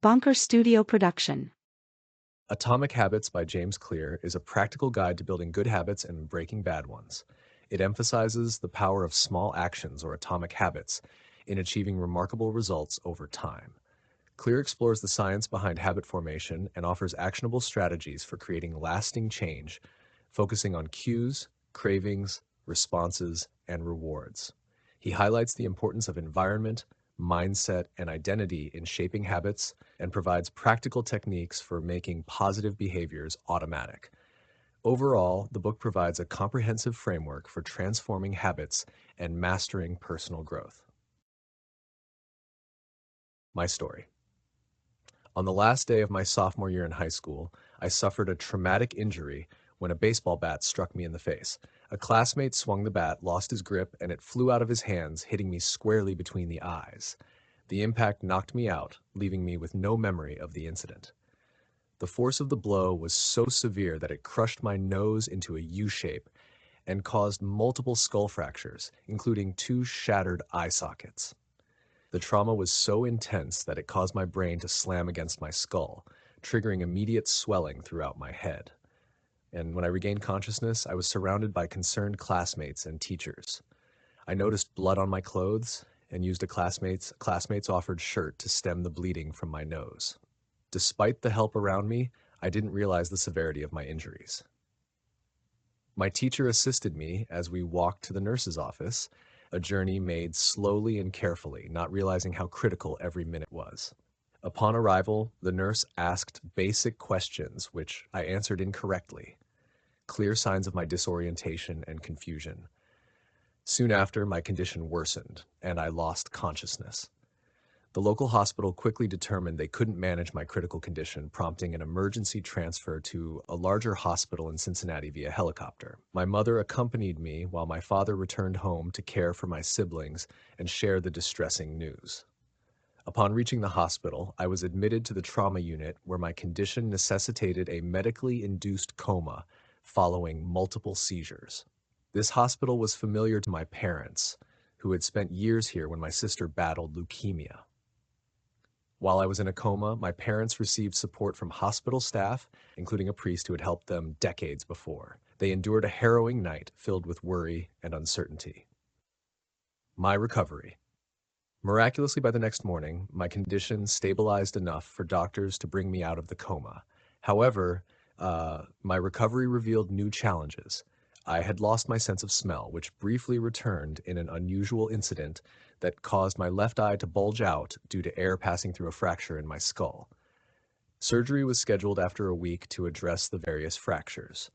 Bonker Studio Production. Atomic Habits by James Clear is a practical guide to building good habits and breaking bad ones. It emphasizes the power of small actions or atomic habits in achieving remarkable results over time. Clear explores the science behind habit formation and offers actionable strategies for creating lasting change, focusing on cues, cravings, responses, and rewards. He highlights the importance of environment, mindset, and identity in shaping habits and provides practical techniques for making positive behaviors automatic. Overall, the book provides a comprehensive framework for transforming habits and mastering personal growth. My story. On the last day of my sophomore year in high school, I suffered a traumatic injury when a baseball bat struck me in the face. A classmate swung the bat, lost his grip, and it flew out of his hands, hitting me squarely between the eyes. The impact knocked me out, leaving me with no memory of the incident. The force of the blow was so severe that it crushed my nose into a U shape and caused multiple skull fractures, including 2 shattered eye sockets. The trauma was so intense that it caused my brain to slam against my skull, triggering immediate swelling throughout my head. And when I regained consciousness, I was surrounded by concerned classmates and teachers. I noticed blood on my clothes and used a classmate's offered shirt to stem the bleeding from my nose. Despite the help around me, I didn't realize the severity of my injuries. My teacher assisted me as we walked to the nurse's office, a journey made slowly and carefully, not realizing how critical every minute was. Upon arrival, the nurse asked basic questions, which I answered incorrectly, clear signs of my disorientation and confusion. Soon after, my condition worsened, and I lost consciousness. The local hospital quickly determined they couldn't manage my critical condition, prompting an emergency transfer to a larger hospital in Cincinnati via helicopter. My mother accompanied me while my father returned home to care for my siblings and share the distressing news. Upon reaching the hospital, I was admitted to the trauma unit where my condition necessitated a medically induced coma following multiple seizures. This hospital was familiar to my parents, who had spent years here when my sister battled leukemia. While I was in a coma, my parents received support from hospital staff, including a priest who had helped them decades before. They endured a harrowing night filled with worry and uncertainty. My recovery. Miraculously, by the next morning, my condition stabilized enough for doctors to bring me out of the coma. However, my recovery revealed new challenges. I had lost my sense of smell, which briefly returned in an unusual incident that caused my left eye to bulge out due to air passing through a fracture in my skull. Surgery was scheduled after a week to address the various fractures.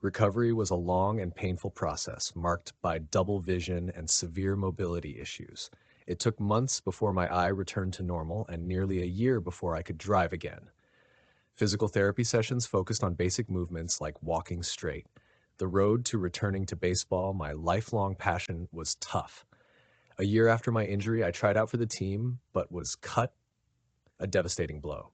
Recovery was a long and painful process, marked by double vision and severe mobility issues. It took months before my eye returned to normal and nearly a year before I could drive again. Physical therapy sessions focused on basic movements like walking straight. The road to returning to baseball, my lifelong passion, was tough. A year after my injury, I tried out for the team, but was cut, a devastating blow.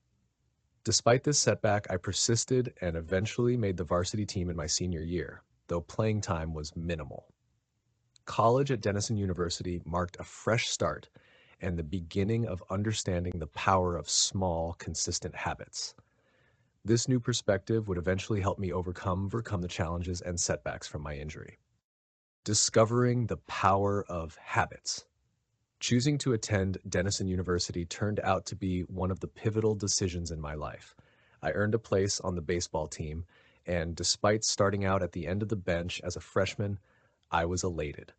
Despite this setback, I persisted and eventually made the varsity team in my senior year, though playing time was minimal. College at Denison University marked a fresh start and the beginning of understanding the power of small, consistent habits. This new perspective would eventually help me overcome the challenges and setbacks from my injury. Discovering the power of habits. Choosing to attend Denison University turned out to be one of the pivotal decisions in my life. I earned a place on the baseball team, and despite starting out at the end of the bench as a freshman, I was elated.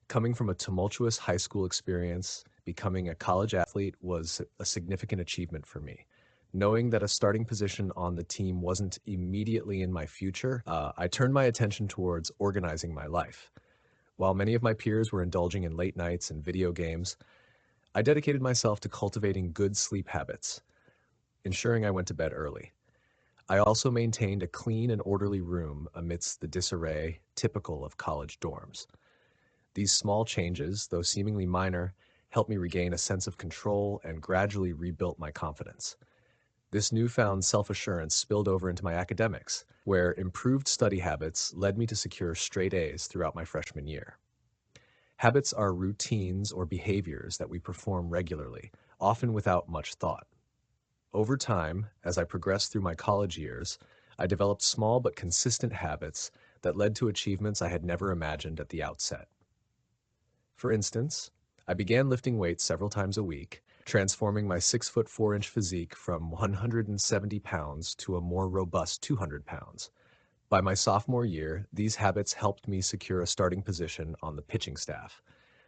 Coming from a tumultuous high school experience, becoming a college athlete was a significant achievement for me. Knowing that a starting position on the team wasn't immediately in my future, I turned my attention towards organizing my life. While many of my peers were indulging in late nights and video games, I dedicated myself to cultivating good sleep habits, ensuring I went to bed early. I also maintained a clean and orderly room amidst the disarray typical of college dorms. These small changes, though seemingly minor, helped me regain a sense of control and gradually rebuilt my confidence. This newfound self-assurance spilled over into my academics, where improved study habits led me to secure straight A's throughout my freshman year. Habits are routines or behaviors that we perform regularly, often without much thought. Over time, as I progressed through my college years, I developed small but consistent habits that led to achievements I had never imagined at the outset. For instance, I began lifting weights several times a week, transforming my 6 foot 4 inch physique from 170 pounds to a more robust 200 pounds. By my sophomore year, these habits helped me secure a starting position on the pitching staff.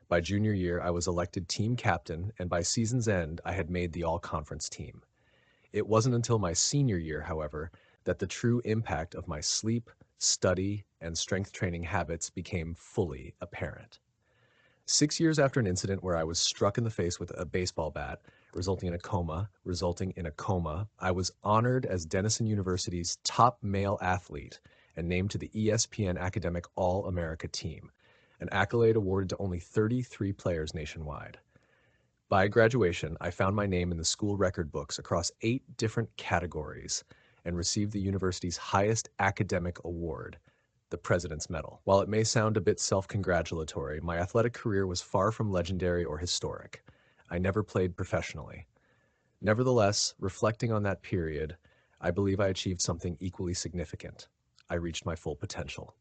By junior year, I was elected team captain, and by season's end, I had made the all-conference team. It wasn't until my senior year, however, that the true impact of my sleep, study, and strength training habits became fully apparent. 6 years after an incident where I was struck in the face with a baseball bat, resulting in a coma, I was honored as Denison University's top male athlete and named to the ESPN Academic All-America team, an accolade awarded to only 33 players nationwide. By graduation, I found my name in the school record books across 8 different categories and received the university's highest academic award, the President's Medal. While it may sound a bit self-congratulatory, my athletic career was far from legendary or historic. I never played professionally. Nevertheless, reflecting on that period, I believe I achieved something equally significant. I reached my full potential.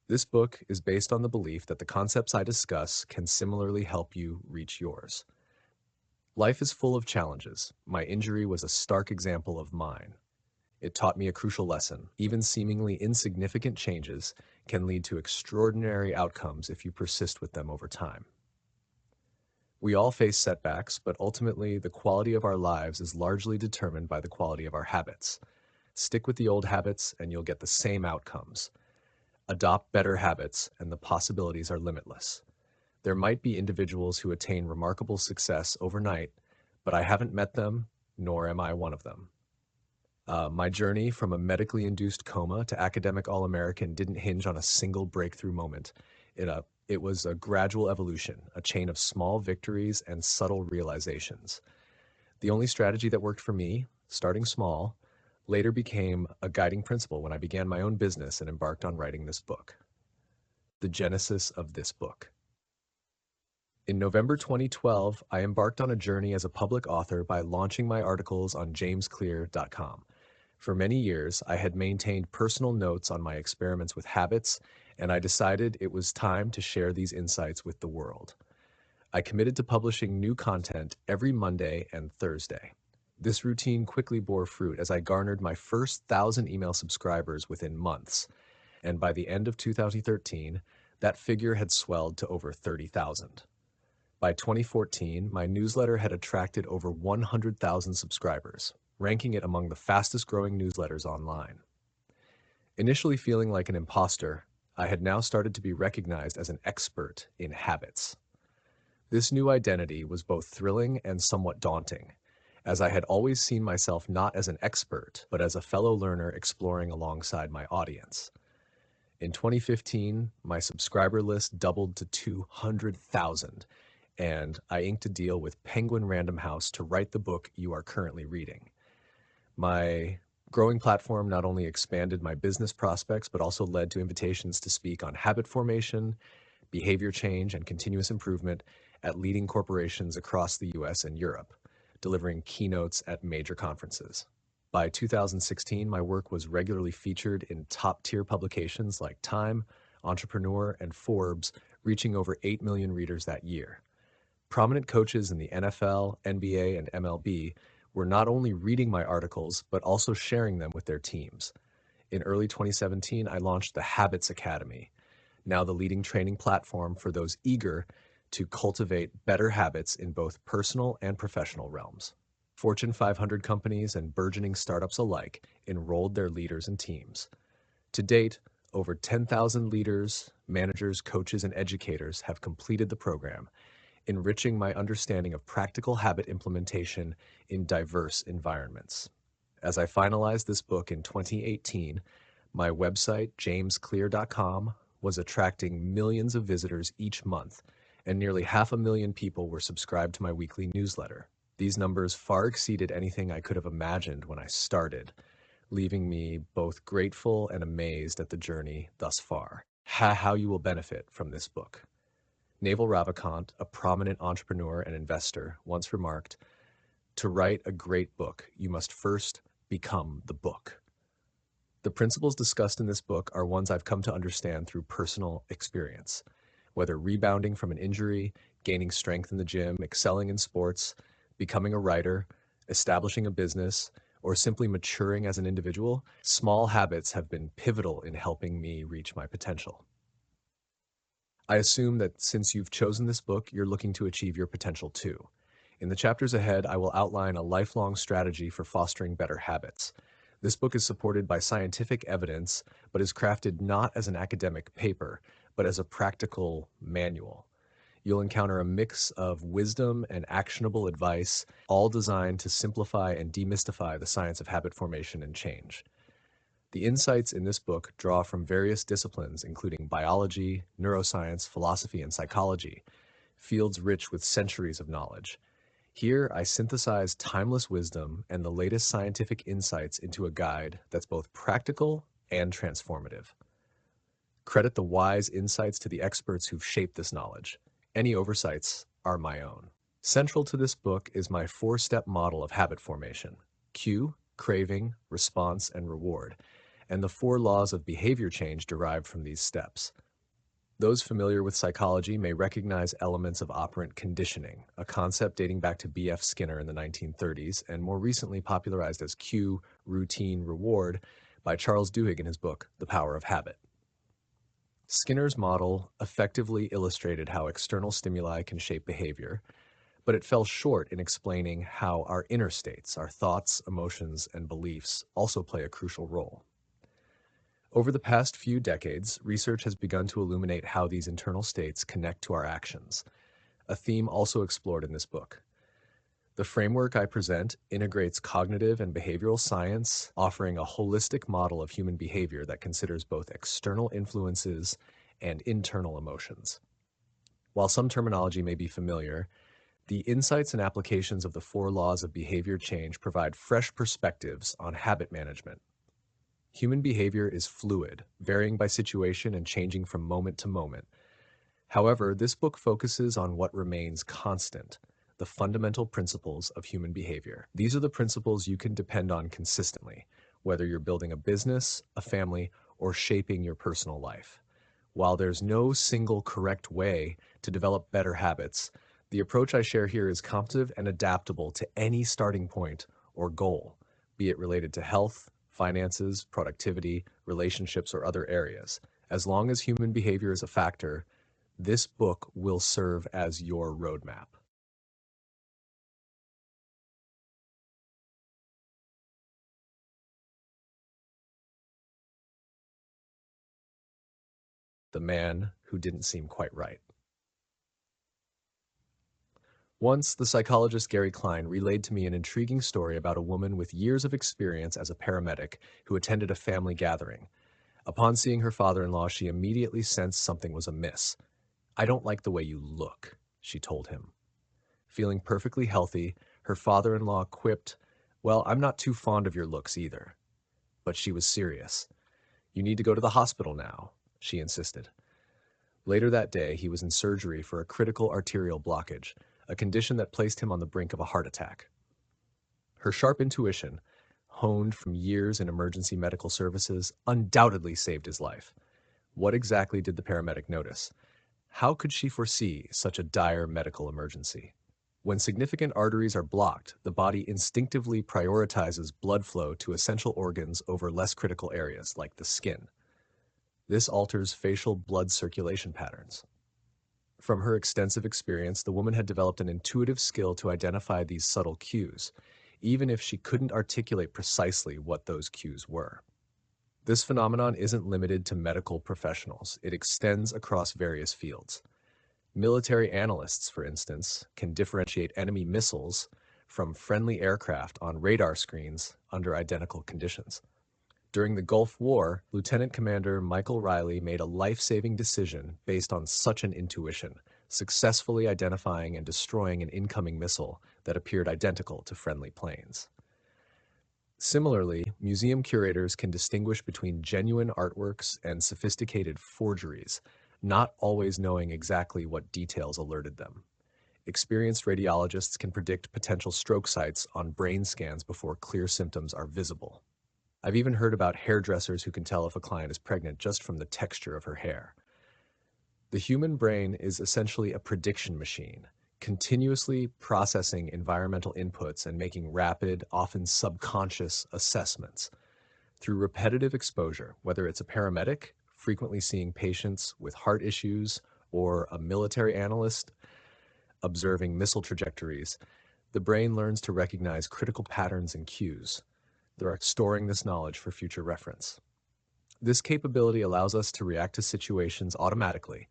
This book is based on the belief that the concepts I discuss can similarly help you reach yours. Life is full of challenges. My injury was a stark example of mine. It taught me a crucial lesson. Even seemingly insignificant changes can lead to extraordinary outcomes if you persist with them over time. We all face setbacks, but ultimately the quality of our lives is largely determined by the quality of our habits. Stick with the old habits and you'll get the same outcomes. Adopt better habits and the possibilities are limitless. There might be individuals who attain remarkable success overnight, but I haven't met them, nor am I one of them. My journey from a medically induced coma to academic All-American didn't hinge on a single breakthrough moment. It was a gradual evolution, a chain of small victories and subtle realizations. The only strategy that worked for me, starting small, later became a guiding principle when I began my own business and embarked on writing this book. The genesis of this book. In November 2012, I embarked on a journey as a public author by launching my articles on jamesclear.com. For many years, I had maintained personal notes on my experiments with habits, and I decided it was time to share these insights with the world. I committed to publishing new content every Monday and Thursday. This routine quickly bore fruit as I garnered my first 1,000 email subscribers within months, and by the end of 2013, that figure had swelled to over 30,000. By 2014, my newsletter had attracted over 100,000 subscribers, ranking it among the fastest growing newsletters online. Initially feeling like an imposter, I had now started to be recognized as an expert in habits. This new identity was both thrilling and somewhat daunting, as I had always seen myself not as an expert, but as a fellow learner exploring alongside my audience. In 2015, my subscriber list doubled to 200,000, and I inked a deal with Penguin Random House to write the book you are currently reading. My growing platform not only expanded my business prospects, but also led to invitations to speak on habit formation, behavior change, and continuous improvement at leading corporations across the US and Europe, delivering keynotes at major conferences. By 2016, my work was regularly featured in top-tier publications like Time, Entrepreneur, and Forbes, reaching over 8 million readers that year. Prominent coaches in the NFL, NBA, and MLB were not only reading my articles, but also sharing them with their teams. In early 2017, I launched the Habits Academy, now the leading training platform for those eager to cultivate better habits in both personal and professional realms. Fortune 500 companies and burgeoning startups alike enrolled their leaders and teams. To date, over 10,000 leaders, managers, coaches, and educators have completed the program, enriching my understanding of practical habit implementation in diverse environments. As I finalized this book in 2018, my website, jamesclear.com, was attracting millions of visitors each month, and nearly 500,000 people were subscribed to my weekly newsletter. These numbers far exceeded anything I could have imagined when I started, leaving me both grateful and amazed at the journey thus far. How you will benefit from this book. Naval Ravikant, a prominent entrepreneur and investor, once remarked, To write a great book, you must first become the book. The principles discussed in this book are ones I've come to understand through personal experience. Whether rebounding from an injury, gaining strength in the gym, excelling in sports, becoming a writer, establishing a business, or simply maturing as an individual, small habits have been pivotal in helping me reach my potential. I assume that since you've chosen this book, you're looking to achieve your potential too. In the chapters ahead, I will outline a lifelong strategy for fostering better habits. This book is supported by scientific evidence, but is crafted not as an academic paper, but as a practical manual. You'll encounter a mix of wisdom and actionable advice, all designed to simplify and demystify the science of habit formation and change. The insights in this book draw from various disciplines, including biology, neuroscience, philosophy, and psychology, fields rich with centuries of knowledge. Here, I synthesize timeless wisdom and the latest scientific insights into a guide that's both practical and transformative. Credit the wise insights to the experts who've shaped this knowledge. Any oversights are my own. Central to this book is my four-step model of habit formation: cue, craving, response, and reward, and the four laws of behavior change derived from these steps. Those familiar with psychology may recognize elements of operant conditioning, a concept dating back to B.F. Skinner in the 1930s and more recently popularized as cue, routine, reward by Charles Duhigg in his book, The Power of Habit. Skinner's model effectively illustrated how external stimuli can shape behavior, but it fell short in explaining how our inner states, our thoughts, emotions, and beliefs also play a crucial role. Over the past few decades, research has begun to illuminate how these internal states connect to our actions, a theme also explored in this book. The framework I present integrates cognitive and behavioral science, offering a holistic model of human behavior that considers both external influences and internal emotions. While some terminology may be familiar, the insights and applications of the four laws of behavior change provide fresh perspectives on habit management. Human behavior is fluid, varying by situation and changing from moment to moment. However, this book focuses on what remains constant: the fundamental principles of human behavior. These are the principles you can depend on consistently, whether you're building a business, a family, or shaping your personal life. While there's no single correct way to develop better habits, the approach I share here is competent and adaptable to any starting point or goal, be it related to health, finances, productivity, relationships, or other areas. As long as human behavior is a factor, this book will serve as your roadmap. The Man Who Didn't Seem Quite Right. Once, the psychologist Gary Klein relayed to me an intriguing story about a woman with years of experience as a paramedic who attended a family gathering. Upon seeing her father-in-law, she immediately sensed something was amiss. "I don't like the way you look," she told him. Feeling perfectly healthy, her father-in-law quipped, "Well, I'm not too fond of your looks either." But she was serious. "You need to go to the hospital now," she insisted. Later that day, he was in surgery for a critical arterial blockage, a condition that placed him on the brink of a heart attack. Her sharp intuition, honed from years in emergency medical services, undoubtedly saved his life. What exactly did the paramedic notice? How could she foresee such a dire medical emergency? When significant arteries are blocked, the body instinctively prioritizes blood flow to essential organs over less critical areas, like the skin. This alters facial blood circulation patterns. From her extensive experience, the woman had developed an intuitive skill to identify these subtle cues, even if she couldn't articulate precisely what those cues were. This phenomenon isn't limited to medical professionals. It extends across various fields. Military analysts, for instance, can differentiate enemy missiles from friendly aircraft on radar screens under identical conditions. During the Gulf War, Lieutenant Commander Michael Riley made a life-saving decision based on such an intuition, successfully identifying and destroying an incoming missile that appeared identical to friendly planes. Similarly, museum curators can distinguish between genuine artworks and sophisticated forgeries, not always knowing exactly what details alerted them. Experienced radiologists can predict potential stroke sites on brain scans before clear symptoms are visible. I've even heard about hairdressers who can tell if a client is pregnant just from the texture of her hair. The human brain is essentially a prediction machine, continuously processing environmental inputs and making rapid, often subconscious assessments. Through repetitive exposure, whether it's a paramedic, frequently seeing patients with heart issues, or a military analyst observing missile trajectories, the brain learns to recognize critical patterns and cues. They're storing this knowledge for future reference. This capability allows us to react to situations automatically,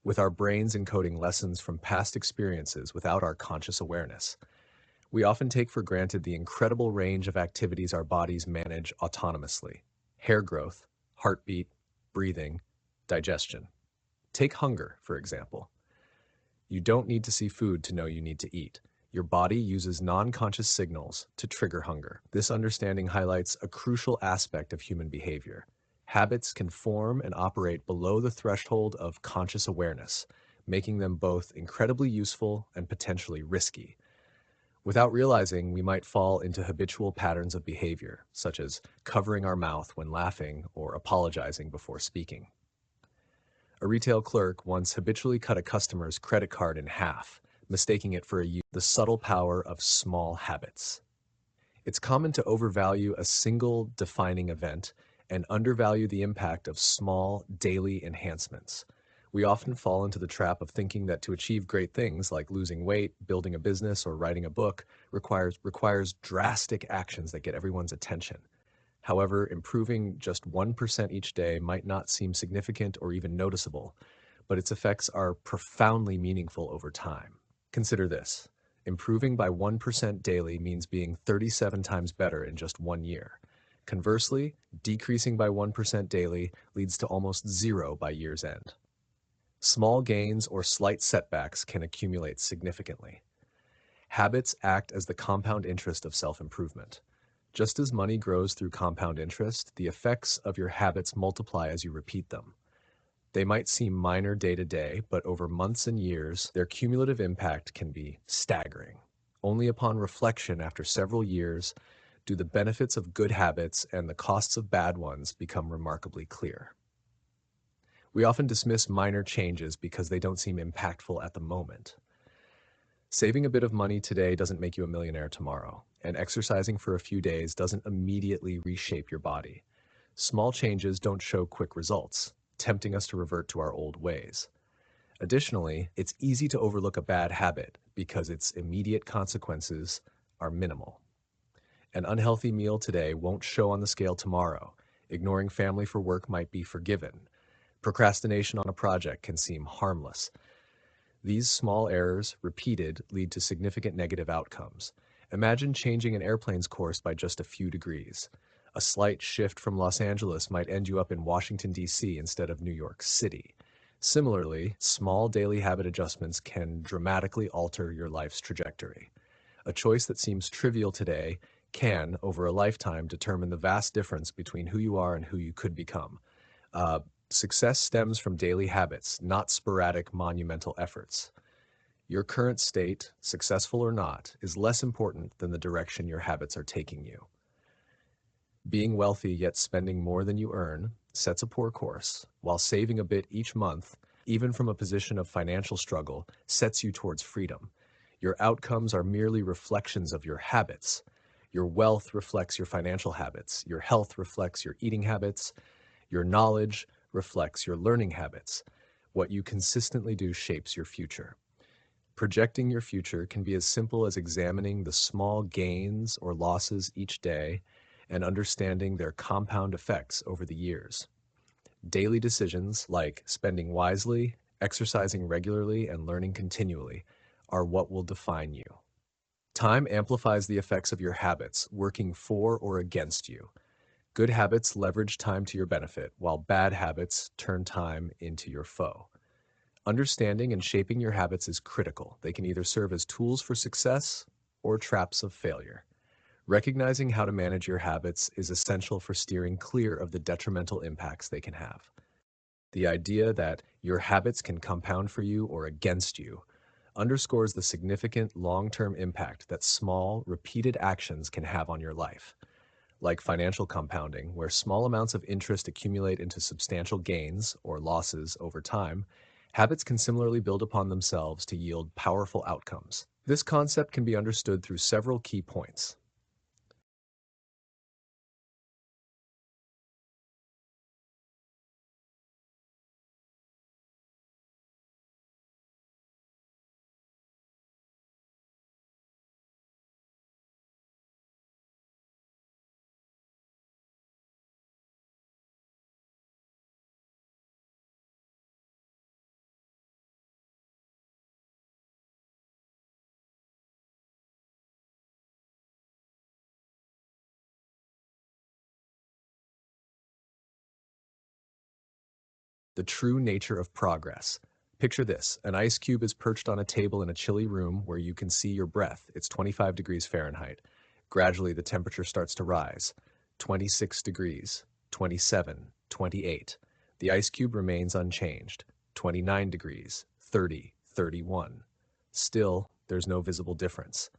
with our brains encoding lessons from past experiences without our conscious awareness. We often take for granted the incredible range of activities our bodies manage autonomously: hair growth, heartbeat, breathing, digestion. Take hunger, for example. You don't need to see food to know you need to eat. Your body uses non-conscious signals to trigger hunger. This understanding highlights a crucial aspect of human behavior. Habits can form and operate below the threshold of conscious awareness, making them both incredibly useful and potentially risky. Without realizing, we might fall into habitual patterns of behavior, such as covering our mouth when laughing or apologizing before speaking. A retail clerk once habitually cut a customer's credit card in half, mistaking it for the subtle power of small habits. It's common to overvalue a single defining event and undervalue the impact of small daily enhancements. We often fall into the trap of thinking that to achieve great things like losing weight, building a business, or writing a book requires drastic actions that get everyone's attention. However, improving just 1% each day might not seem significant or even noticeable, but its effects are profoundly meaningful over time. Consider this: improving by 1% daily means being 37 times better in just 1 year. Conversely, decreasing by 1% daily leads to almost zero by year's end. Small gains or slight setbacks can accumulate significantly. Habits act as the compound interest of self-improvement. Just as money grows through compound interest, the effects of your habits multiply as you repeat them. They might seem minor day to day, but over months and years, their cumulative impact can be staggering. Only upon reflection after several years do the benefits of good habits and the costs of bad ones become remarkably clear. We often dismiss minor changes because they don't seem impactful at the moment. Saving a bit of money today doesn't make you a millionaire tomorrow, and exercising for a few days doesn't immediately reshape your body. Small changes don't show quick results, tempting us to revert to our old ways. Additionally, it's easy to overlook a bad habit because its immediate consequences are minimal. An unhealthy meal today won't show on the scale tomorrow. Ignoring family for work might be forgiven. Procrastination on a project can seem harmless. These small errors, repeated, lead to significant negative outcomes. Imagine changing an airplane's course by just a few degrees. A slight shift from Los Angeles might end you up in Washington, D.C. instead of New York City. Similarly, small daily habit adjustments can dramatically alter your life's trajectory. A choice that seems trivial today can, over a lifetime, determine the vast difference between who you are and who you could become. Success stems from daily habits, not sporadic monumental efforts. Your current state, successful or not, is less important than the direction your habits are taking you. Being wealthy yet spending more than you earn sets a poor course, while saving a bit each month, even from a position of financial struggle, sets you towards freedom. Your outcomes are merely reflections of your habits. Your wealth reflects your financial habits. Your health reflects your eating habits. Your knowledge reflects your learning habits. What you consistently do shapes your future. Projecting your future can be as simple as examining the small gains or losses each day and understanding their compound effects over the years. Daily decisions like spending wisely, exercising regularly, and learning continually are what will define you. Time amplifies the effects of your habits, working for or against you. Good habits leverage time to your benefit, while bad habits turn time into your foe. Understanding and shaping your habits is critical. They can either serve as tools for success or traps of failure. Recognizing how to manage your habits is essential for steering clear of the detrimental impacts they can have. The idea that your habits can compound for you or against you underscores the significant long-term impact that small, repeated actions can have on your life. Like financial compounding, where small amounts of interest accumulate into substantial gains or losses over time, habits can similarly build upon themselves to yield powerful outcomes. This concept can be understood through several key points. The true nature of progress. Picture this: an ice cube is perched on a table in a chilly room where you can see your breath. It's 25 degrees Fahrenheit. Gradually, the temperature starts to rise. 26 degrees, 27, 28. The ice cube remains unchanged. 29 degrees, 30, 31. Still, there's no visible difference.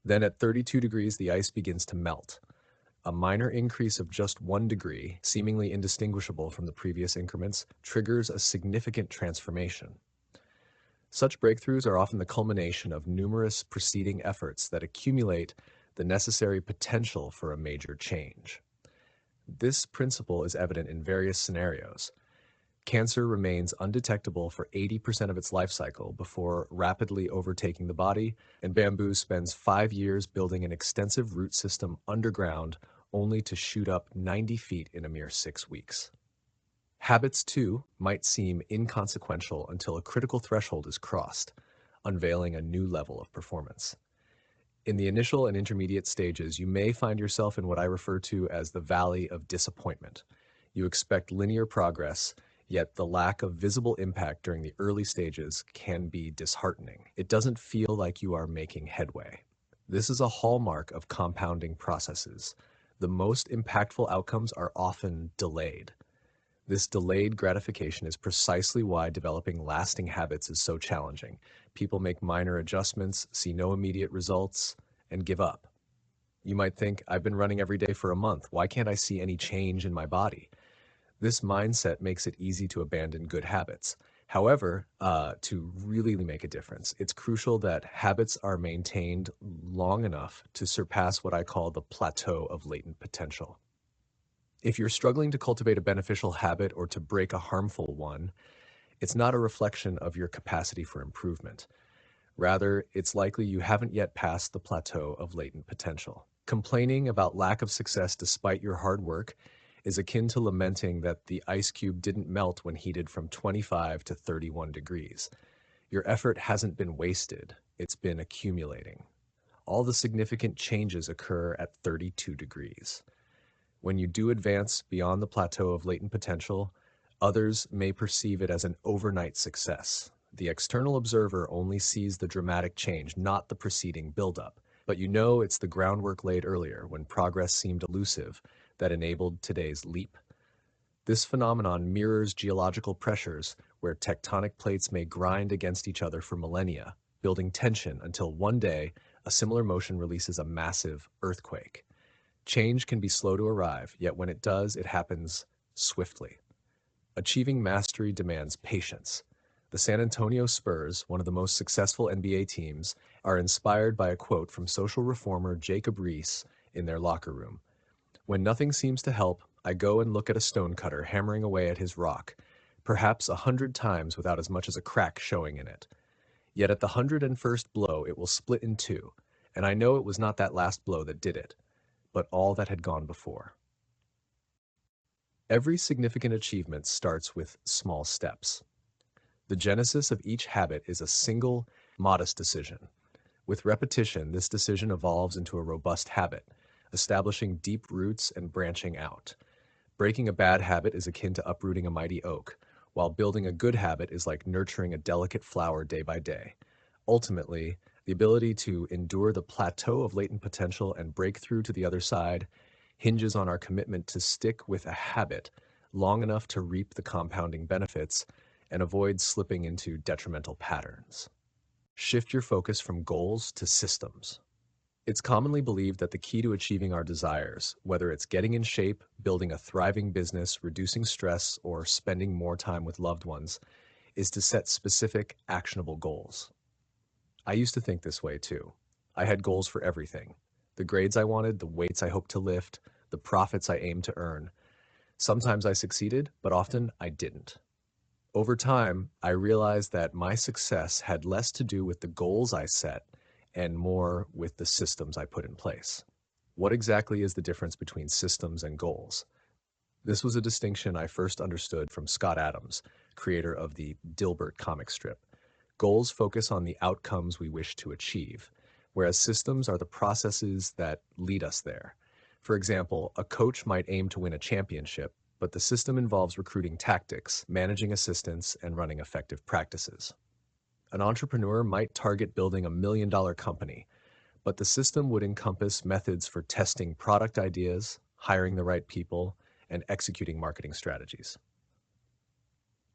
Then at 32 degrees, the ice begins to melt. A minor increase of just 1 degree, seemingly indistinguishable from the previous increments, triggers a significant transformation. Such breakthroughs are often the culmination of numerous preceding efforts that accumulate the necessary potential for a major change. This principle is evident in various scenarios. Cancer remains undetectable for 80% of its life cycle before rapidly overtaking the body, and bamboo spends 5 years building an extensive root system underground only to shoot up 90 feet in a mere 6 weeks. Habits, too, might seem inconsequential until a critical threshold is crossed, unveiling a new level of performance. In the initial and intermediate stages, you may find yourself in what I refer to as the valley of disappointment. You expect linear progress, yet the lack of visible impact during the early stages can be disheartening. It doesn't feel like you are making headway. This is a hallmark of compounding processes. The most impactful outcomes are often delayed. This delayed gratification is precisely why developing lasting habits is so challenging. People make minor adjustments, see no immediate results, and give up. You might think, I've been running every day for a month. Why can't I see any change in my body? This mindset makes it easy to abandon good habits. However, to really make a difference, it's crucial that habits are maintained long enough to surpass what I call the plateau of latent potential. If you're struggling to cultivate a beneficial habit or to break a harmful one, it's not a reflection of your capacity for improvement. Rather, it's likely you haven't yet passed the plateau of latent potential. Complaining about lack of success despite your hard work is akin to lamenting that the ice cube didn't melt when heated from 25 to 31 degrees. Your effort hasn't been wasted, it's been accumulating. All the significant changes occur at 32 degrees. When you do advance beyond the plateau of latent potential, others may perceive it as an overnight success. The external observer only sees the dramatic change, not the preceding buildup. But you know it's the groundwork laid earlier, when progress seemed elusive, that enabled today's leap. This phenomenon mirrors geological pressures, where tectonic plates may grind against each other for millennia, building tension until one day a similar motion releases a massive earthquake. Change can be slow to arrive, yet when it does, it happens swiftly. Achieving mastery demands patience. The San Antonio Spurs, one of the most successful NBA teams, are inspired by a quote from social reformer Jacob Riis in their locker room. When nothing seems to help, I go and look at a stonecutter hammering away at his rock, perhaps 100 times without as much as a crack showing in it. Yet at the 101st blow, it will split in two, and I know it was not that last blow that did it, but all that had gone before. Every significant achievement starts with small steps. The genesis of each habit is a single, modest decision. With repetition, this decision evolves into a robust habit, establishing deep roots and branching out. Breaking a bad habit is akin to uprooting a mighty oak, while building a good habit is like nurturing a delicate flower day by day. Ultimately, the ability to endure the plateau of latent potential and break through to the other side hinges on our commitment to stick with a habit long enough to reap the compounding benefits and avoid slipping into detrimental patterns. Shift your focus from goals to systems. It's commonly believed that the key to achieving our desires, whether it's getting in shape, building a thriving business, reducing stress, or spending more time with loved ones, is to set specific, actionable goals. I used to think this way too. I had goals for everything: the grades I wanted, the weights I hoped to lift, the profits I aimed to earn. Sometimes I succeeded, but often I didn't. Over time, I realized that my success had less to do with the goals I set and more with the systems I put in place. What exactly is the difference between systems and goals? This was a distinction I first understood from Scott Adams, creator of the Dilbert comic strip. Goals focus on the outcomes we wish to achieve, whereas systems are the processes that lead us there. For example, a coach might aim to win a championship, but the system involves recruiting tactics, managing assistants, and running effective practices. An entrepreneur might target building $1 million company, but the system would encompass methods for testing product ideas, hiring the right people, and executing marketing strategies.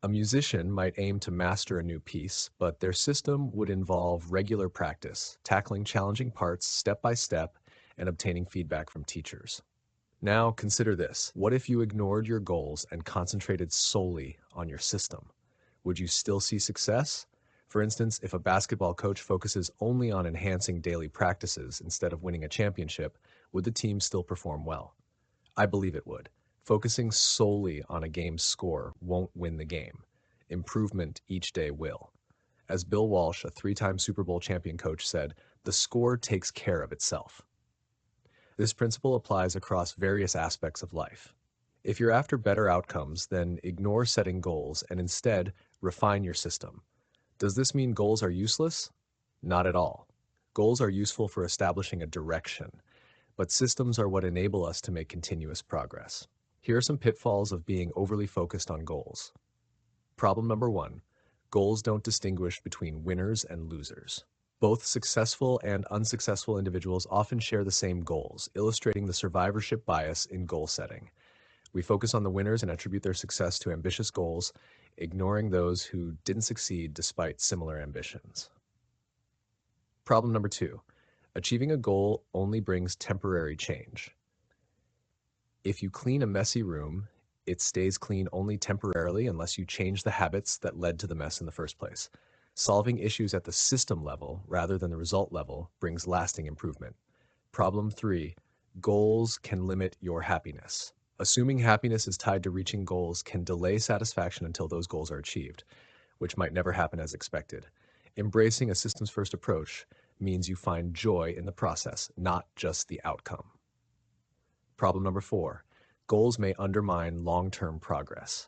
A musician might aim to master a new piece, but their system would involve regular practice, tackling challenging parts step by step, and obtaining feedback from teachers. Now consider this. What if you ignored your goals and concentrated solely on your system? Would you still see success? For instance, if a basketball coach focuses only on enhancing daily practices instead of winning a championship, would the team still perform well? I believe it would. Focusing solely on a game's score won't win the game. Improvement each day will. As Bill Walsh, a three-time Super Bowl champion coach, said, "The score takes care of itself." This principle applies across various aspects of life. If you're after better outcomes, then ignore setting goals and instead refine your system. Does this mean goals are useless? Not at all. Goals are useful for establishing a direction, but systems are what enable us to make continuous progress. Here are some pitfalls of being overly focused on goals. Problem number 1, goals don't distinguish between winners and losers. Both successful and unsuccessful individuals often share the same goals, illustrating the survivorship bias in goal setting. We focus on the winners and attribute their success to ambitious goals, ignoring those who didn't succeed despite similar ambitions. Problem number 2, achieving a goal only brings temporary change. If you clean a messy room, it stays clean only temporarily unless you change the habits that led to the mess in the first place. Solving issues at the system level rather than the result level brings lasting improvement. Problem 3, goals can limit your happiness. Assuming happiness is tied to reaching goals can delay satisfaction until those goals are achieved, which might never happen as expected. Embracing a systems-first approach means you find joy in the process, not just the outcome. Problem number 4, goals may undermine long-term progress.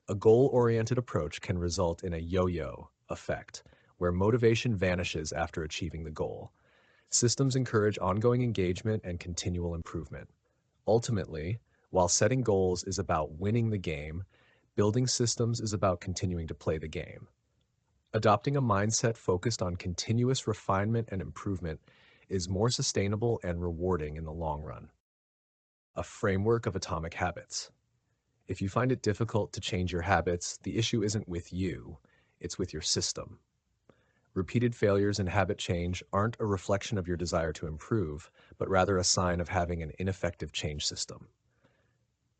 A goal-oriented approach can result in a yo-yo effect, where motivation vanishes after achieving the goal. Systems encourage ongoing engagement and continual improvement. Ultimately, while setting goals is about winning the game, building systems is about continuing to play the game. Adopting a mindset focused on continuous refinement and improvement is more sustainable and rewarding in the long run. A framework of atomic habits. If you find it difficult to change your habits, the issue isn't with you, it's with your system. Repeated failures in habit change aren't a reflection of your desire to improve, but rather a sign of having an ineffective change system.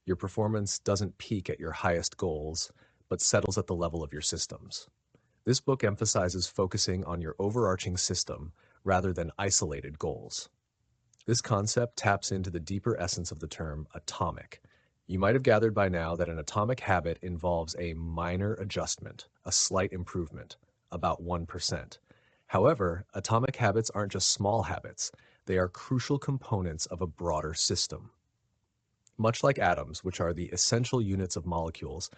Your performance doesn't peak at your highest goals, but settles at the level of your systems. This book emphasizes focusing on your overarching system rather than isolated goals. This concept taps into the deeper essence of the term atomic. You might have gathered by now that an atomic habit involves a minor adjustment, a slight improvement, about 1%. However, atomic habits aren't just small habits, they are crucial components of a broader system. Much like atoms, which are the essential units of molecules,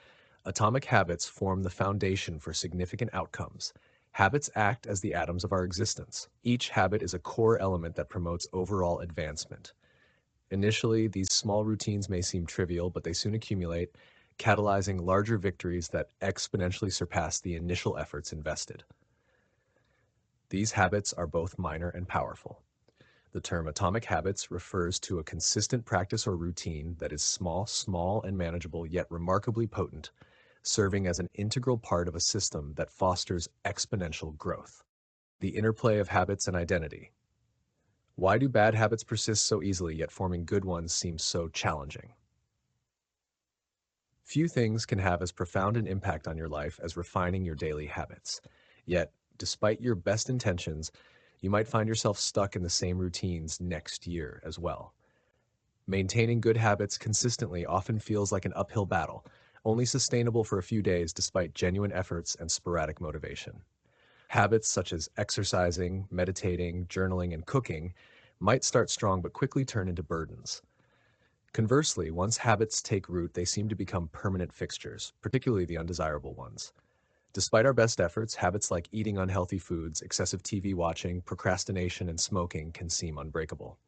atomic habits form the foundation for significant outcomes. Habits act as the atoms of our existence. Each habit is a core element that promotes overall advancement. Initially, these small routines may seem trivial, but they soon accumulate, catalyzing larger victories that exponentially surpass the initial efforts invested. These habits are both minor and powerful. The term atomic habits refers to a consistent practice or routine that is small and manageable, yet remarkably potent, serving as an integral part of a system that fosters exponential growth. The interplay of habits and identity. Why do bad habits persist so easily, yet forming good ones seems so challenging? Few things can have as profound an impact on your life as refining your daily habits. Yet, despite your best intentions, you might find yourself stuck in the same routines next year as well. Maintaining good habits consistently often feels like an uphill battle, only sustainable for a few days despite genuine efforts and sporadic motivation. Habits such as exercising, meditating, journaling, and cooking might start strong but quickly turn into burdens. Conversely, once habits take root, they seem to become permanent fixtures, particularly the undesirable ones. Despite our best efforts, habits like eating unhealthy foods, excessive TV watching, procrastination, and smoking can seem unbreakable.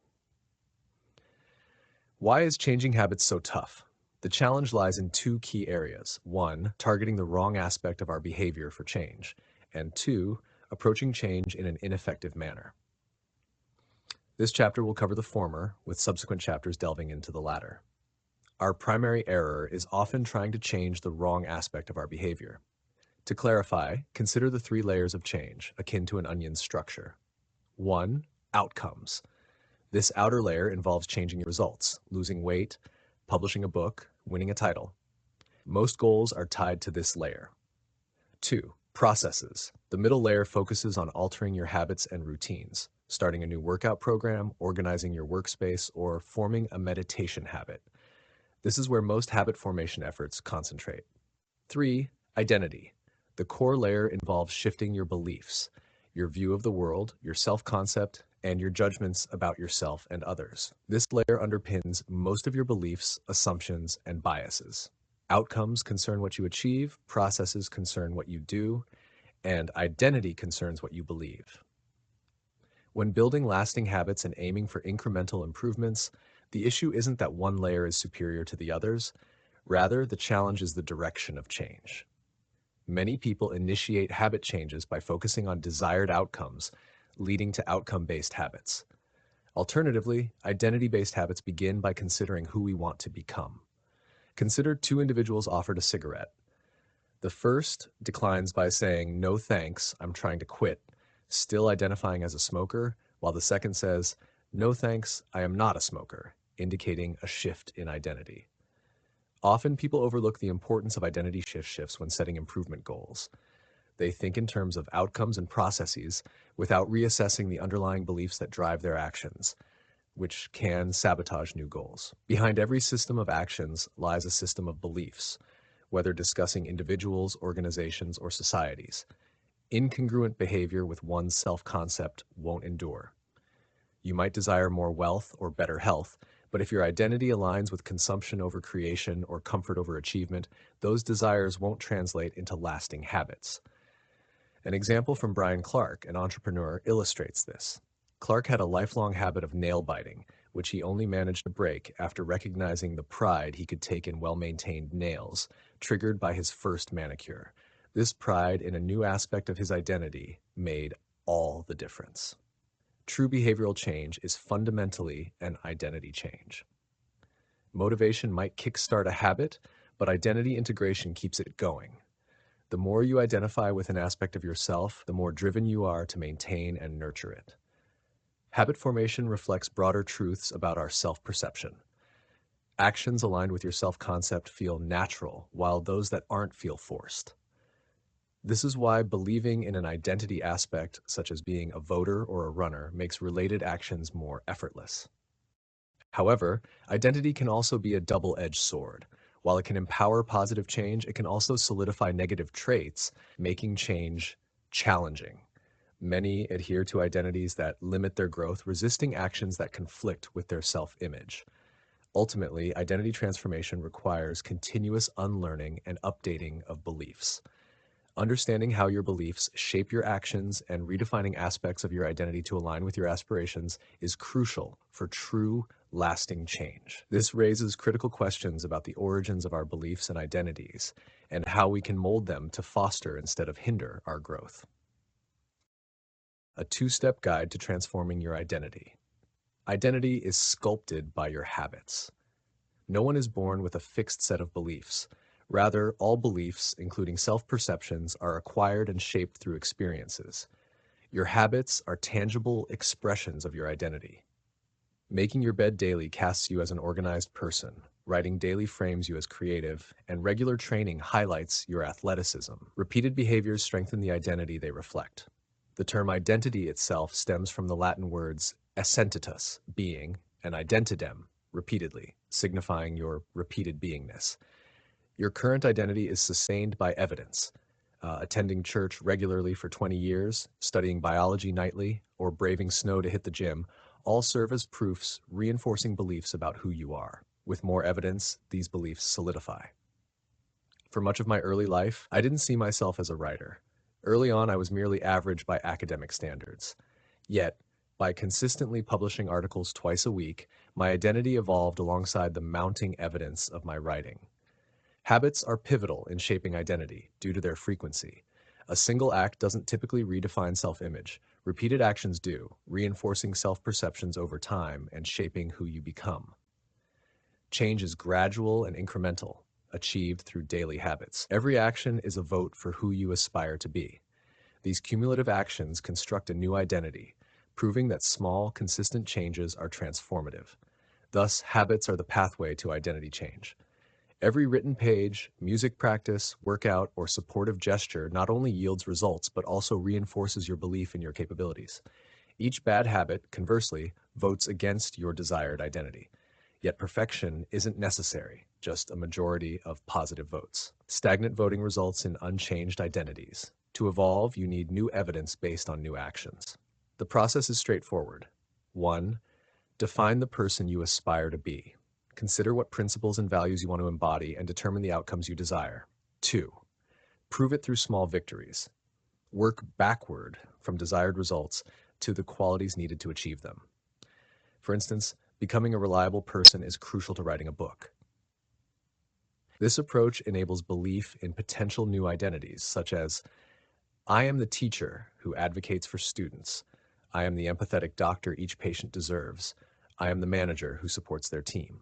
Why is changing habits so tough? The challenge lies in two key areas. One, targeting the wrong aspect of our behavior for change. And two, approaching change in an ineffective manner. This chapter will cover the former, with subsequent chapters delving into the latter. Our primary error is often trying to change the wrong aspect of our behavior. To clarify, consider the three layers of change, akin to an onion's structure. 1. Outcomes. This outer layer involves changing your results, losing weight, publishing a book, winning a title. Most goals are tied to this layer. 2. Processes. The middle layer focuses on altering your habits and routines, starting a new workout program, organizing your workspace, or forming a meditation habit. This is where most habit formation efforts concentrate. 3. Identity. The core layer involves shifting your beliefs, your view of the world, your self-concept, and your judgments about yourself and others. This layer underpins most of your beliefs, assumptions, and biases. Outcomes concern what you achieve, processes concern what you do, and identity concerns what you believe. When building lasting habits and aiming for incremental improvements, the issue isn't that one layer is superior to the others. Rather, the challenge is the direction of change. Many people initiate habit changes by focusing on desired outcomes, leading to outcome-based habits. Alternatively, identity-based habits begin by considering who we want to become. Consider two individuals offered a cigarette. The first declines by saying, "No thanks, I'm trying to quit," still identifying as a smoker, while the second says, "No thanks, I am not a smoker," indicating a shift in identity. Often people overlook the importance of identity shifts when setting improvement goals. They think in terms of outcomes and processes without reassessing the underlying beliefs that drive their actions, which can sabotage new goals. Behind every system of actions lies a system of beliefs, whether discussing individuals, organizations, or societies. Incongruent behavior with one's self-concept won't endure. You might desire more wealth or better health, but if your identity aligns with consumption over creation or comfort over achievement, those desires won't translate into lasting habits. An example from Brian Clark, an entrepreneur, illustrates this. Clark had a lifelong habit of nail biting, which he only managed to break after recognizing the pride he could take in well-maintained nails, triggered by his first manicure. This pride in a new aspect of his identity made all the difference. True behavioral change is fundamentally an identity change. Motivation might kickstart a habit, but identity integration keeps it going. The more you identify with an aspect of yourself, the more driven you are to maintain and nurture it. Habit formation reflects broader truths about our self-perception. Actions aligned with your self-concept feel natural, while those that aren't feel forced. This is why believing in an identity aspect, such as being a voter or a runner, makes related actions more effortless. However, identity can also be a double-edged sword. While it can empower positive change, it can also solidify negative traits, making change challenging. Many adhere to identities that limit their growth, resisting actions that conflict with their self-image. Ultimately, identity transformation requires continuous unlearning and updating of beliefs. Understanding how your beliefs shape your actions and redefining aspects of your identity to align with your aspirations is crucial for true, lasting change. This raises critical questions about the origins of our beliefs and identities, and how we can mold them to foster instead of hinder our growth. A two-step guide to transforming your identity. Identity is sculpted by your habits. No one is born with a fixed set of beliefs. Rather, all beliefs, including self-perceptions, are acquired and shaped through experiences. Your habits are tangible expressions of your identity. Making your bed daily casts you as an organized person. Writing daily frames you as creative, and regular training highlights your athleticism. Repeated behaviors strengthen the identity they reflect. The term identity itself stems from the Latin words essentitas, being, and identidem, repeatedly, signifying your repeated beingness. Your current identity is sustained by evidence. Attending church regularly for 20 years, studying biology nightly, or braving snow to hit the gym all serve as proofs reinforcing beliefs about who you are. With more evidence, these beliefs solidify. For much of my early life, I didn't see myself as a writer. Early on, I was merely average by academic standards. Yet, by consistently publishing articles twice a week, my identity evolved alongside the mounting evidence of my writing. Habits are pivotal in shaping identity due to their frequency. A single act doesn't typically redefine self-image. Repeated actions do, reinforcing self-perceptions over time and shaping who you become. Change is gradual and incremental, achieved through daily habits. Every action is a vote for who you aspire to be. These cumulative actions construct a new identity, proving that small, consistent changes are transformative. Thus, habits are the pathway to identity change. Every written page, music practice, workout, or supportive gesture not only yields results but also reinforces your belief in your capabilities. Each bad habit, conversely, votes against your desired identity. Yet perfection isn't necessary, just a majority of positive votes. Stagnant voting results in unchanged identities. To evolve, you need new evidence based on new actions. The process is straightforward. 1. Define the person you aspire to be. Consider what principles and values you want to embody and determine the outcomes you desire. 2. Prove it through small victories. Work backward from desired results to the qualities needed to achieve them. For instance, becoming a reliable person is crucial to writing a book. This approach enables belief in potential new identities, such as, I am the teacher who advocates for students. I am the empathetic doctor each patient deserves. I am the manager who supports their team.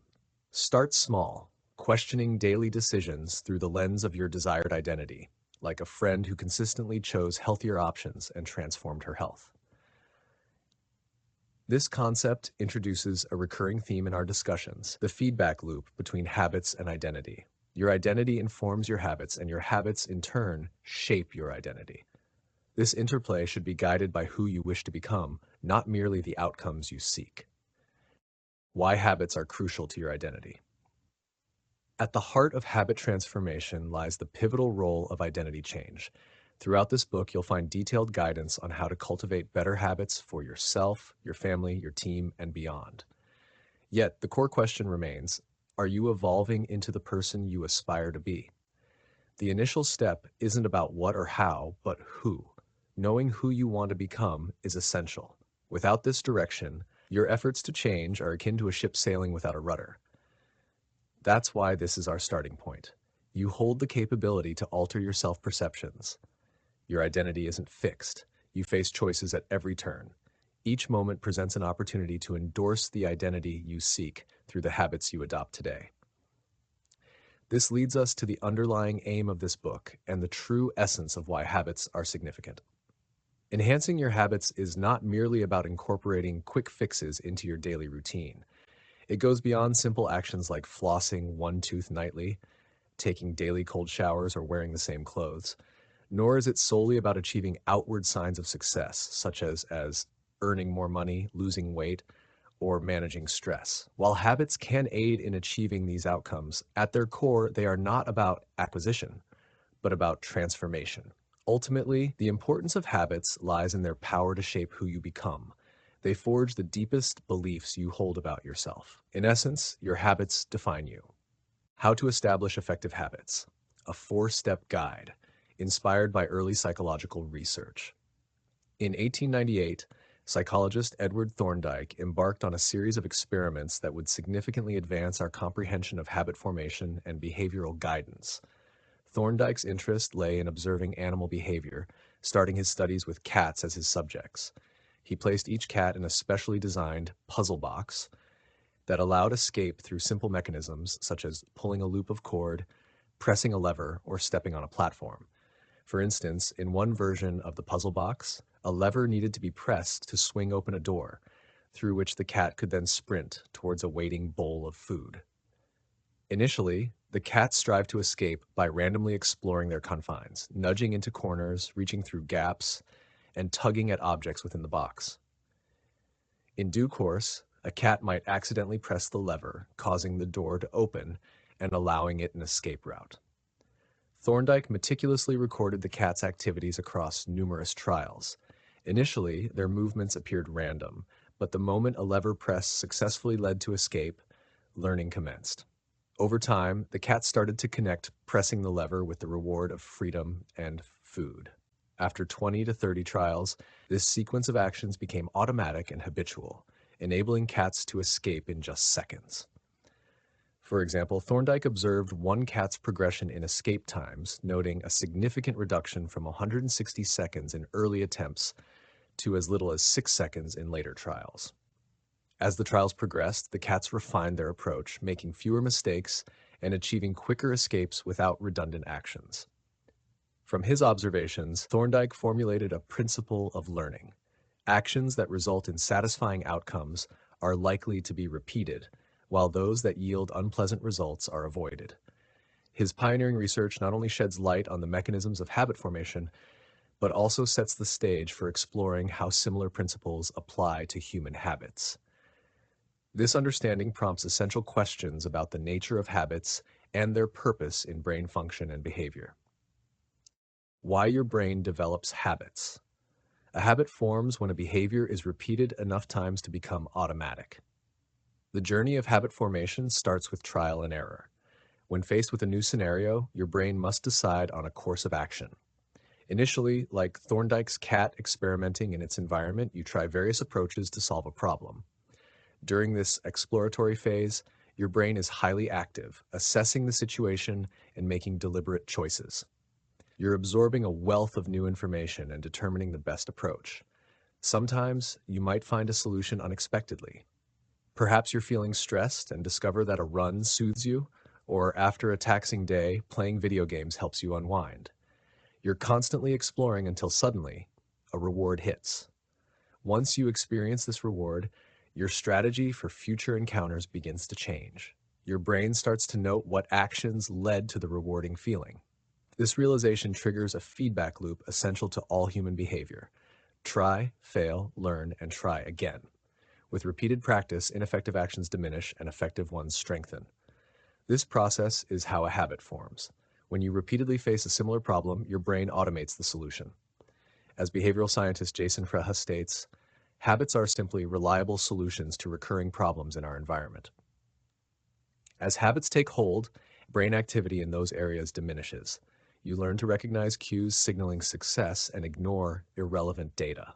Start small, questioning daily decisions through the lens of your desired identity, like a friend who consistently chose healthier options and transformed her health. This concept introduces a recurring theme in our discussions, the feedback loop between habits and identity. Your identity informs your habits, and your habits, in turn, shape your identity. This interplay should be guided by who you wish to become, not merely the outcomes you seek. Why habits are crucial to your identity. At the heart of habit transformation lies the pivotal role of identity change. Throughout this book, you'll find detailed guidance on how to cultivate better habits for yourself, your family, your team, and beyond. Yet, the core question remains, are you evolving into the person you aspire to be? The initial step isn't about what or how, but who. Knowing who you want to become is essential. Without this direction, your efforts to change are akin to a ship sailing without a rudder. That's why this is our starting point. You hold the capability to alter your self-perceptions. Your identity isn't fixed. You face choices at every turn. Each moment presents an opportunity to endorse the identity you seek through the habits you adopt today. This leads us to the underlying aim of this book and the true essence of why habits are significant. Enhancing your habits is not merely about incorporating quick fixes into your daily routine. It goes beyond simple actions like flossing one tooth nightly, taking daily cold showers, or wearing the same clothes. Nor is it solely about achieving outward signs of success, such as earning more money, losing weight, or managing stress. While habits can aid in achieving these outcomes, at their core, they are not about acquisition, but about transformation. Ultimately, the importance of habits lies in their power to shape who you become. They forge the deepest beliefs you hold about yourself. In essence, your habits define you. How to establish effective habits. A 4-step guide, inspired by early psychological research. In 1898, psychologist Edward Thorndike embarked on a series of experiments that would significantly advance our comprehension of habit formation and behavioral guidance. Thorndike's interest lay in observing animal behavior, starting his studies with cats as his subjects. He placed each cat in a specially designed puzzle box that allowed escape through simple mechanisms such as pulling a loop of cord, pressing a lever, or stepping on a platform. For instance, in one version of the puzzle box, a lever needed to be pressed to swing open a door, through which the cat could then sprint towards a waiting bowl of food. Initially, the cats strive to escape by randomly exploring their confines, nudging into corners, reaching through gaps, and tugging at objects within the box. In due course, a cat might accidentally press the lever, causing the door to open and allowing it an escape route. Thorndike meticulously recorded the cat's activities across numerous trials. Initially, their movements appeared random, but the moment a lever press successfully led to escape, learning commenced. Over time, the cat started to connect pressing the lever with the reward of freedom and food. After 20 to 30 trials, this sequence of actions became automatic and habitual, enabling cats to escape in just seconds. For example, Thorndike observed one cat's progression in escape times, noting a significant reduction from 160 seconds in early attempts to as little as 6 seconds in later trials. As the trials progressed, the cats refined their approach, making fewer mistakes and achieving quicker escapes without redundant actions. From his observations, Thorndike formulated a principle of learning. Actions that result in satisfying outcomes are likely to be repeated, while those that yield unpleasant results are avoided. His pioneering research not only sheds light on the mechanisms of habit formation, but also sets the stage for exploring how similar principles apply to human habits. This understanding prompts essential questions about the nature of habits and their purpose in brain function and behavior. Why your brain develops habits. A habit forms when a behavior is repeated enough times to become automatic. The journey of habit formation starts with trial and error. When faced with a new scenario, your brain must decide on a course of action. Initially, like Thorndike's cat experimenting in its environment, you try various approaches to solve a problem. During this exploratory phase, your brain is highly active, assessing the situation and making deliberate choices. You're absorbing a wealth of new information and determining the best approach. Sometimes you might find a solution unexpectedly. Perhaps you're feeling stressed and discover that a run soothes you, or after a taxing day, playing video games helps you unwind. You're constantly exploring until suddenly, a reward hits. Once you experience this reward, your strategy for future encounters begins to change. Your brain starts to note what actions led to the rewarding feeling. This realization triggers a feedback loop essential to all human behavior. Try, fail, learn, and try again. With repeated practice, ineffective actions diminish and effective ones strengthen. This process is how a habit forms. When you repeatedly face a similar problem, your brain automates the solution. As behavioral scientist Jason Freha states, habits are simply reliable solutions to recurring problems in our environment. As habits take hold, brain activity in those areas diminishes. You learn to recognize cues signaling success and ignore irrelevant data.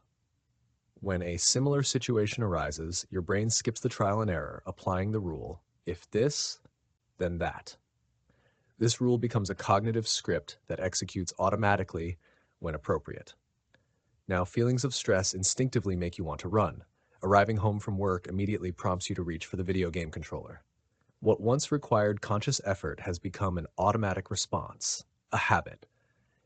When a similar situation arises, your brain skips the trial and error, applying the rule, if this, then that. This rule becomes a cognitive script that executes automatically when appropriate. Now, feelings of stress instinctively make you want to run. Arriving home from work immediately prompts you to reach for the video game controller. What once required conscious effort has become an automatic response, a habit.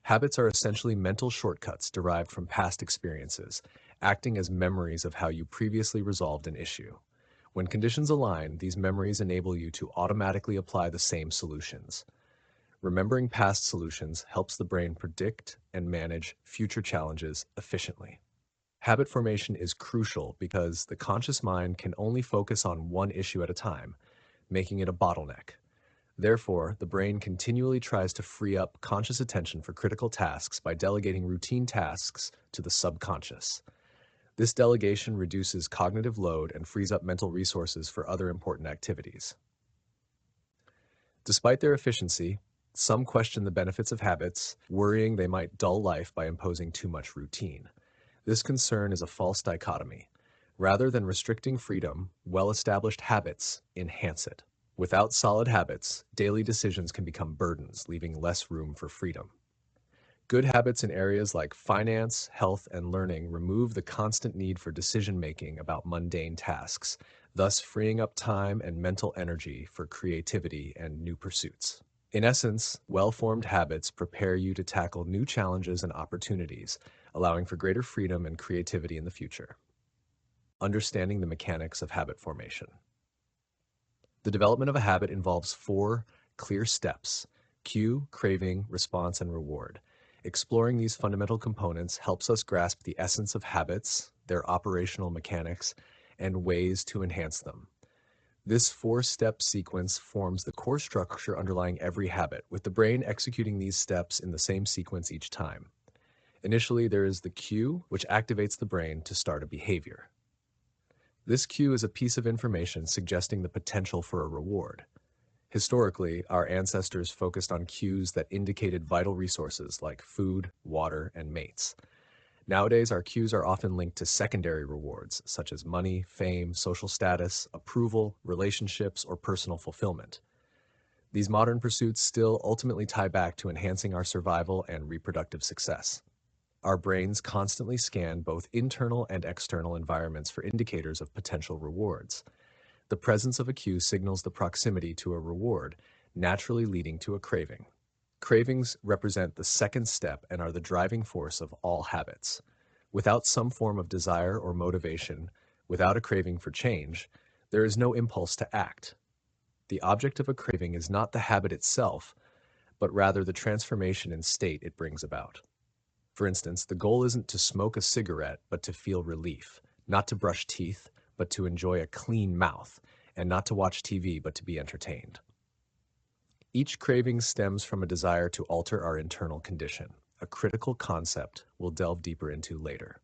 Habits are essentially mental shortcuts derived from past experiences, acting as memories of how you previously resolved an issue. When conditions align, these memories enable you to automatically apply the same solutions. Remembering past solutions helps the brain predict and manage future challenges efficiently. Habit formation is crucial because the conscious mind can only focus on one issue at a time, making it a bottleneck. Therefore, the brain continually tries to free up conscious attention for critical tasks by delegating routine tasks to the subconscious. This delegation reduces cognitive load and frees up mental resources for other important activities. Despite their efficiency, some question the benefits of habits, worrying they might dull life by imposing too much routine. This concern is a false dichotomy. Rather than restricting freedom, well-established habits enhance it. Without solid habits, daily decisions can become burdens, leaving less room for freedom. Good habits in areas like finance, health, and learning remove the constant need for decision-making about mundane tasks, thus freeing up time and mental energy for creativity and new pursuits. In essence, well-formed habits prepare you to tackle new challenges and opportunities, allowing for greater freedom and creativity in the future. Understanding the mechanics of habit formation. The development of a habit involves 4 clear steps: cue, craving, response, and reward. Exploring these fundamental components helps us grasp the essence of habits, their operational mechanics, and ways to enhance them. This 4-step sequence forms the core structure underlying every habit, with the brain executing these steps in the same sequence each time. Initially, there is the cue, which activates the brain to start a behavior. This cue is a piece of information suggesting the potential for a reward. Historically, our ancestors focused on cues that indicated vital resources like food, water, and mates. Nowadays, our cues are often linked to secondary rewards, such as money, fame, social status, approval, relationships, or personal fulfillment. These modern pursuits still ultimately tie back to enhancing our survival and reproductive success. Our brains constantly scan both internal and external environments for indicators of potential rewards. The presence of a cue signals the proximity to a reward, naturally leading to a craving. Cravings represent the second step and are the driving force of all habits. Without some form of desire or motivation, without a craving for change, there is no impulse to act. The object of a craving is not the habit itself, but rather the transformation in state it brings about. For instance, the goal isn't to smoke a cigarette, but to feel relief, not to brush teeth, but to enjoy a clean mouth, and not to watch TV, but to be entertained. Each craving stems from a desire to alter our internal condition, a critical concept we'll delve deeper into later.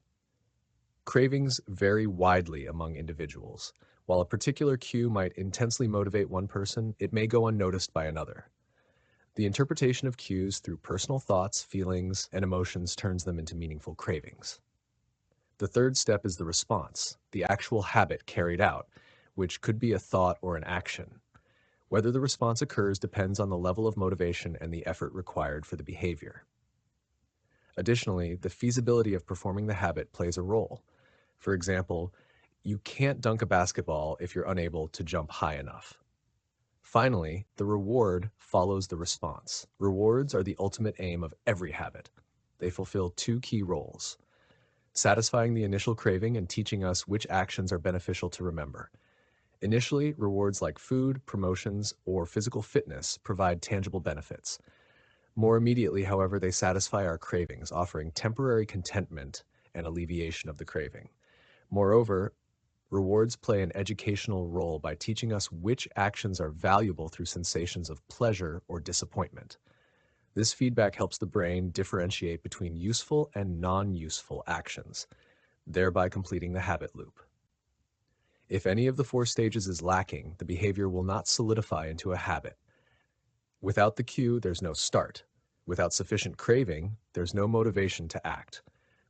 Cravings vary widely among individuals. While a particular cue might intensely motivate one person, it may go unnoticed by another. The interpretation of cues through personal thoughts, feelings, and emotions turns them into meaningful cravings. The third step is the response, the actual habit carried out, which could be a thought or an action. Whether the response occurs depends on the level of motivation and the effort required for the behavior. Additionally, the feasibility of performing the habit plays a role. For example, you can't dunk a basketball if you're unable to jump high enough. Finally, the reward follows the response. Rewards are the ultimate aim of every habit. They fulfill 2 key roles: satisfying the initial craving and teaching us which actions are beneficial to remember. Initially, rewards like food, promotions, or physical fitness provide tangible benefits. More immediately, however, they satisfy our cravings, offering temporary contentment and alleviation of the craving. Moreover, rewards play an educational role by teaching us which actions are valuable through sensations of pleasure or disappointment. This feedback helps the brain differentiate between useful and non-useful actions, thereby completing the habit loop. If any of the 4 stages is lacking, the behavior will not solidify into a habit. Without the cue, there's no start. Without sufficient craving, there's no motivation to act.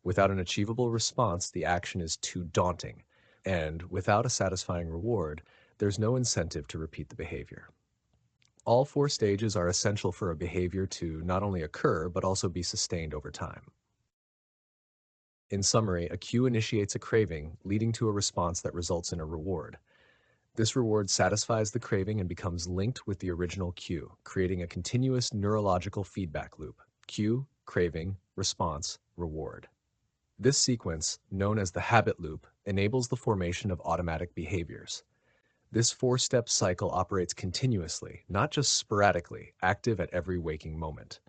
Without an achievable response, the action is too daunting. And without a satisfying reward, there's no incentive to repeat the behavior. All 4 stages are essential for a behavior to not only occur, but also be sustained over time. In summary, a cue initiates a craving, leading to a response that results in a reward. This reward satisfies the craving and becomes linked with the original cue, creating a continuous neurological feedback loop: cue, craving, response, reward. This sequence, known as the habit loop, enables the formation of automatic behaviors. This 4-step cycle operates continuously, not just sporadically, active at every waking moment.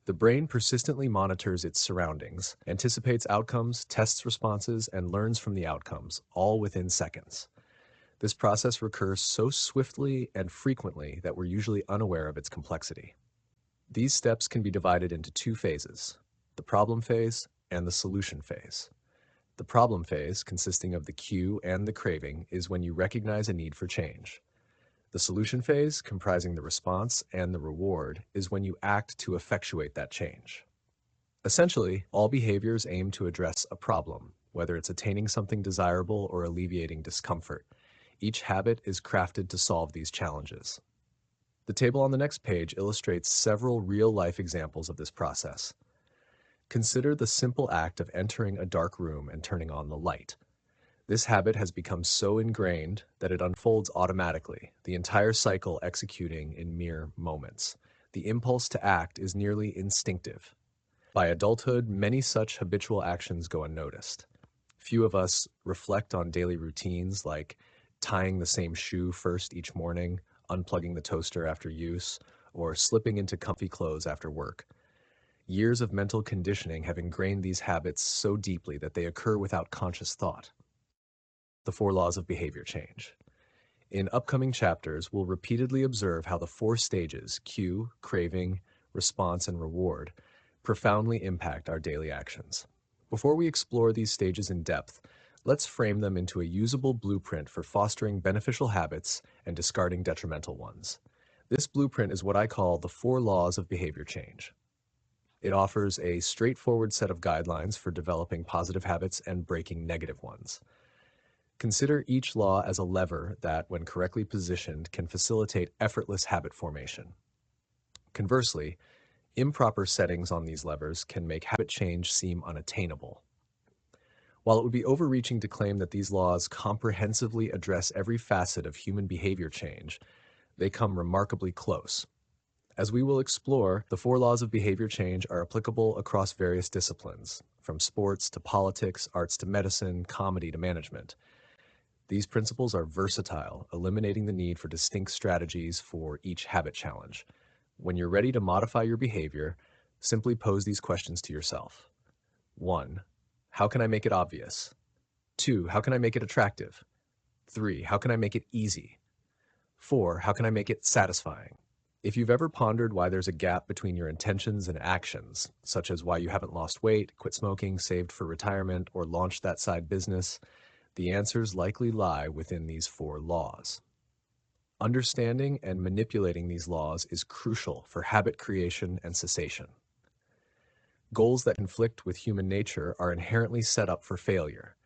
The brain persistently monitors its surroundings, anticipates outcomes, tests responses, and learns from the outcomes, all within seconds. This process recurs so swiftly and frequently that we're usually unaware of its complexity. These steps can be divided into 2 phases: the problem phase and the solution phase. The problem phase, consisting of the cue and the craving, is when you recognize a need for change. The solution phase, comprising the response and the reward, is when you act to effectuate that change. Essentially, all behaviors aim to address a problem, whether it's attaining something desirable or alleviating discomfort. Each habit is crafted to solve these challenges. The table on the next page illustrates several real-life examples of this process. Consider the simple act of entering a dark room and turning on the light. This habit has become so ingrained that it unfolds automatically, the entire cycle executing in mere moments. The impulse to act is nearly instinctive. By adulthood, many such habitual actions go unnoticed. Few of us reflect on daily routines like tying the same shoe first each morning, unplugging the toaster after use, or slipping into comfy clothes after work. Years of mental conditioning have ingrained these habits so deeply that they occur without conscious thought. The four laws of behavior change. In upcoming chapters, we'll repeatedly observe how the four stages, cue, craving, response, and reward, profoundly impact our daily actions. Before we explore these stages in depth, let's frame them into a usable blueprint for fostering beneficial habits and discarding detrimental ones. This blueprint is what I call the four laws of behavior change. It offers a straightforward set of guidelines for developing positive habits and breaking negative ones. Consider each law as a lever that, when correctly positioned, can facilitate effortless habit formation. Conversely, improper settings on these levers can make habit change seem unattainable. While it would be overreaching to claim that these laws comprehensively address every facet of human behavior change, they come remarkably close. As we will explore, the four laws of behavior change are applicable across various disciplines, from sports to politics, arts to medicine, comedy to management. These principles are versatile, eliminating the need for distinct strategies for each habit challenge. When you're ready to modify your behavior, simply pose these questions to yourself. 1. How can I make it obvious? 2. How can I make it attractive? 3. How can I make it easy? 4. How can I make it satisfying? If you've ever pondered why there's a gap between your intentions and actions, such as why you haven't lost weight, quit smoking, saved for retirement, or launched that side business, the answers likely lie within these four laws. Understanding and manipulating these laws is crucial for habit creation and cessation. Goals that conflict with human nature are inherently set up for failure.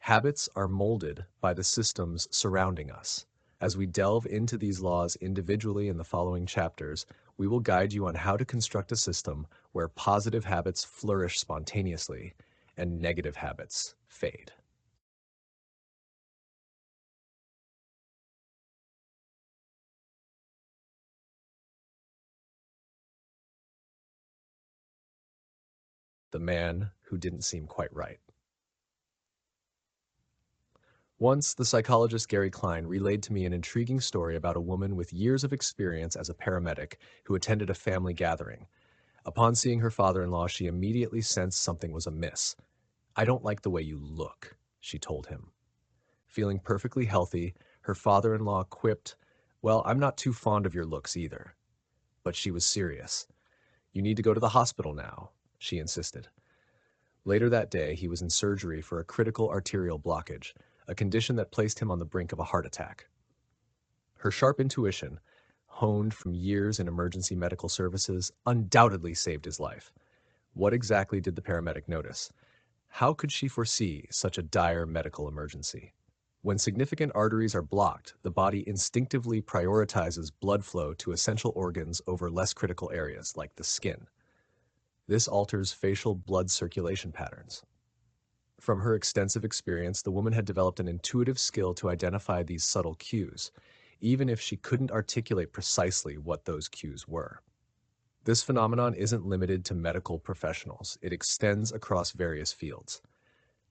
Habits are molded by the systems surrounding us. As we delve into these laws individually in the following chapters, we will guide you on how to construct a system where positive habits flourish spontaneously and negative habits fade. The man who didn't seem quite right. Once, the psychologist Gary Klein relayed to me an intriguing story about a woman with years of experience as a paramedic who attended a family gathering. Upon seeing her father-in-law, she immediately sensed something was amiss. "I don't like the way you look," she told him. Feeling perfectly healthy, her father-in-law quipped, "Well, I'm not too fond of your looks either." But she was serious. "You need to go to the hospital now," she insisted. Later that day, he was in surgery for a critical arterial blockage, a condition that placed him on the brink of a heart attack. Her sharp intuition, honed from years in emergency medical services, undoubtedly saved his life. What exactly did the paramedic notice? How could she foresee such a dire medical emergency? When significant arteries are blocked, the body instinctively prioritizes blood flow to essential organs over less critical areas, like the skin. This alters facial blood circulation patterns. From her extensive experience, the woman had developed an intuitive skill to identify these subtle cues, even if she couldn't articulate precisely what those cues were. This phenomenon isn't limited to medical professionals. It extends across various fields.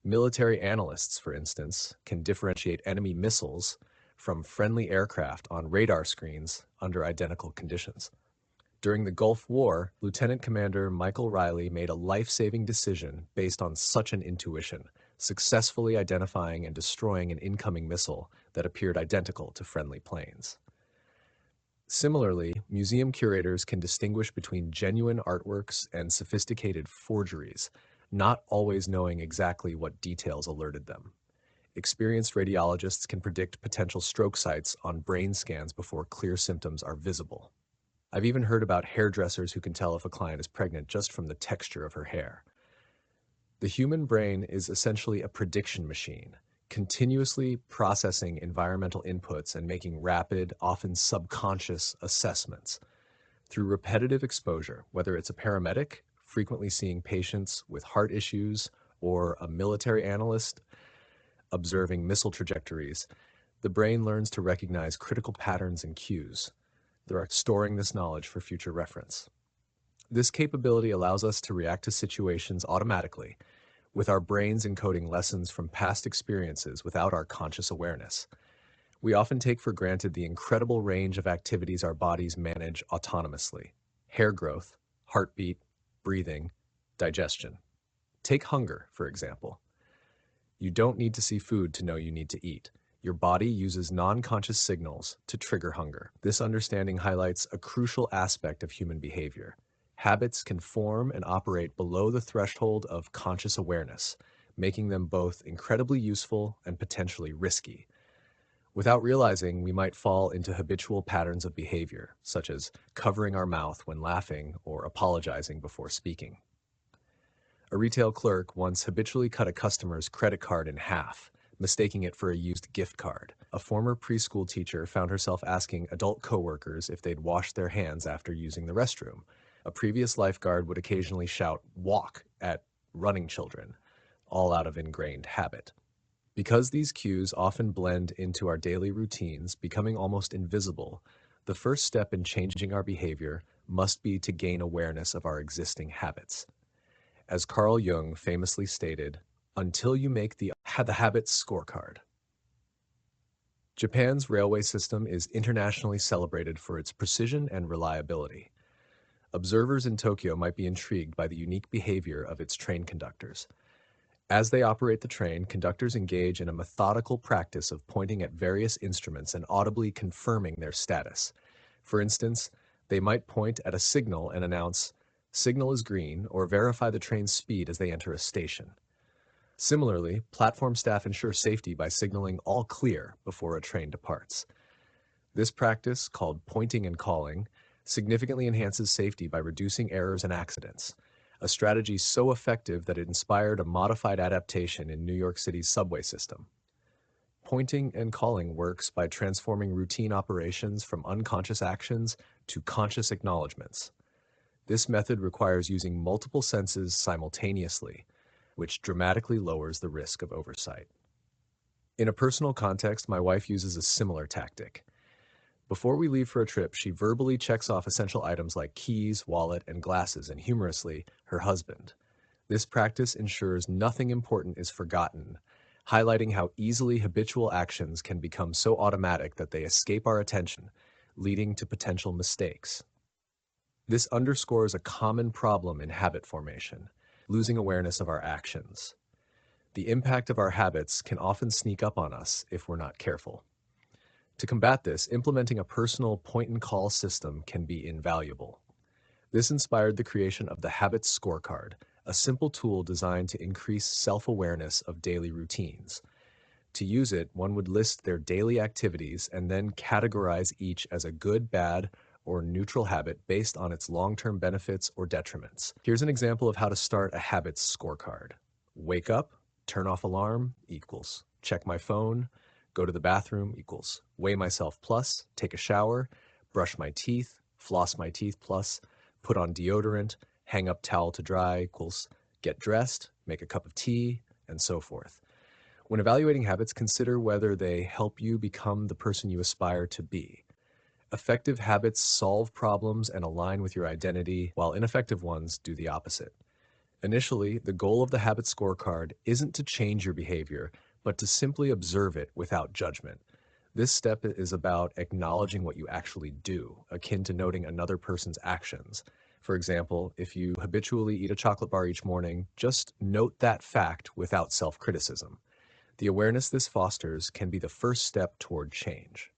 Military analysts, for instance, can differentiate enemy missiles from friendly aircraft on radar screens under identical conditions. During the Gulf War, Lieutenant Commander Michael Riley made a life-saving decision based on such an intuition, successfully identifying and destroying an incoming missile that appeared identical to friendly planes. Similarly, museum curators can distinguish between genuine artworks and sophisticated forgeries, not always knowing exactly what details alerted them. Experienced radiologists can predict potential stroke sites on brain scans before clear symptoms are visible. I've even heard about hairdressers who can tell if a client is pregnant just from the texture of her hair. The human brain is essentially a prediction machine, continuously processing environmental inputs and making rapid, often subconscious assessments. Through repetitive exposure, whether it's a paramedic, frequently seeing patients with heart issues, or a military analyst observing missile trajectories, the brain learns to recognize critical patterns and cues. They're storing this knowledge for future reference. This capability allows us to react to situations automatically, with our brains encoding lessons from past experiences without our conscious awareness. We often take for granted the incredible range of activities our bodies manage autonomously: hair growth, heartbeat, breathing, digestion. Take hunger, for example. You don't need to see food to know you need to eat. Your body uses non-conscious signals to trigger hunger. This understanding highlights a crucial aspect of human behavior. Habits can form and operate below the threshold of conscious awareness, making them both incredibly useful and potentially risky. Without realizing, we might fall into habitual patterns of behavior, such as covering our mouth when laughing or apologizing before speaking. A retail clerk once habitually cut a customer's credit card in half, mistaking it for a used gift card. A former preschool teacher found herself asking adult coworkers if they'd washed their hands after using the restroom. A previous lifeguard would occasionally shout "walk" at running children, all out of ingrained habit. Because these cues often blend into our daily routines, becoming almost invisible, the first step in changing our behavior must be to gain awareness of our existing habits. As Carl Jung famously stated, "Until you make the habits scorecard." Japan's railway system is internationally celebrated for its precision and reliability. Observers in Tokyo might be intrigued by the unique behavior of its train conductors. As they operate the train, conductors engage in a methodical practice of pointing at various instruments and audibly confirming their status. For instance, they might point at a signal and announce, "Signal is green," or verify the train's speed as they enter a station. Similarly, platform staff ensure safety by signaling "all clear" before a train departs. This practice, called pointing and calling, significantly enhances safety by reducing errors and accidents, a strategy so effective that it inspired a modified adaptation in New York City's subway system. Pointing and calling works by transforming routine operations from unconscious actions to conscious acknowledgments. This method requires using multiple senses simultaneously, which dramatically lowers the risk of oversight. In a personal context, my wife uses a similar tactic. Before we leave for a trip, she verbally checks off essential items like keys, wallet, and glasses, and humorously, her husband. This practice ensures nothing important is forgotten, highlighting how easily habitual actions can become so automatic that they escape our attention, leading to potential mistakes. This underscores a common problem in habit formation: losing awareness of our actions. The impact of our habits can often sneak up on us if we're not careful. To combat this, implementing a personal point-and-call system can be invaluable. This inspired the creation of the Habits Scorecard, a simple tool designed to increase self-awareness of daily routines. To use it, one would list their daily activities and then categorize each as a good, bad, or neutral habit based on its long-term benefits or detriments. Here's an example of how to start a habits scorecard. Wake up, turn off alarm, equals. Check my phone, go to the bathroom, equals. Weigh myself, plus. Take a shower, brush my teeth, floss my teeth, plus. Put on deodorant, hang up towel to dry, equals. Get dressed, make a cup of tea, and so forth. When evaluating habits, consider whether they help you become the person you aspire to be. Effective habits solve problems and align with your identity, while ineffective ones do the opposite. Initially, the goal of the habit scorecard isn't to change your behavior, but to simply observe it without judgment. This step is about acknowledging what you actually do, akin to noting another person's actions. For example, if you habitually eat a chocolate bar each morning, just note that fact without self-criticism. The awareness this fosters can be the first step toward change.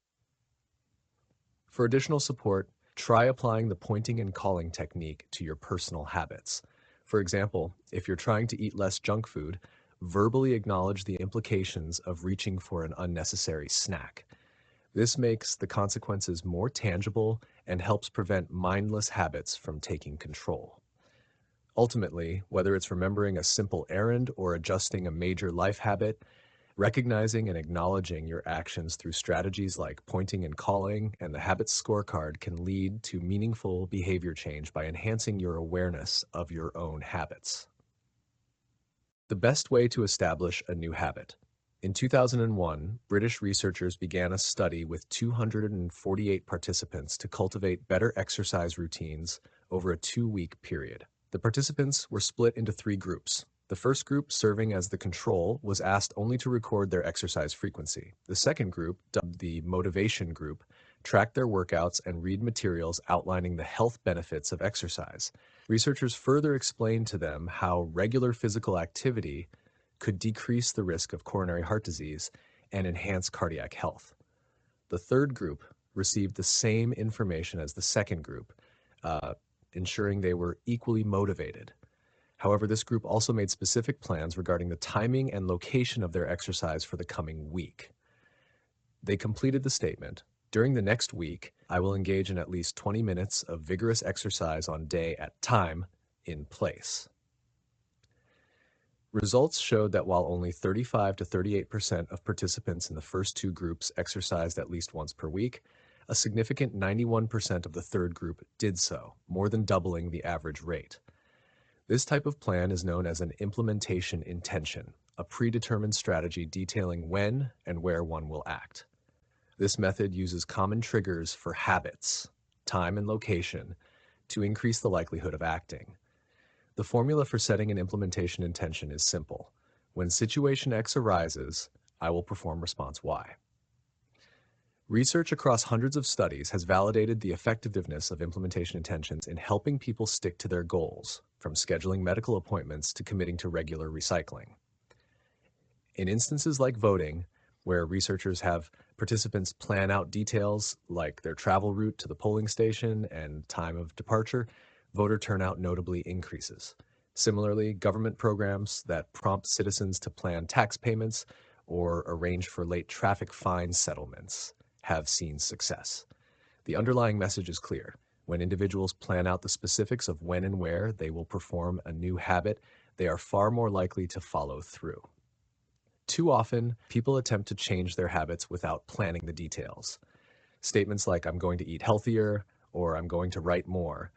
For additional support, try applying the pointing and calling technique to your personal habits. For example, if you're trying to eat less junk food, verbally acknowledge the implications of reaching for an unnecessary snack. This makes the consequences more tangible and helps prevent mindless habits from taking control. Ultimately, whether it's remembering a simple errand or adjusting a major life habit, recognizing and acknowledging your actions through strategies like pointing and calling and the habits scorecard can lead to meaningful behavior change by enhancing your awareness of your own habits. The best way to establish a new habit. In 2001, British researchers began a study with 248 participants to cultivate better exercise routines over a 2-week period. The participants were split into 3 groups. The first group, serving as the control, was asked only to record their exercise frequency. The second group, dubbed the motivation group, tracked their workouts and read materials outlining the health benefits of exercise. Researchers further explained to them how regular physical activity could decrease the risk of coronary heart disease and enhance cardiac health. The third group received the same information as the second group, ensuring they were equally motivated. However, this group also made specific plans regarding the timing and location of their exercise for the coming week. They completed the statement: "During the next week, I will engage in at least 20 minutes of vigorous exercise on day at time in place." Results showed that while only 35 to 38% of participants in the first 2 groups exercised at least once per week, a significant 91% of the third group did so, more than doubling the average rate. This type of plan is known as an implementation intention, a predetermined strategy detailing when and where one will act. This method uses common triggers for habits, time and location, to increase the likelihood of acting. The formula for setting an implementation intention is simple. When situation X arises, I will perform response Y. Research across hundreds of studies has validated the effectiveness of implementation intentions in helping people stick to their goals, from scheduling medical appointments to committing to regular recycling. In instances like voting, where researchers have participants plan out details like their travel route to the polling station and time of departure, voter turnout notably increases. Similarly, government programs that prompt citizens to plan tax payments or arrange for late traffic fine settlements have seen success. The underlying message is clear. When individuals plan out the specifics of when and where they will perform a new habit, they are far more likely to follow through. Too often, people attempt to change their habits without planning the details. Statements like "I'm going to eat healthier" or "I'm going to write more"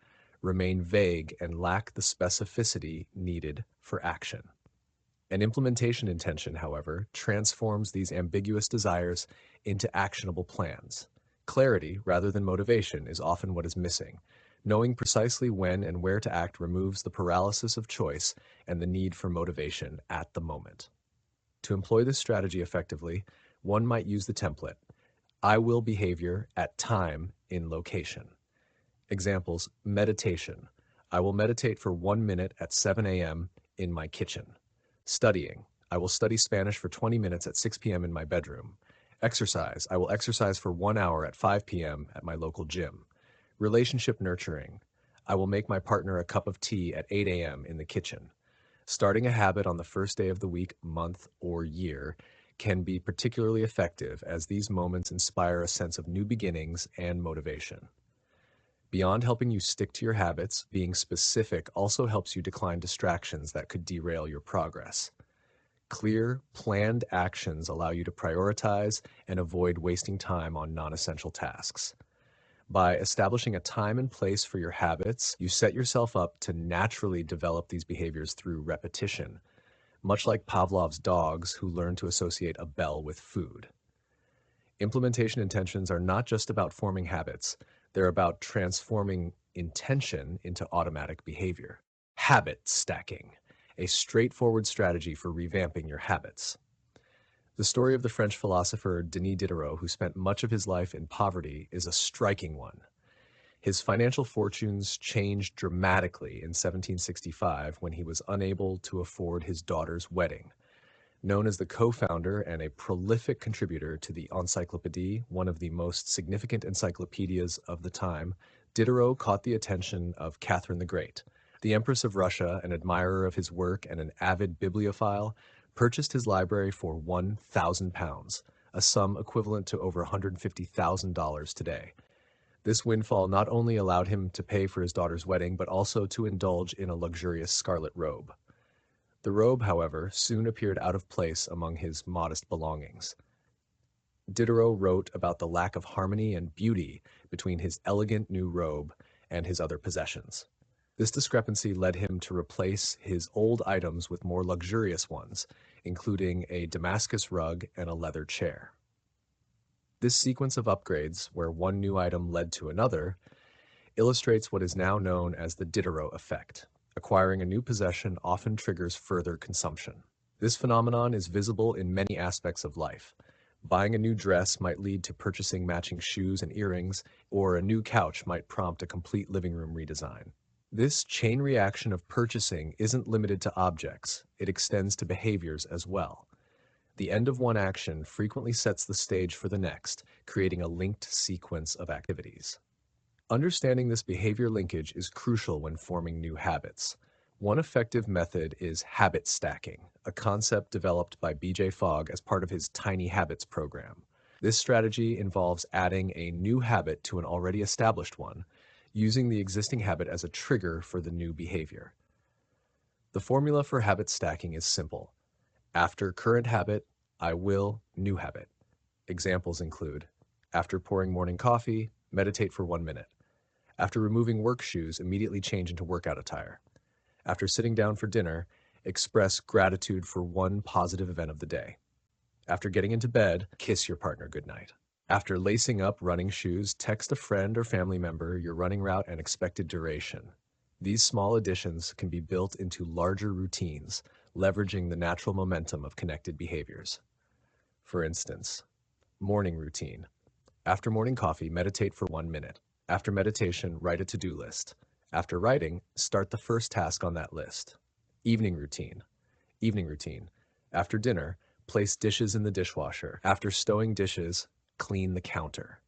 remain vague and lack the specificity needed for action. An implementation intention, however, transforms these ambiguous desires into actionable plans. Clarity, rather than motivation, is often what is missing. Knowing precisely when and where to act removes the paralysis of choice and the need for motivation at the moment. To employ this strategy effectively, one might use the template: I will behavior at time in location. Examples: meditation. I will meditate for 1 minute at 7 a.m. in my kitchen. Studying. I will study Spanish for 20 minutes at 6 p.m. in my bedroom. Exercise. I will exercise for 1 hour at 5 p.m. at my local gym. Relationship nurturing. I will make my partner a cup of tea at 8 a.m. in the kitchen. Starting a habit on the first day of the week, month, or year can be particularly effective, as these moments inspire a sense of new beginnings and motivation. Beyond helping you stick to your habits, being specific also helps you decline distractions that could derail your progress. Clear, planned actions allow you to prioritize and avoid wasting time on non-essential tasks. By establishing a time and place for your habits, you set yourself up to naturally develop these behaviors through repetition, much like Pavlov's dogs who learn to associate a bell with food. Implementation intentions are not just about forming habits, they're about transforming intention into automatic behavior. Habit stacking, a straightforward strategy for revamping your habits. The story of the French philosopher Denis Diderot, who spent much of his life in poverty, is a striking one. His financial fortunes changed dramatically in 1765 when he was unable to afford his daughter's wedding. Known as the co-founder and a prolific contributor to the Encyclopédie, one of the most significant encyclopedias of the time, Diderot caught the attention of Catherine the Great. The Empress of Russia, an admirer of his work and an avid bibliophile, purchased his library for £1,000, a sum equivalent to over $150,000 today. This windfall not only allowed him to pay for his daughter's wedding, but also to indulge in a luxurious scarlet robe. The robe, however, soon appeared out of place among his modest belongings. Diderot wrote about the lack of harmony and beauty between his elegant new robe and his other possessions. This discrepancy led him to replace his old items with more luxurious ones, including a Damascus rug and a leather chair. This sequence of upgrades, where one new item led to another, illustrates what is now known as the Diderot effect. Acquiring a new possession often triggers further consumption. This phenomenon is visible in many aspects of life. Buying a new dress might lead to purchasing matching shoes and earrings, or a new couch might prompt a complete living room redesign. This chain reaction of purchasing isn't limited to objects, it extends to behaviors as well. The end of one action frequently sets the stage for the next, creating a linked sequence of activities. Understanding this behavior linkage is crucial when forming new habits. One effective method is habit stacking, a concept developed by BJ Fogg as part of his Tiny Habits program. This strategy involves adding a new habit to an already established one, using the existing habit as a trigger for the new behavior. The formula for habit stacking is simple. After current habit, I will new habit. Examples include, after pouring morning coffee, meditate for 1 minute. After removing work shoes, immediately change into workout attire. After sitting down for dinner, express gratitude for one positive event of the day. After getting into bed, kiss your partner goodnight. After lacing up running shoes, text a friend or family member your running route and expected duration. These small additions can be built into larger routines, leveraging the natural momentum of connected behaviors. For instance, morning routine. After morning coffee, meditate for 1 minute. After meditation, write a to-do list. After writing, start the first task on that list. Evening routine. Evening routine. After dinner, place dishes in the dishwasher. After stowing dishes, clean the counter.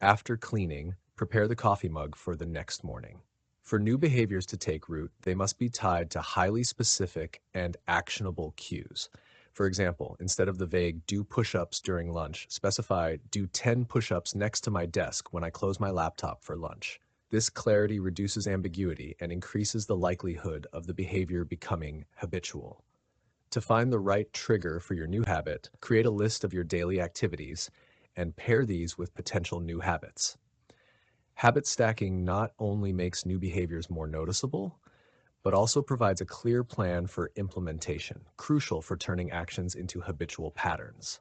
After cleaning, prepare the coffee mug for the next morning. For new behaviors to take root, they must be tied to highly specific and actionable cues. For example, instead of the vague do push-ups during lunch, specify do 10 push-ups next to my desk when I close my laptop for lunch. This clarity reduces ambiguity and increases the likelihood of the behavior becoming habitual. To find the right trigger for your new habit, create a list of your daily activities and pair these with potential new habits. Habit stacking not only makes new behaviors more noticeable, but also provides a clear plan for implementation, crucial for turning actions into habitual patterns.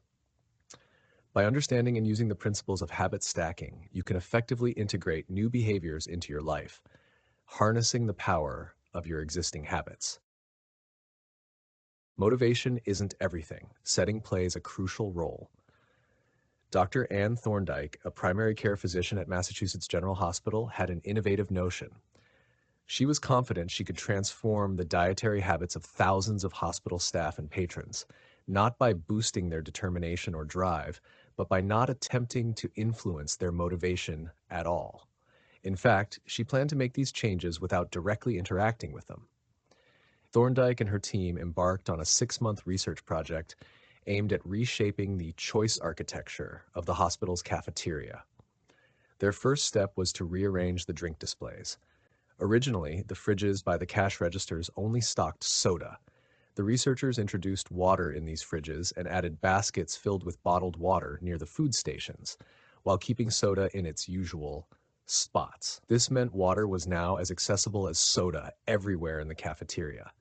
By understanding and using the principles of habit stacking, you can effectively integrate new behaviors into your life, harnessing the power of your existing habits. Motivation isn't everything. Setting plays a crucial role. Dr. Ann Thorndike, a primary care physician at Massachusetts General Hospital, had an innovative notion. She was confident she could transform the dietary habits of thousands of hospital staff and patrons, not by boosting their determination or drive, but by not attempting to influence their motivation at all. In fact, she planned to make these changes without directly interacting with them. Thorndike and her team embarked on a 6-month research project aimed at reshaping the choice architecture of the hospital's cafeteria. Their first step was to rearrange the drink displays. Originally, the fridges by the cash registers only stocked soda. The researchers introduced water in these fridges and added baskets filled with bottled water near the food stations, while keeping soda in its usual spots. This meant water was now as accessible as soda everywhere in the cafeteria.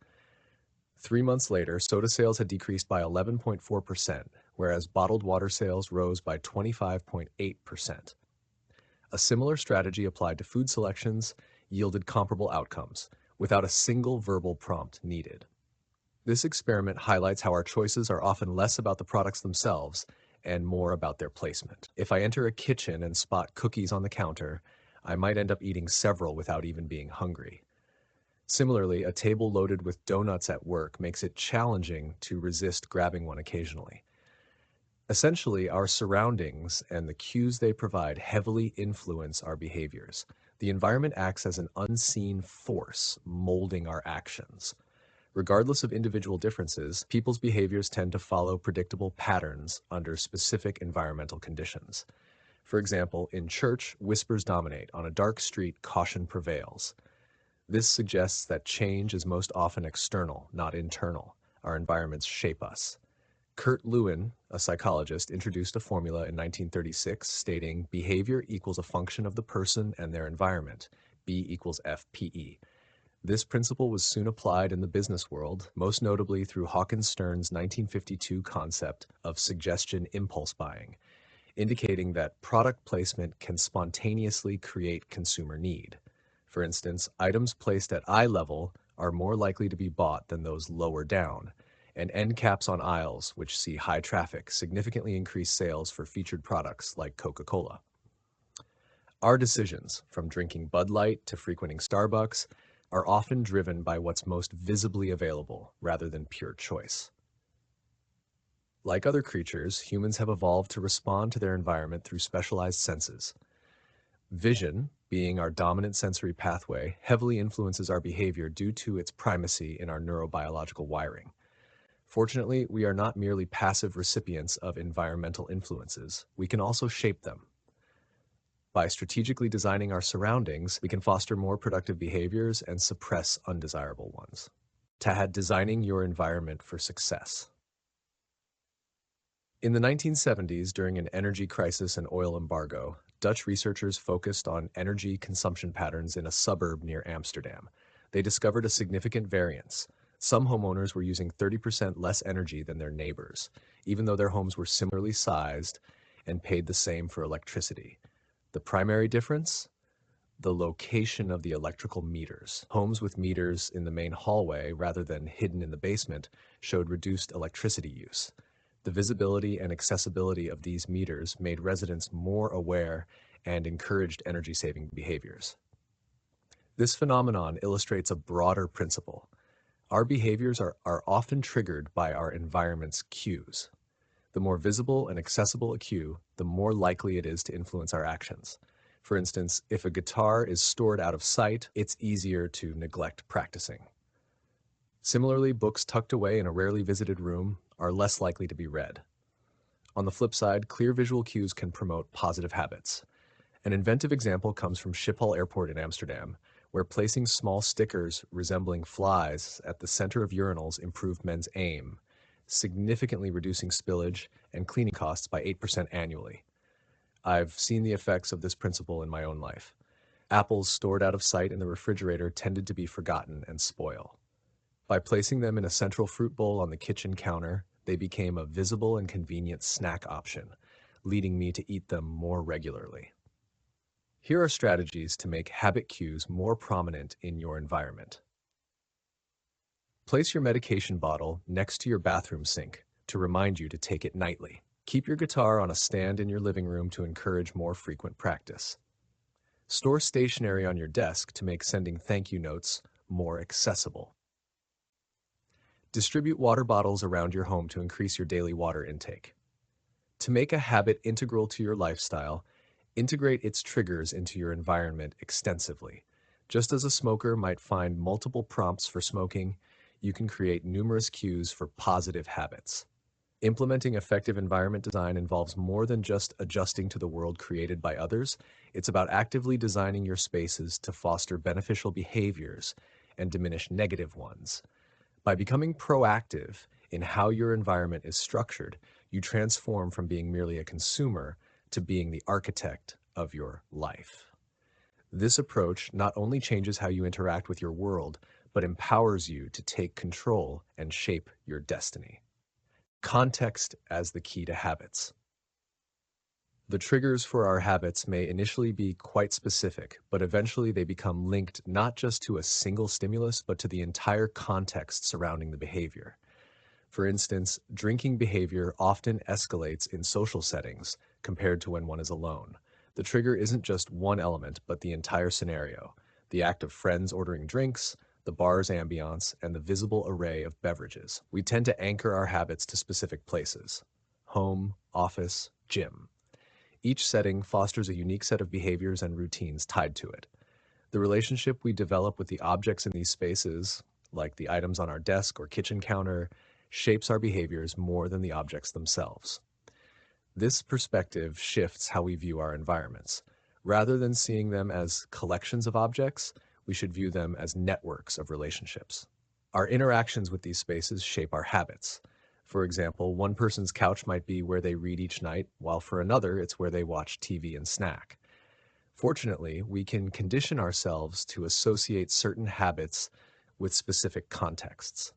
3 months later, soda sales had decreased by 11.4%, whereas bottled water sales rose by 25.8%. A similar strategy applied to food selections yielded comparable outcomes, without a single verbal prompt needed. This experiment highlights how our choices are often less about the products themselves and more about their placement. If I enter a kitchen and spot cookies on the counter, I might end up eating several without even being hungry. Similarly, a table loaded with donuts at work makes it challenging to resist grabbing one occasionally. Essentially, our surroundings and the cues they provide heavily influence our behaviors. The environment acts as an unseen force, molding our actions. Regardless of individual differences, people's behaviors tend to follow predictable patterns under specific environmental conditions. For example, in church, whispers dominate. On a dark street, caution prevails. This suggests that change is most often external, not internal. Our environments shape us. Kurt Lewin, a psychologist, introduced a formula in 1936 stating behavior equals a function of the person and their environment. B equals FPE. This principle was soon applied in the business world, most notably through Hawkins Stern's 1952 concept of suggestion impulse buying, indicating that product placement can spontaneously create consumer need. For instance, items placed at eye level are more likely to be bought than those lower down, and end caps on aisles, which see high traffic, significantly increase sales for featured products like Coca-Cola. Our decisions, from drinking Bud Light to frequenting Starbucks, are often driven by what's most visibly available rather than pure choice. Like other creatures, humans have evolved to respond to their environment through specialized senses. Vision, being our dominant sensory pathway, heavily influences our behavior due to its primacy in our neurobiological wiring. Fortunately, we are not merely passive recipients of environmental influences. We can also shape them. By strategically designing our surroundings, we can foster more productive behaviors and suppress undesirable ones. Designing your environment for success. In the 1970s, during an energy crisis and oil embargo, Dutch researchers focused on energy consumption patterns in a suburb near Amsterdam. They discovered a significant variance. Some homeowners were using 30% less energy than their neighbors, even though their homes were similarly sized and paid the same for electricity. The primary difference? The location of the electrical meters. Homes with meters in the main hallway rather than hidden in the basement showed reduced electricity use. The visibility and accessibility of these meters made residents more aware and encouraged energy-saving behaviors. This phenomenon illustrates a broader principle. Our behaviors are often triggered by our environment's cues. The more visible and accessible a cue, the more likely it is to influence our actions. For instance, if a guitar is stored out of sight, it's easier to neglect practicing. Similarly, books tucked away in a rarely visited room are less likely to be read. On the flip side, clear visual cues can promote positive habits. An inventive example comes from Schiphol Airport in Amsterdam, where placing small stickers resembling flies at the center of urinals improved men's aim, significantly reducing spillage and cleaning costs by 8% annually. I've seen the effects of this principle in my own life. Apples stored out of sight in the refrigerator tended to be forgotten and spoil. By placing them in a central fruit bowl on the kitchen counter, they became a visible and convenient snack option, leading me to eat them more regularly. Here are strategies to make habit cues more prominent in your environment. Place your medication bottle next to your bathroom sink to remind you to take it nightly. Keep your guitar on a stand in your living room to encourage more frequent practice. Store stationery on your desk to make sending thank you notes more accessible. Distribute water bottles around your home to increase your daily water intake. To make a habit integral to your lifestyle, integrate its triggers into your environment extensively. Just as a smoker might find multiple prompts for smoking, you can create numerous cues for positive habits. Implementing effective environment design involves more than just adjusting to the world created by others. It's about actively designing your spaces to foster beneficial behaviors and diminish negative ones. By becoming proactive in how your environment is structured, you transform from being merely a consumer to being the architect of your life. This approach not only changes how you interact with your world, but empowers you to take control and shape your destiny. Context as the key to habits. The triggers for our habits may initially be quite specific, but eventually they become linked not just to a single stimulus, but to the entire context surrounding the behavior. For instance, drinking behavior often escalates in social settings compared to when one is alone. The trigger isn't just one element, but the entire scenario. The act of friends ordering drinks, the bar's ambiance, and the visible array of beverages. We tend to anchor our habits to specific places: home, office, gym. Each setting fosters a unique set of behaviors and routines tied to it. The relationship we develop with the objects in these spaces, like the items on our desk or kitchen counter, shapes our behaviors more than the objects themselves. This perspective shifts how we view our environments. Rather than seeing them as collections of objects, we should view them as networks of relationships. Our interactions with these spaces shape our habits. For example, one person's couch might be where they read each night, while for another, it's where they watch TV and snack. Fortunately, we can condition ourselves to associate certain habits with specific contexts.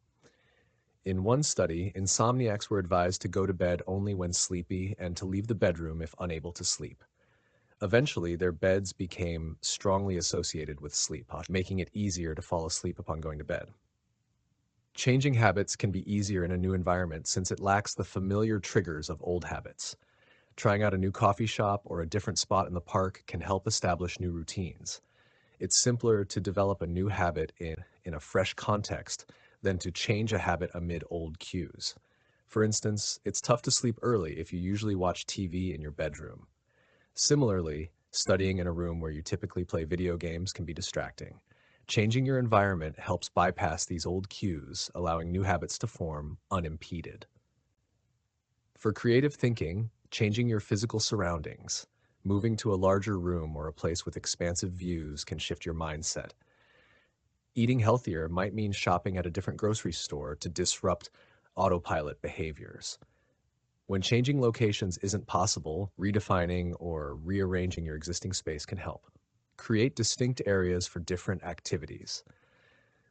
In one study, insomniacs were advised to go to bed only when sleepy and to leave the bedroom if unable to sleep. Eventually, their beds became strongly associated with sleep, making it easier to fall asleep upon going to bed. Changing habits can be easier in a new environment since it lacks the familiar triggers of old habits. Trying out a new coffee shop or a different spot in the park can help establish new routines. It's simpler to develop a new habit in a fresh context than to change a habit amid old cues. For instance, it's tough to sleep early if you usually watch TV in your bedroom. Similarly, studying in a room where you typically play video games can be distracting. Changing your environment helps bypass these old cues, allowing new habits to form unimpeded. For creative thinking, changing your physical surroundings, moving to a larger room or a place with expansive views can shift your mindset. Eating healthier might mean shopping at a different grocery store to disrupt autopilot behaviors. When changing locations isn't possible, redefining or rearranging your existing space can help. Create distinct areas for different activities.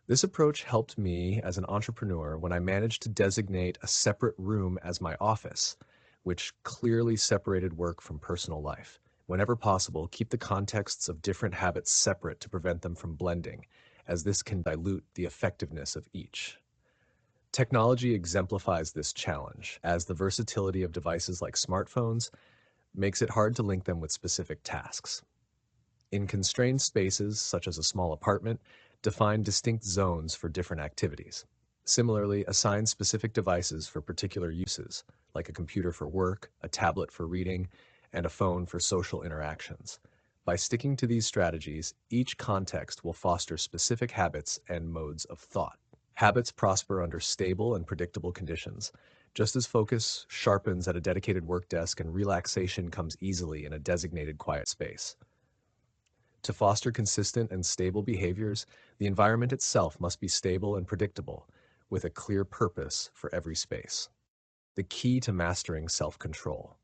This approach helped me as an entrepreneur when I managed to designate a separate room as my office, which clearly separated work from personal life. Whenever possible, keep the contexts of different habits separate to prevent them from blending, as this can dilute the effectiveness of each. Technology exemplifies this challenge, as the versatility of devices like smartphones makes it hard to link them with specific tasks. In constrained spaces, such as a small apartment, define distinct zones for different activities. Similarly, assign specific devices for particular uses, like a computer for work, a tablet for reading, and a phone for social interactions. By sticking to these strategies, each context will foster specific habits and modes of thought. Habits prosper under stable and predictable conditions, just as focus sharpens at a dedicated work desk and relaxation comes easily in a designated quiet space. To foster consistent and stable behaviors, the environment itself must be stable and predictable, with a clear purpose for every space. The key to mastering self-control.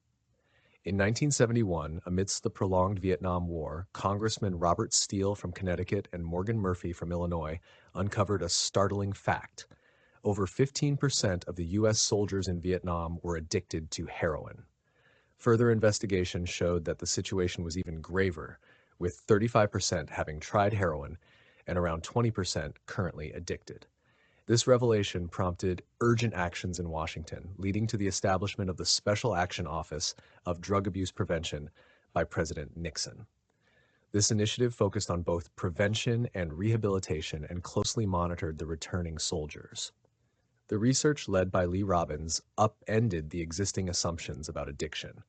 In 1971, amidst the prolonged Vietnam War, Congressman Robert Steele from Connecticut and Morgan Murphy from Illinois uncovered a startling fact. Over 15% of the U.S. soldiers in Vietnam were addicted to heroin. Further investigation showed that the situation was even graver, with 35% having tried heroin and around 20% currently addicted. This revelation prompted urgent actions in Washington, leading to the establishment of the Special Action Office of Drug Abuse Prevention by President Nixon. This initiative focused on both prevention and rehabilitation and closely monitored the returning soldiers. The research led by Lee Robbins upended the existing assumptions about addiction.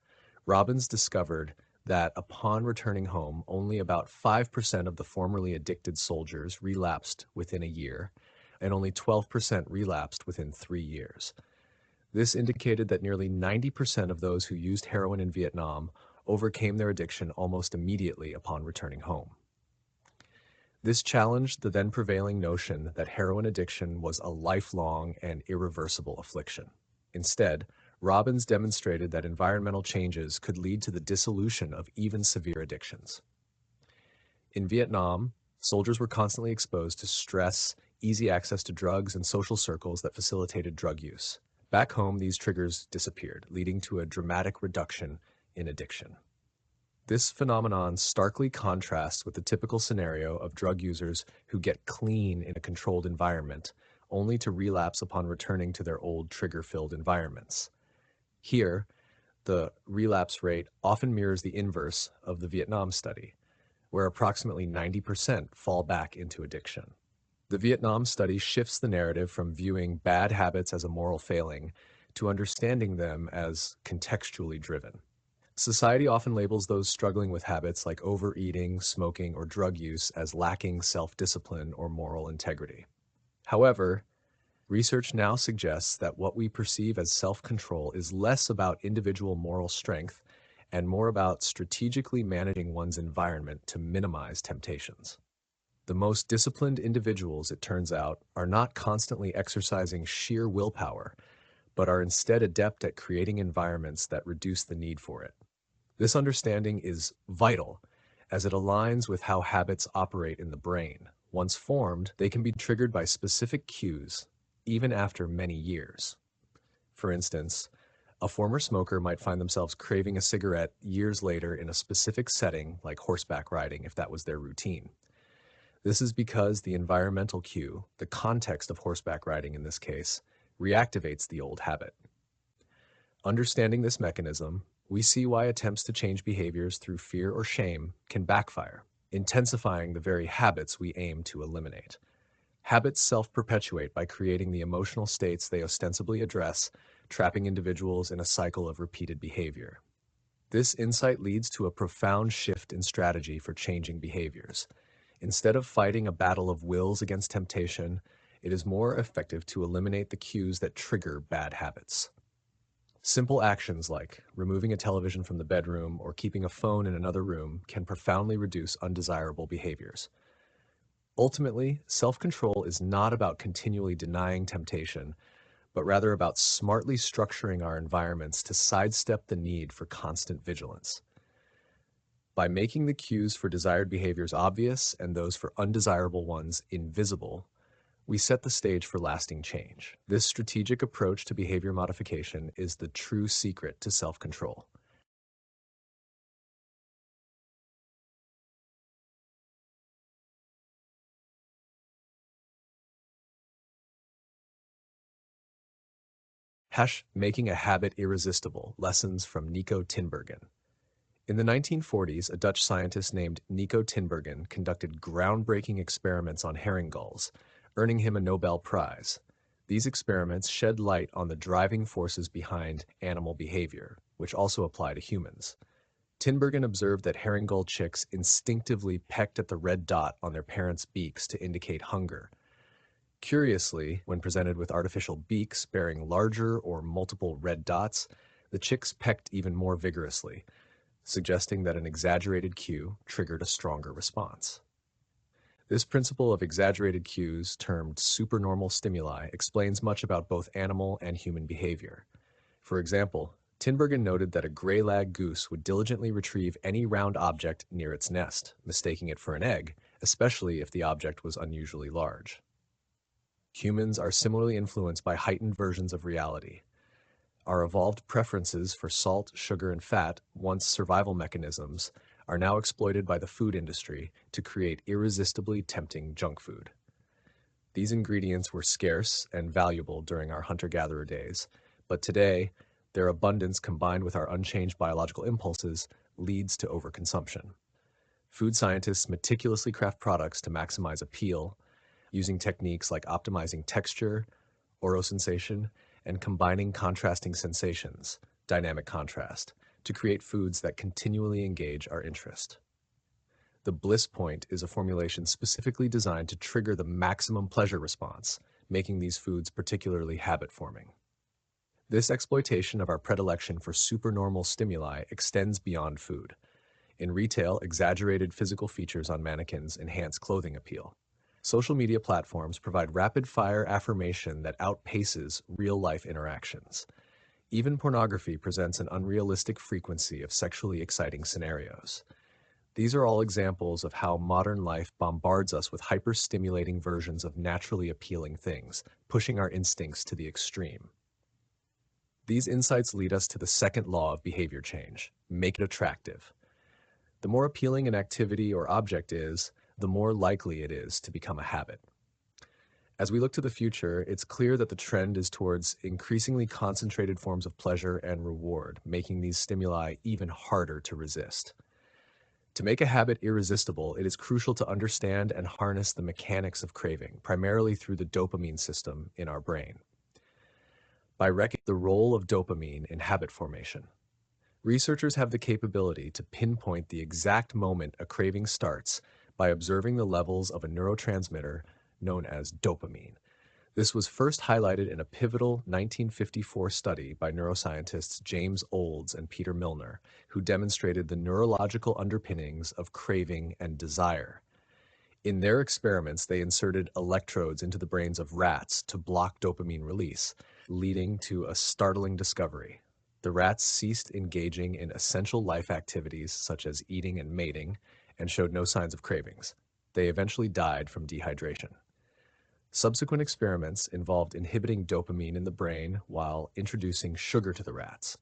Robbins discovered that upon returning home, only about 5% of the formerly addicted soldiers relapsed within a year, and only 12% relapsed within 3 years. This indicated that nearly 90% of those who used heroin in Vietnam overcame their addiction almost immediately upon returning home. This challenged the then prevailing notion that heroin addiction was a lifelong and irreversible affliction. Instead, Robbins demonstrated that environmental changes could lead to the dissolution of even severe addictions. In Vietnam, soldiers were constantly exposed to stress, easy access to drugs, and social circles that facilitated drug use. Back home, these triggers disappeared, leading to a dramatic reduction in addiction. This phenomenon starkly contrasts with the typical scenario of drug users who get clean in a controlled environment, only to relapse upon returning to their old trigger-filled environments. Here, the relapse rate often mirrors the inverse of the Vietnam study, where approximately 90% fall back into addiction. The Vietnam study shifts the narrative from viewing bad habits as a moral failing to understanding them as contextually driven. Society often labels those struggling with habits like overeating, smoking, or drug use as lacking self-discipline or moral integrity. However, research now suggests that what we perceive as self-control is less about individual moral strength and more about strategically managing one's environment to minimize temptations. The most disciplined individuals, it turns out, are not constantly exercising sheer willpower, but are instead adept at creating environments that reduce the need for it. This understanding is vital, as it aligns with how habits operate in the brain. Once formed, they can be triggered by specific cues, even after many years. For instance, a former smoker might find themselves craving a cigarette years later in a specific setting, like horseback riding, if that was their routine. This is because the environmental cue, the context of horseback riding in this case, reactivates the old habit. Understanding this mechanism, we see why attempts to change behaviors through fear or shame can backfire, intensifying the very habits we aim to eliminate. Habits self-perpetuate by creating the emotional states they ostensibly address, trapping individuals in a cycle of repeated behavior. This insight leads to a profound shift in strategy for changing behaviors. Instead of fighting a battle of wills against temptation, it is more effective to eliminate the cues that trigger bad habits. Simple actions like removing a television from the bedroom or keeping a phone in another room can profoundly reduce undesirable behaviors. Ultimately, self-control is not about continually denying temptation, but rather about smartly structuring our environments to sidestep the need for constant vigilance. By making the cues for desired behaviors obvious and those for undesirable ones invisible, we set the stage for lasting change. This strategic approach to behavior modification is the true secret to self-control. Making a habit irresistible, lessons from Nico Tinbergen. In the 1940s, a Dutch scientist named Nico Tinbergen conducted groundbreaking experiments on herring gulls, earning him a Nobel Prize. These experiments shed light on the driving forces behind animal behavior, which also apply to humans. Tinbergen observed that herring gull chicks instinctively pecked at the red dot on their parents' beaks to indicate hunger. Curiously, when presented with artificial beaks bearing larger or multiple red dots, the chicks pecked even more vigorously, suggesting that an exaggerated cue triggered a stronger response. This principle of exaggerated cues, termed supernormal stimuli, explains much about both animal and human behavior. For example, Tinbergen noted that a gray-lag goose would diligently retrieve any round object near its nest, mistaking it for an egg, especially if the object was unusually large. Humans are similarly influenced by heightened versions of reality. Our evolved preferences for salt, sugar, and fat, once survival mechanisms, are now exploited by the food industry to create irresistibly tempting junk food. These ingredients were scarce and valuable during our hunter-gatherer days, but today, their abundance combined with our unchanged biological impulses leads to overconsumption. Food scientists meticulously craft products to maximize appeal, using techniques like optimizing texture, orosensation, and combining contrasting sensations, dynamic contrast, to create foods that continually engage our interest. The bliss point is a formulation specifically designed to trigger the maximum pleasure response, making these foods particularly habit-forming. This exploitation of our predilection for supernormal stimuli extends beyond food. In retail, exaggerated physical features on mannequins enhance clothing appeal. Social media platforms provide rapid-fire affirmation that outpaces real-life interactions. Even pornography presents an unrealistic frequency of sexually exciting scenarios. These are all examples of how modern life bombards us with hyper-stimulating versions of naturally appealing things, pushing our instincts to the extreme. These insights lead us to the second law of behavior change: make it attractive. The more appealing an activity or object is, the more likely it is to become a habit. As we look to the future, it's clear that the trend is towards increasingly concentrated forms of pleasure and reward, making these stimuli even harder to resist. To make a habit irresistible, it is crucial to understand and harness the mechanics of craving, primarily through the dopamine system in our brain. By recognizing the role of dopamine in habit formation, researchers have the capability to pinpoint the exact moment a craving starts by observing the levels of a neurotransmitter known as dopamine. This was first highlighted in a pivotal 1954 study by neuroscientists James Olds and Peter Milner, who demonstrated the neurological underpinnings of craving and desire. In their experiments, they inserted electrodes into the brains of rats to block dopamine release, leading to a startling discovery. The rats ceased engaging in essential life activities such as eating and mating, and showed no signs of cravings. They eventually died from dehydration. Subsequent experiments involved inhibiting dopamine in the brain while introducing sugar to the rats.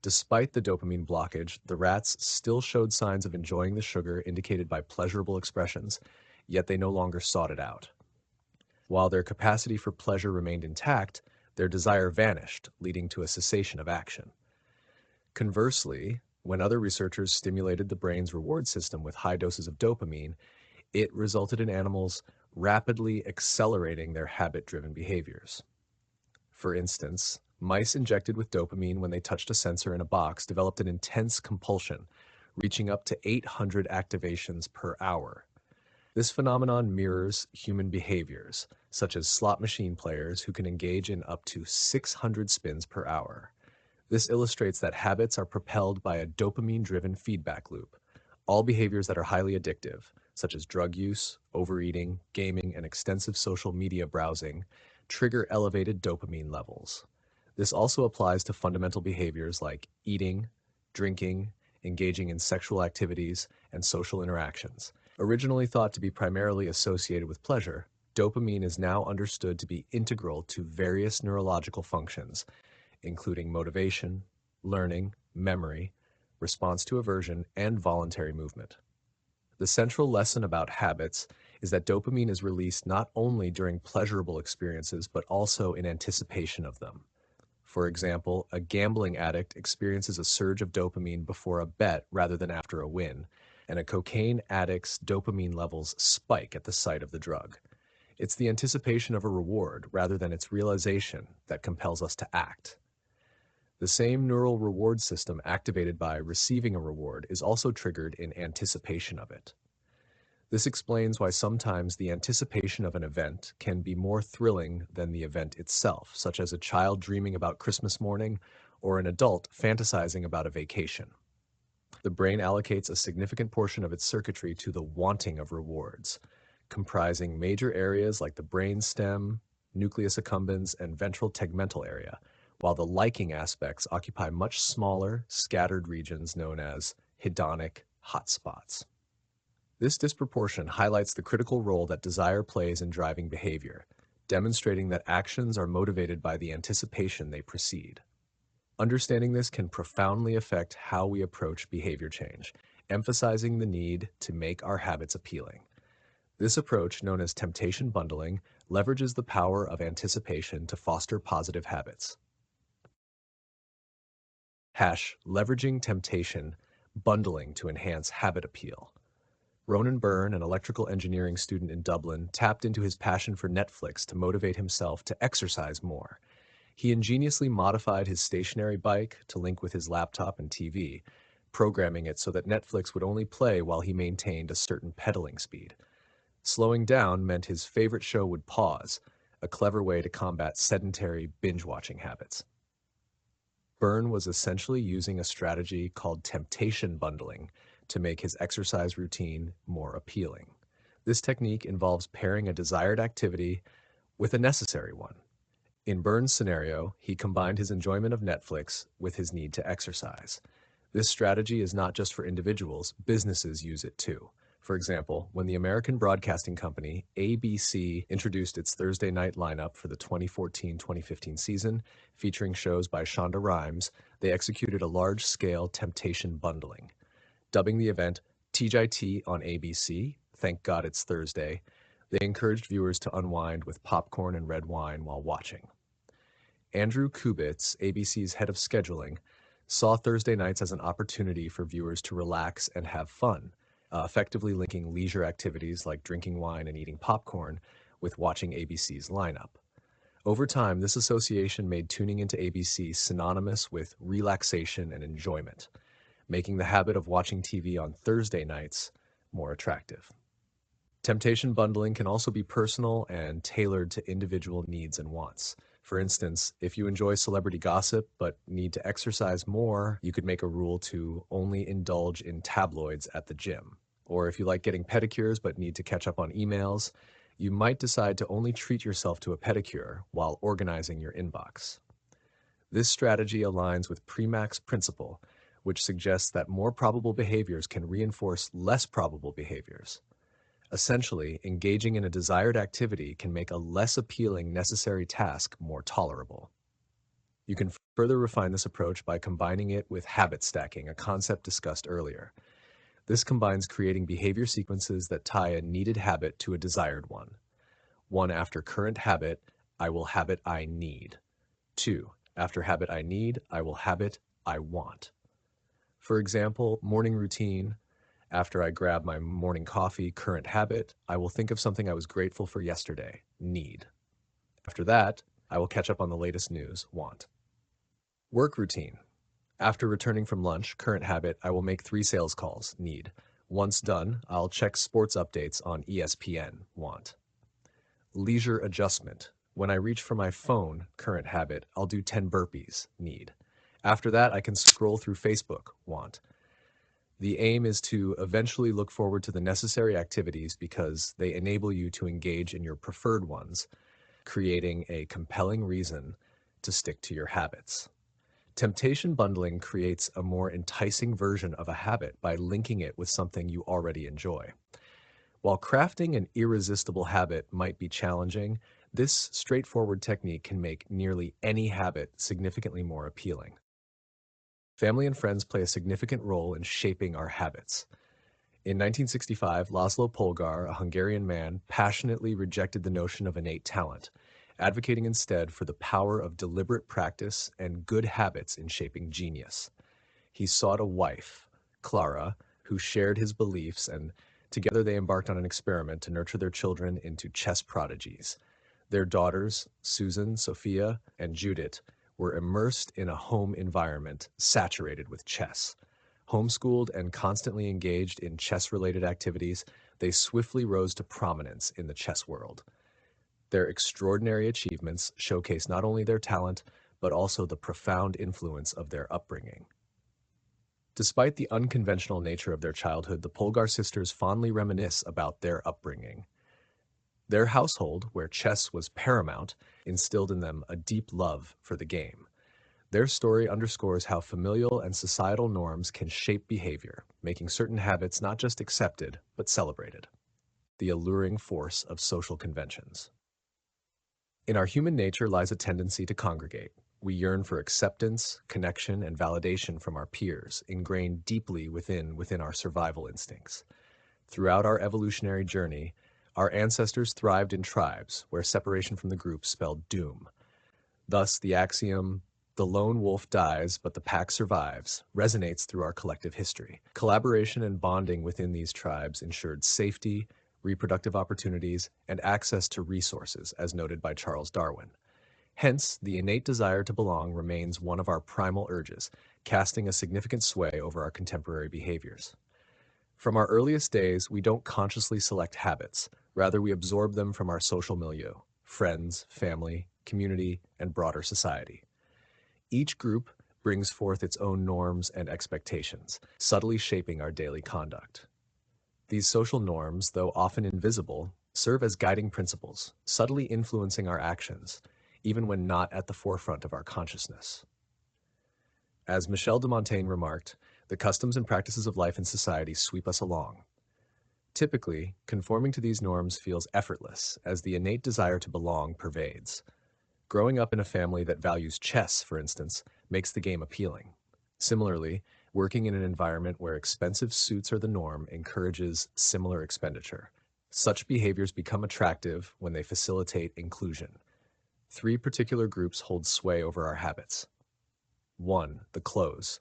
Despite the dopamine blockage, the rats still showed signs of enjoying the sugar indicated by pleasurable expressions, yet they no longer sought it out. While their capacity for pleasure remained intact, their desire vanished, leading to a cessation of action. Conversely, when other researchers stimulated the brain's reward system with high doses of dopamine, it resulted in animals rapidly accelerating their habit-driven behaviors. For instance, mice injected with dopamine when they touched a sensor in a box developed an intense compulsion, reaching up to 800 activations per hour. This phenomenon mirrors human behaviors, such as slot machine players who can engage in up to 600 spins per hour. This illustrates that habits are propelled by a dopamine-driven feedback loop. All behaviors that are highly addictive, such as drug use, overeating, gaming, and extensive social media browsing, trigger elevated dopamine levels. This also applies to fundamental behaviors like eating, drinking, engaging in sexual activities, and social interactions. Originally thought to be primarily associated with pleasure, dopamine is now understood to be integral to various neurological functions, including motivation, learning, memory, response to aversion, and voluntary movement. The central lesson about habits is that dopamine is released not only during pleasurable experiences, but also in anticipation of them. For example, a gambling addict experiences a surge of dopamine before a bet rather than after a win, and a cocaine addict's dopamine levels spike at the sight of the drug. It's the anticipation of a reward rather than its realization that compels us to act. The same neural reward system activated by receiving a reward is also triggered in anticipation of it. This explains why sometimes the anticipation of an event can be more thrilling than the event itself, such as a child dreaming about Christmas morning or an adult fantasizing about a vacation. The brain allocates a significant portion of its circuitry to the wanting of rewards, comprising major areas like the brain stem, nucleus accumbens, and ventral tegmental area, while the liking aspects occupy much smaller, scattered regions known as hedonic hotspots. This disproportion highlights the critical role that desire plays in driving behavior, demonstrating that actions are motivated by the anticipation they precede. Understanding this can profoundly affect how we approach behavior change, emphasizing the need to make our habits appealing. This approach, known as temptation bundling, leverages the power of anticipation to foster positive habits. Leveraging temptation bundling to enhance habit appeal. Ronan Byrne, an electrical engineering student in Dublin, tapped into his passion for Netflix to motivate himself to exercise more. He ingeniously modified his stationary bike to link with his laptop and TV, programming it so that Netflix would only play while he maintained a certain pedaling speed. Slowing down meant his favorite show would pause, a clever way to combat sedentary binge-watching habits. Byrne was essentially using a strategy called temptation bundling to make his exercise routine more appealing. This technique involves pairing a desired activity with a necessary one. In Byrne's scenario, he combined his enjoyment of Netflix with his need to exercise. This strategy is not just for individuals, businesses use it too. For example, when the American broadcasting company ABC introduced its Thursday night lineup for the 2014-2015 season, featuring shows by Shonda Rhimes, they executed a large-scale temptation bundling. Dubbing the event TGIT on ABC, Thank God It's Thursday, they encouraged viewers to unwind with popcorn and red wine while watching. Andrew Kubitz, ABC's head of scheduling, saw Thursday nights as an opportunity for viewers to relax and have fun, effectively linking leisure activities like drinking wine and eating popcorn with watching ABC's lineup. Over time, this association made tuning into ABC synonymous with relaxation and enjoyment, making the habit of watching TV on Thursday nights more attractive. Temptation bundling can also be personal and tailored to individual needs and wants. For instance, if you enjoy celebrity gossip but need to exercise more, you could make a rule to only indulge in tabloids at the gym. Or if you like getting pedicures but need to catch up on emails, you might decide to only treat yourself to a pedicure while organizing your inbox. This strategy aligns with Premack's principle, which suggests that more probable behaviors can reinforce less probable behaviors. Essentially, engaging in a desired activity can make a less appealing necessary task more tolerable. You can further refine this approach by combining it with habit stacking, a concept discussed earlier. This combines creating behavior sequences that tie a needed habit to a desired one. 1 after current habit, I will habit I need. 2 after habit I need, I will habit I want. For example, morning routine. After I grab my morning coffee, current habit, I will think of something I was grateful for yesterday, need. After that, I will catch up on the latest news, want. Work routine. After returning from lunch, current habit, I will make 3 sales calls, need. Once done, I'll check sports updates on ESPN, want. Leisure adjustment. When I reach for my phone, current habit, I'll do 10 burpees, need. After that, I can scroll through Facebook, want. The aim is to eventually look forward to the necessary activities because they enable you to engage in your preferred ones, creating a compelling reason to stick to your habits. Temptation bundling creates a more enticing version of a habit by linking it with something you already enjoy. While crafting an irresistible habit might be challenging, this straightforward technique can make nearly any habit significantly more appealing. Family and friends play a significant role in shaping our habits. In 1965, Laszlo Polgar, a Hungarian man, passionately rejected the notion of innate talent, advocating instead for the power of deliberate practice and good habits in shaping genius. He sought a wife, Clara, who shared his beliefs, and together they embarked on an experiment to nurture their children into chess prodigies. Their daughters, Susan, Sophia, and Judith, were immersed in a home environment saturated with chess. Homeschooled and constantly engaged in chess-related activities, they swiftly rose to prominence in the chess world. Their extraordinary achievements showcase not only their talent, but also the profound influence of their upbringing. Despite the unconventional nature of their childhood, the Polgar sisters fondly reminisce about their upbringing. Their household, where chess was paramount, instilled in them a deep love for the game. Their story underscores how familial and societal norms can shape behavior, making certain habits not just accepted, but celebrated. The alluring force of social conventions. In our human nature lies a tendency to congregate. We yearn for acceptance, connection, and validation from our peers, ingrained deeply within our survival instincts. Throughout our evolutionary journey, our ancestors thrived in tribes where separation from the group spelled doom. Thus, the axiom, "the lone wolf dies, but the pack survives," resonates through our collective history. Collaboration and bonding within these tribes ensured safety, reproductive opportunities, and access to resources, as noted by Charles Darwin. Hence, the innate desire to belong remains one of our primal urges, casting a significant sway over our contemporary behaviors. From our earliest days, we don't consciously select habits. Rather, we absorb them from our social milieu, friends, family, community, and broader society. Each group brings forth its own norms and expectations, subtly shaping our daily conduct. These social norms, though often invisible, serve as guiding principles, subtly influencing our actions, even when not at the forefront of our consciousness. As Michel de Montaigne remarked, the customs and practices of life and society sweep us along. Typically, conforming to these norms feels effortless, as the innate desire to belong pervades. Growing up in a family that values chess, for instance, makes the game appealing. Similarly, working in an environment where expensive suits are the norm encourages similar expenditure. Such behaviors become attractive when they facilitate inclusion. 3 particular groups hold sway over our habits. 1. The close.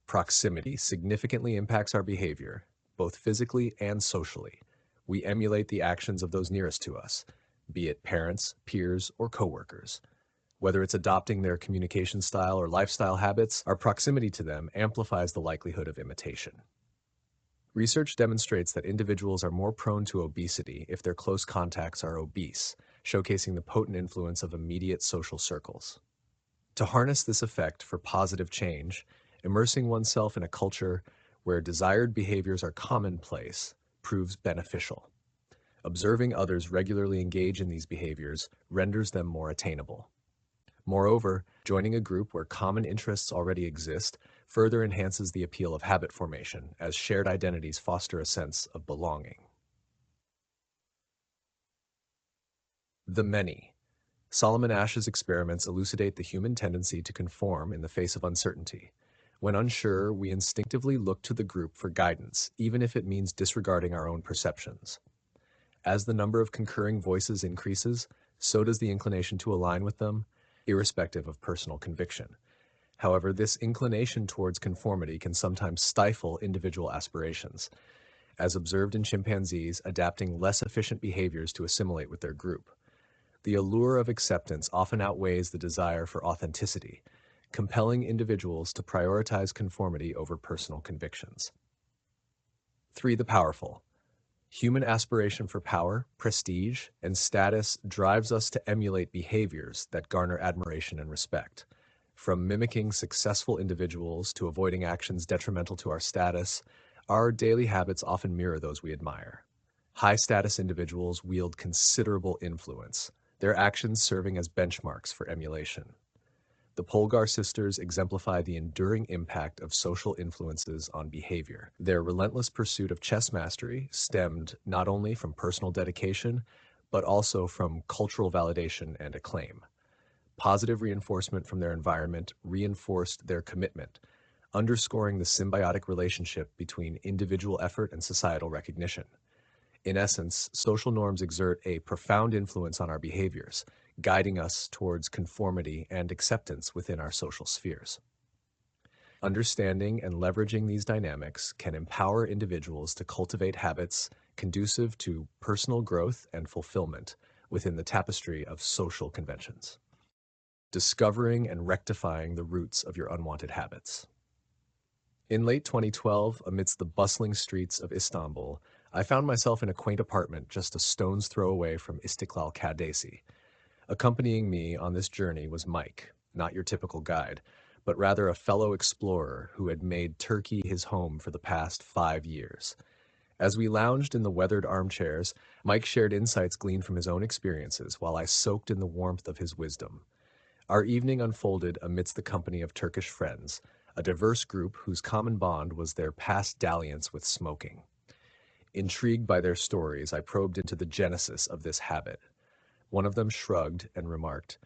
Proximity significantly impacts our behavior, both physically and socially. We emulate the actions of those nearest to us, be it parents, peers, or coworkers. Whether it's adopting their communication style or lifestyle habits, our proximity to them amplifies the likelihood of imitation. Research demonstrates that individuals are more prone to obesity if their close contacts are obese, showcasing the potent influence of immediate social circles. To harness this effect for positive change, immersing oneself in a culture where desired behaviors are commonplace proves beneficial. Observing others regularly engage in these behaviors renders them more attainable. Moreover, joining a group where common interests already exist further enhances the appeal of habit formation, as shared identities foster a sense of belonging. The many. Solomon Ash's experiments elucidate the human tendency to conform in the face of uncertainty. When unsure, we instinctively look to the group for guidance, even if it means disregarding our own perceptions. As the number of concurring voices increases, so does the inclination to align with them, irrespective of personal conviction. However, this inclination towards conformity can sometimes stifle individual aspirations, as observed in chimpanzees adapting less efficient behaviors to assimilate with their group. The allure of acceptance often outweighs the desire for authenticity, compelling individuals to prioritize conformity over personal convictions. 3. The powerful. Human aspiration for power, prestige, and status drives us to emulate behaviors that garner admiration and respect. From mimicking successful individuals to avoiding actions detrimental to our status, our daily habits often mirror those we admire. High-status individuals wield considerable influence, their actions serving as benchmarks for emulation. The Polgar sisters exemplify the enduring impact of social influences on behavior. Their relentless pursuit of chess mastery stemmed not only from personal dedication, but also from cultural validation and acclaim. Positive reinforcement from their environment reinforced their commitment, underscoring the symbiotic relationship between individual effort and societal recognition. In essence, social norms exert a profound influence on our behaviors, guiding us towards conformity and acceptance within our social spheres. Understanding and leveraging these dynamics can empower individuals to cultivate habits conducive to personal growth and fulfillment within the tapestry of social conventions. Discovering and rectifying the roots of your unwanted habits. In late 2012, amidst the bustling streets of Istanbul, I found myself in a quaint apartment just a stone's throw away from Istiklal Caddesi. Accompanying me on this journey was Mike, not your typical guide, but rather a fellow explorer who had made Turkey his home for the past 5 years. As we lounged in the weathered armchairs, Mike shared insights gleaned from his own experiences while I soaked in the warmth of his wisdom. Our evening unfolded amidst the company of Turkish friends, a diverse group whose common bond was their past dalliance with smoking. Intrigued by their stories, I probed into the genesis of this habit. One of them shrugged and remarked,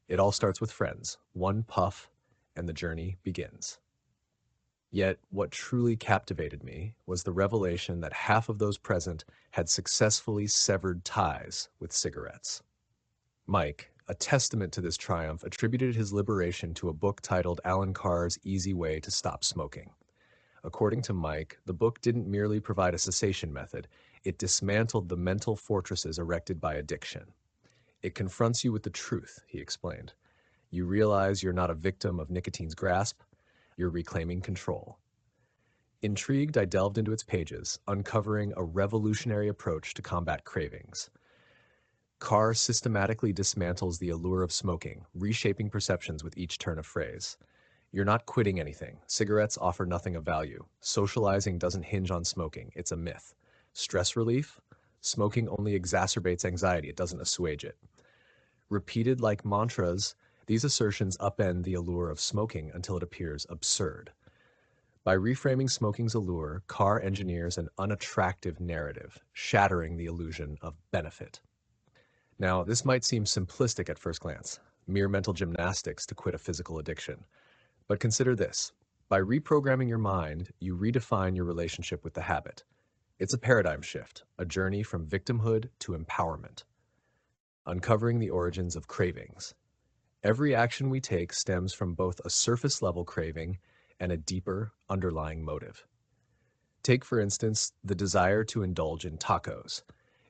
"It all starts with friends, one puff, and the journey begins." Yet, what truly captivated me was the revelation that half of those present had successfully severed ties with cigarettes. Mike, a testament to this triumph, attributed his liberation to a book titled Alan Carr's Easy Way to Stop Smoking. According to Mike, the book didn't merely provide a cessation method, it dismantled the mental fortresses erected by addiction. It confronts you with the truth, he explained. You realize you're not a victim of nicotine's grasp, you're reclaiming control. Intrigued, I delved into its pages, uncovering a revolutionary approach to combat cravings. Carr systematically dismantles the allure of smoking, reshaping perceptions with each turn of phrase. You're not quitting anything. Cigarettes offer nothing of value. Socializing doesn't hinge on smoking. It's a myth. Stress relief? Smoking only exacerbates anxiety. It doesn't assuage it. Repeated like mantras, these assertions upend the allure of smoking until it appears absurd. By reframing smoking's allure, Carr engineers an unattractive narrative, shattering the illusion of benefit. Now, this might seem simplistic at first glance, mere mental gymnastics to quit a physical addiction. But consider this. By reprogramming your mind, you redefine your relationship with the habit. It's a paradigm shift, a journey from victimhood to empowerment. Uncovering the origins of cravings. Every action we take stems from both a surface-level craving and a deeper, underlying motive. Take, for instance, the desire to indulge in tacos.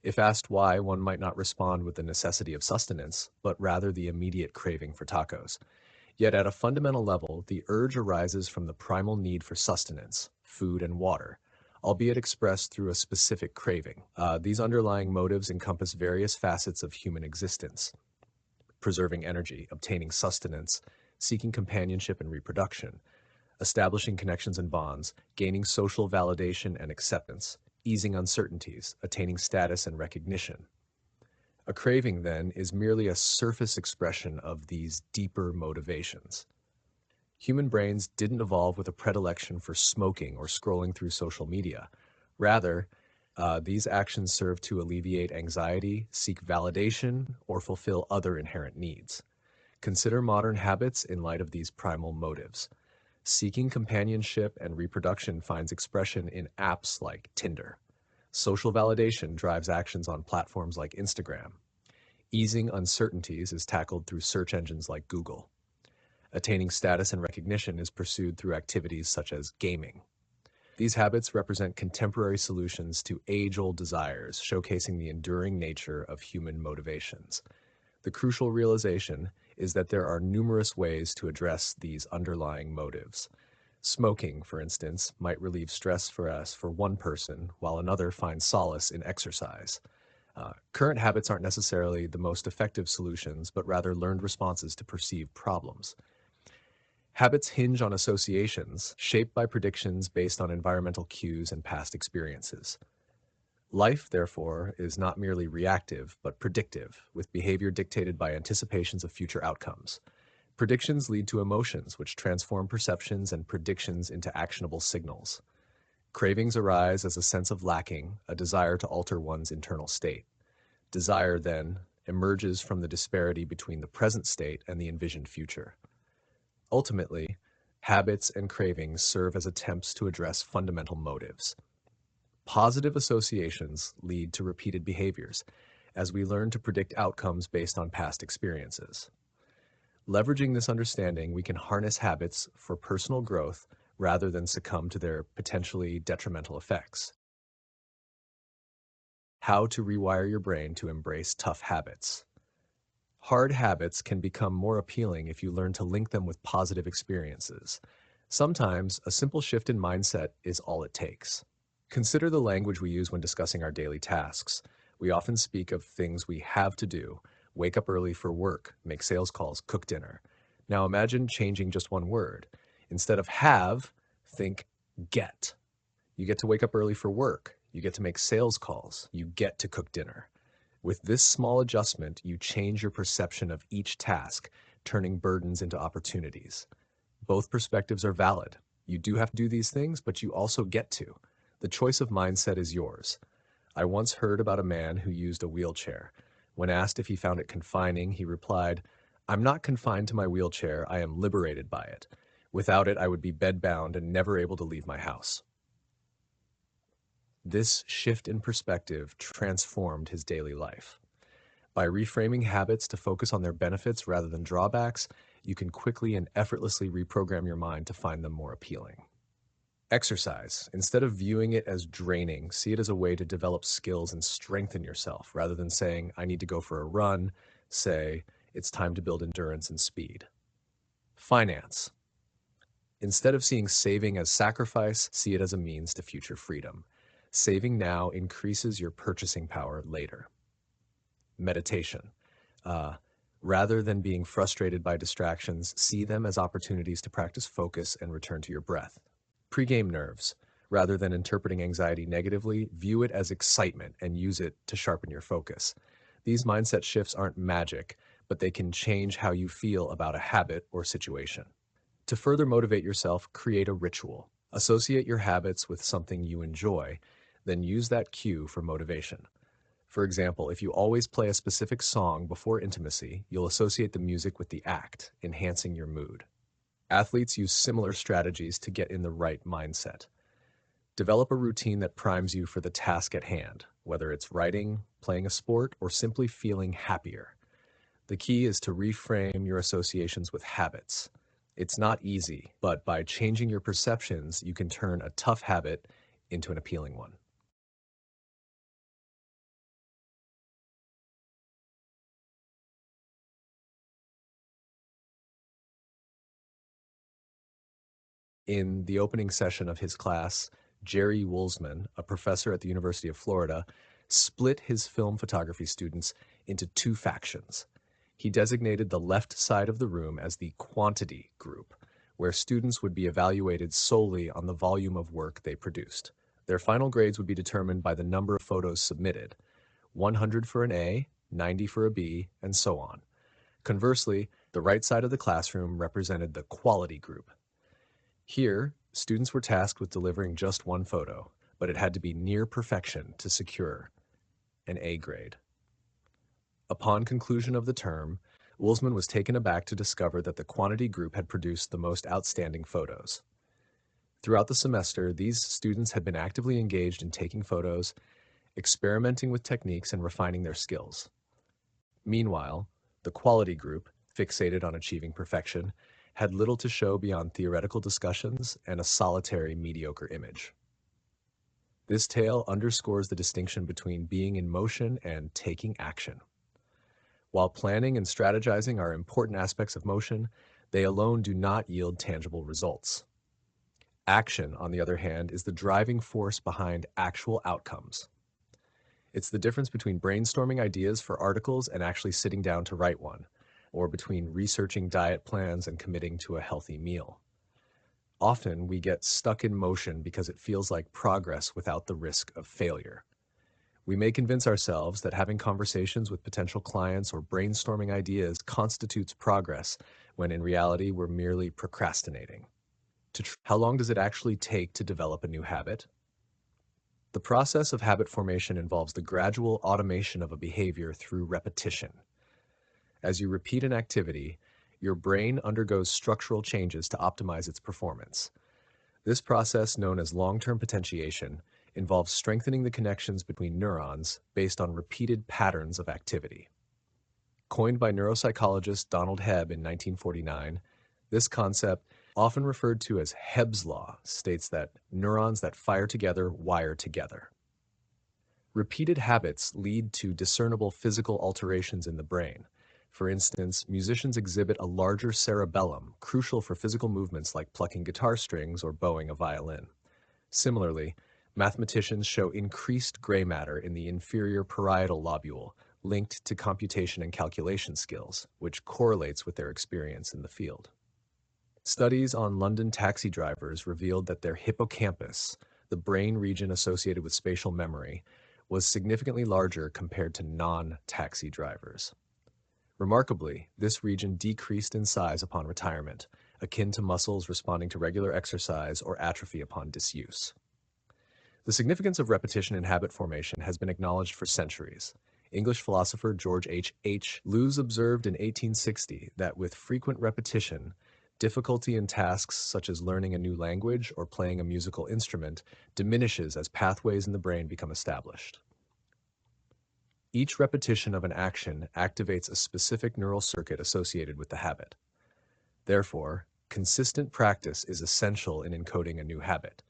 If asked why, one might not respond with the necessity of sustenance, but rather the immediate craving for tacos. Yet at a fundamental level, the urge arises from the primal need for sustenance, food and water, albeit expressed through a specific craving. These underlying motives encompass various facets of human existence: preserving energy, obtaining sustenance, seeking companionship and reproduction, establishing connections and bonds, gaining social validation and acceptance, easing uncertainties, attaining status and recognition. A craving, then, is merely a surface expression of these deeper motivations. Human brains didn't evolve with a predilection for smoking or scrolling through social media. Rather, these actions serve to alleviate anxiety, seek validation, or fulfill other inherent needs. Consider modern habits in light of these primal motives. Seeking companionship and reproduction finds expression in apps like Tinder. Social validation drives actions on platforms like Instagram. Easing uncertainties is tackled through search engines like Google. Attaining status and recognition is pursued through activities such as gaming. These habits represent contemporary solutions to age-old desires, showcasing the enduring nature of human motivations. The crucial realization is that there are numerous ways to address these underlying motives. Smoking, for instance, might relieve stress for us for one person, while another finds solace in exercise. Current habits aren't necessarily the most effective solutions, but rather learned responses to perceived problems. Habits hinge on associations, shaped by predictions based on environmental cues and past experiences. Life, therefore, is not merely reactive, but predictive, with behavior dictated by anticipations of future outcomes. Predictions lead to emotions, which transform perceptions and predictions into actionable signals. Cravings arise as a sense of lacking, a desire to alter one's internal state. Desire, then, emerges from the disparity between the present state and the envisioned future. Ultimately, habits and cravings serve as attempts to address fundamental motives. Positive associations lead to repeated behaviors, as we learn to predict outcomes based on past experiences. Leveraging this understanding, we can harness habits for personal growth rather than succumb to their potentially detrimental effects. How to rewire your brain to embrace tough habits. Hard habits can become more appealing if you learn to link them with positive experiences. Sometimes, a simple shift in mindset is all it takes. Consider the language we use when discussing our daily tasks. We often speak of things we have to do: wake up early for work, make sales calls, cook dinner. Now imagine changing just one word. Instead of have, think get. You get to wake up early for work. You get to make sales calls. You get to cook dinner. With this small adjustment, you change your perception of each task, turning burdens into opportunities. Both perspectives are valid. You do have to do these things, but you also get to. The choice of mindset is yours. I once heard about a man who used a wheelchair. When asked if he found it confining, he replied, "I'm not confined to my wheelchair, I am liberated by it. Without it, I would be bedbound and never able to leave my house." This shift in perspective transformed his daily life. By reframing habits to focus on their benefits rather than drawbacks, you can quickly and effortlessly reprogram your mind to find them more appealing. Exercise. Instead of viewing it as draining, see it as a way to develop skills and strengthen yourself. Rather than saying, "I need to go for a run," say, "It's time to build endurance and speed." Finance. Instead of seeing saving as sacrifice, see it as a means to future freedom. Saving now increases your purchasing power later. Meditation. Rather than being frustrated by distractions, see them as opportunities to practice focus and return to your breath. Pre-game nerves. Rather than interpreting anxiety negatively, view it as excitement and use it to sharpen your focus. These mindset shifts aren't magic, but they can change how you feel about a habit or situation. To further motivate yourself, create a ritual. Associate your habits with something you enjoy, then use that cue for motivation. For example, if you always play a specific song before intimacy, you'll associate the music with the act, enhancing your mood. Athletes use similar strategies to get in the right mindset. Develop a routine that primes you for the task at hand, whether it's writing, playing a sport, or simply feeling happier. The key is to reframe your associations with habits. It's not easy, but by changing your perceptions, you can turn a tough habit into an appealing one. In the opening session of his class, Jerry Woolsman, a professor at the University of Florida, split his film photography students into two factions. He designated the left side of the room as the quantity group, where students would be evaluated solely on the volume of work they produced. Their final grades would be determined by the number of photos submitted: 100 for an A, 90 for a B, and so on. Conversely, the right side of the classroom represented the quality group. Here, students were tasked with delivering just one photo, but it had to be near perfection to secure an A grade. Upon conclusion of the term, Woolsman was taken aback to discover that the quantity group had produced the most outstanding photos. Throughout the semester, these students had been actively engaged in taking photos, experimenting with techniques, and refining their skills. Meanwhile, the quality group, fixated on achieving perfection, had little to show beyond theoretical discussions and a solitary mediocre image. This tale underscores the distinction between being in motion and taking action. While planning and strategizing are important aspects of motion, they alone do not yield tangible results. Action, on the other hand, is the driving force behind actual outcomes. It's the difference between brainstorming ideas for articles and actually sitting down to write one, or between researching diet plans and committing to a healthy meal. Often, we get stuck in motion because it feels like progress without the risk of failure. We may convince ourselves that having conversations with potential clients or brainstorming ideas constitutes progress, when in reality we're merely procrastinating. How long does it actually take to develop a new habit? The process of habit formation involves the gradual automation of a behavior through repetition. As you repeat an activity, your brain undergoes structural changes to optimize its performance. This process, known as long-term potentiation, involves strengthening the connections between neurons based on repeated patterns of activity. Coined by neuropsychologist Donald Hebb in 1949, this concept, often referred to as Hebb's law, states that neurons that fire together wire together. Repeated habits lead to discernible physical alterations in the brain. For instance, musicians exhibit a larger cerebellum, crucial for physical movements like plucking guitar strings or bowing a violin. Similarly, mathematicians show increased gray matter in the inferior parietal lobule, linked to computation and calculation skills, which correlates with their experience in the field. Studies on London taxi drivers revealed that their hippocampus, the brain region associated with spatial memory, was significantly larger compared to non-taxi drivers. Remarkably, this region decreased in size upon retirement, akin to muscles responding to regular exercise or atrophy upon disuse. The significance of repetition in habit formation has been acknowledged for centuries. English philosopher George H. Lewes observed in 1860 that with frequent repetition, difficulty in tasks such as learning a new language or playing a musical instrument diminishes as pathways in the brain become established. Each repetition of an action activates a specific neural circuit associated with the habit. Therefore, consistent practice is essential in encoding a new habit.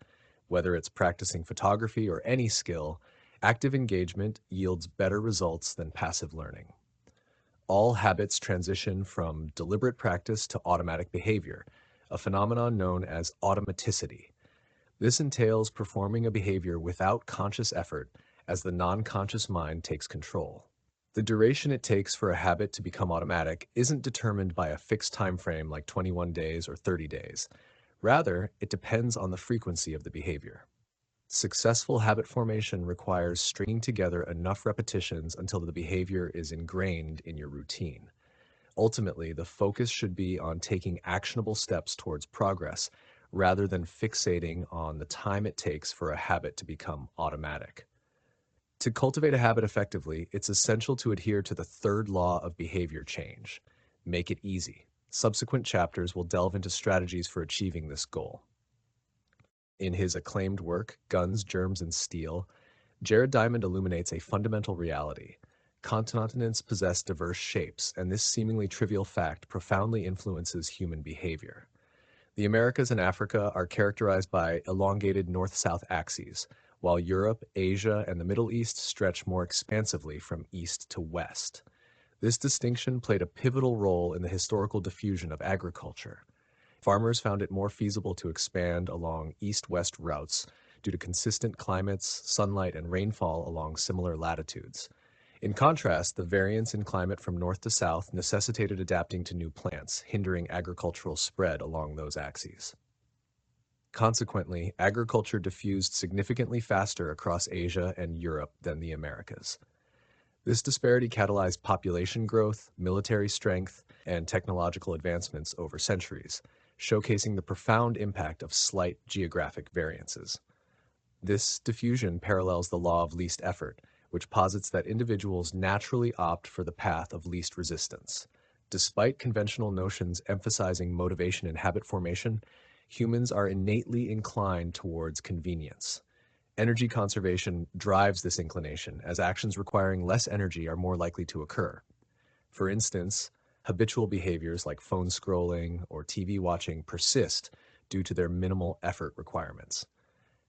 Whether it's practicing photography or any skill, active engagement yields better results than passive learning. All habits transition from deliberate practice to automatic behavior, a phenomenon known as automaticity. This entails performing a behavior without conscious effort as the non-conscious mind takes control. The duration it takes for a habit to become automatic isn't determined by a fixed time frame like 21 days or 30 days. Rather, it depends on the frequency of the behavior. Successful habit formation requires stringing together enough repetitions until the behavior is ingrained in your routine. Ultimately, the focus should be on taking actionable steps towards progress rather than fixating on the time it takes for a habit to become automatic. To cultivate a habit effectively, it's essential to adhere to the third law of behavior change. Make it easy. Subsequent chapters will delve into strategies for achieving this goal. In his acclaimed work, Guns, Germs, and Steel, Jared Diamond illuminates a fundamental reality. Continents possess diverse shapes, and this seemingly trivial fact profoundly influences human behavior. The Americas and Africa are characterized by elongated north-south axes, while Europe, Asia, and the Middle East stretch more expansively from east to west. This distinction played a pivotal role in the historical diffusion of agriculture. Farmers found it more feasible to expand along east-west routes due to consistent climates, sunlight, and rainfall along similar latitudes. In contrast, the variance in climate from north to south necessitated adapting to new plants, hindering agricultural spread along those axes. Consequently, agriculture diffused significantly faster across Asia and Europe than the Americas. This disparity catalyzed population growth, military strength, and technological advancements over centuries, showcasing the profound impact of slight geographic variances. This diffusion parallels the law of least effort, which posits that individuals naturally opt for the path of least resistance. Despite conventional notions emphasizing motivation and habit formation, humans are innately inclined towards convenience. Energy conservation drives this inclination, as actions requiring less energy are more likely to occur. For instance, habitual behaviors like phone scrolling or TV watching persist due to their minimal effort requirements.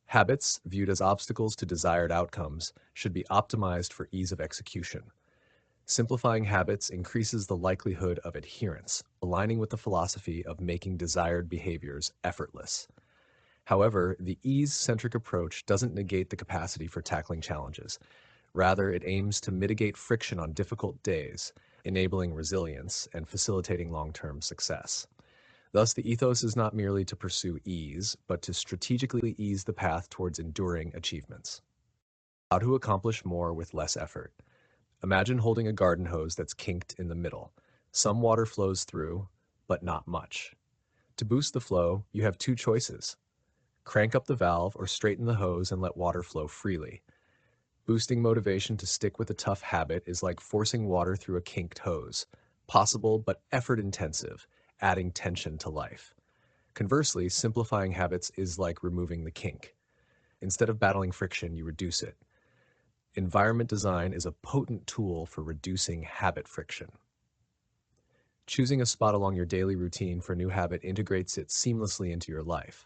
Habits, viewed as obstacles to desired outcomes, should be optimized for ease of execution. Simplifying habits increases the likelihood of adherence, aligning with the philosophy of making desired behaviors effortless. However, the ease-centric approach doesn't negate the capacity for tackling challenges. Rather, it aims to mitigate friction on difficult days, enabling resilience and facilitating long-term success. Thus, the ethos is not merely to pursue ease, but to strategically ease the path towards enduring achievements. How to accomplish more with less effort. Imagine holding a garden hose that's kinked in the middle. Some water flows through, but not much. To boost the flow, you have two choices. Crank up the valve or straighten the hose and let water flow freely. Boosting motivation to stick with a tough habit is like forcing water through a kinked hose. Possible but effort intensive, adding tension to life. Conversely, simplifying habits is like removing the kink. Instead of battling friction, you reduce it. Environment design is a potent tool for reducing habit friction. Choosing a spot along your daily routine for a new habit integrates it seamlessly into your life.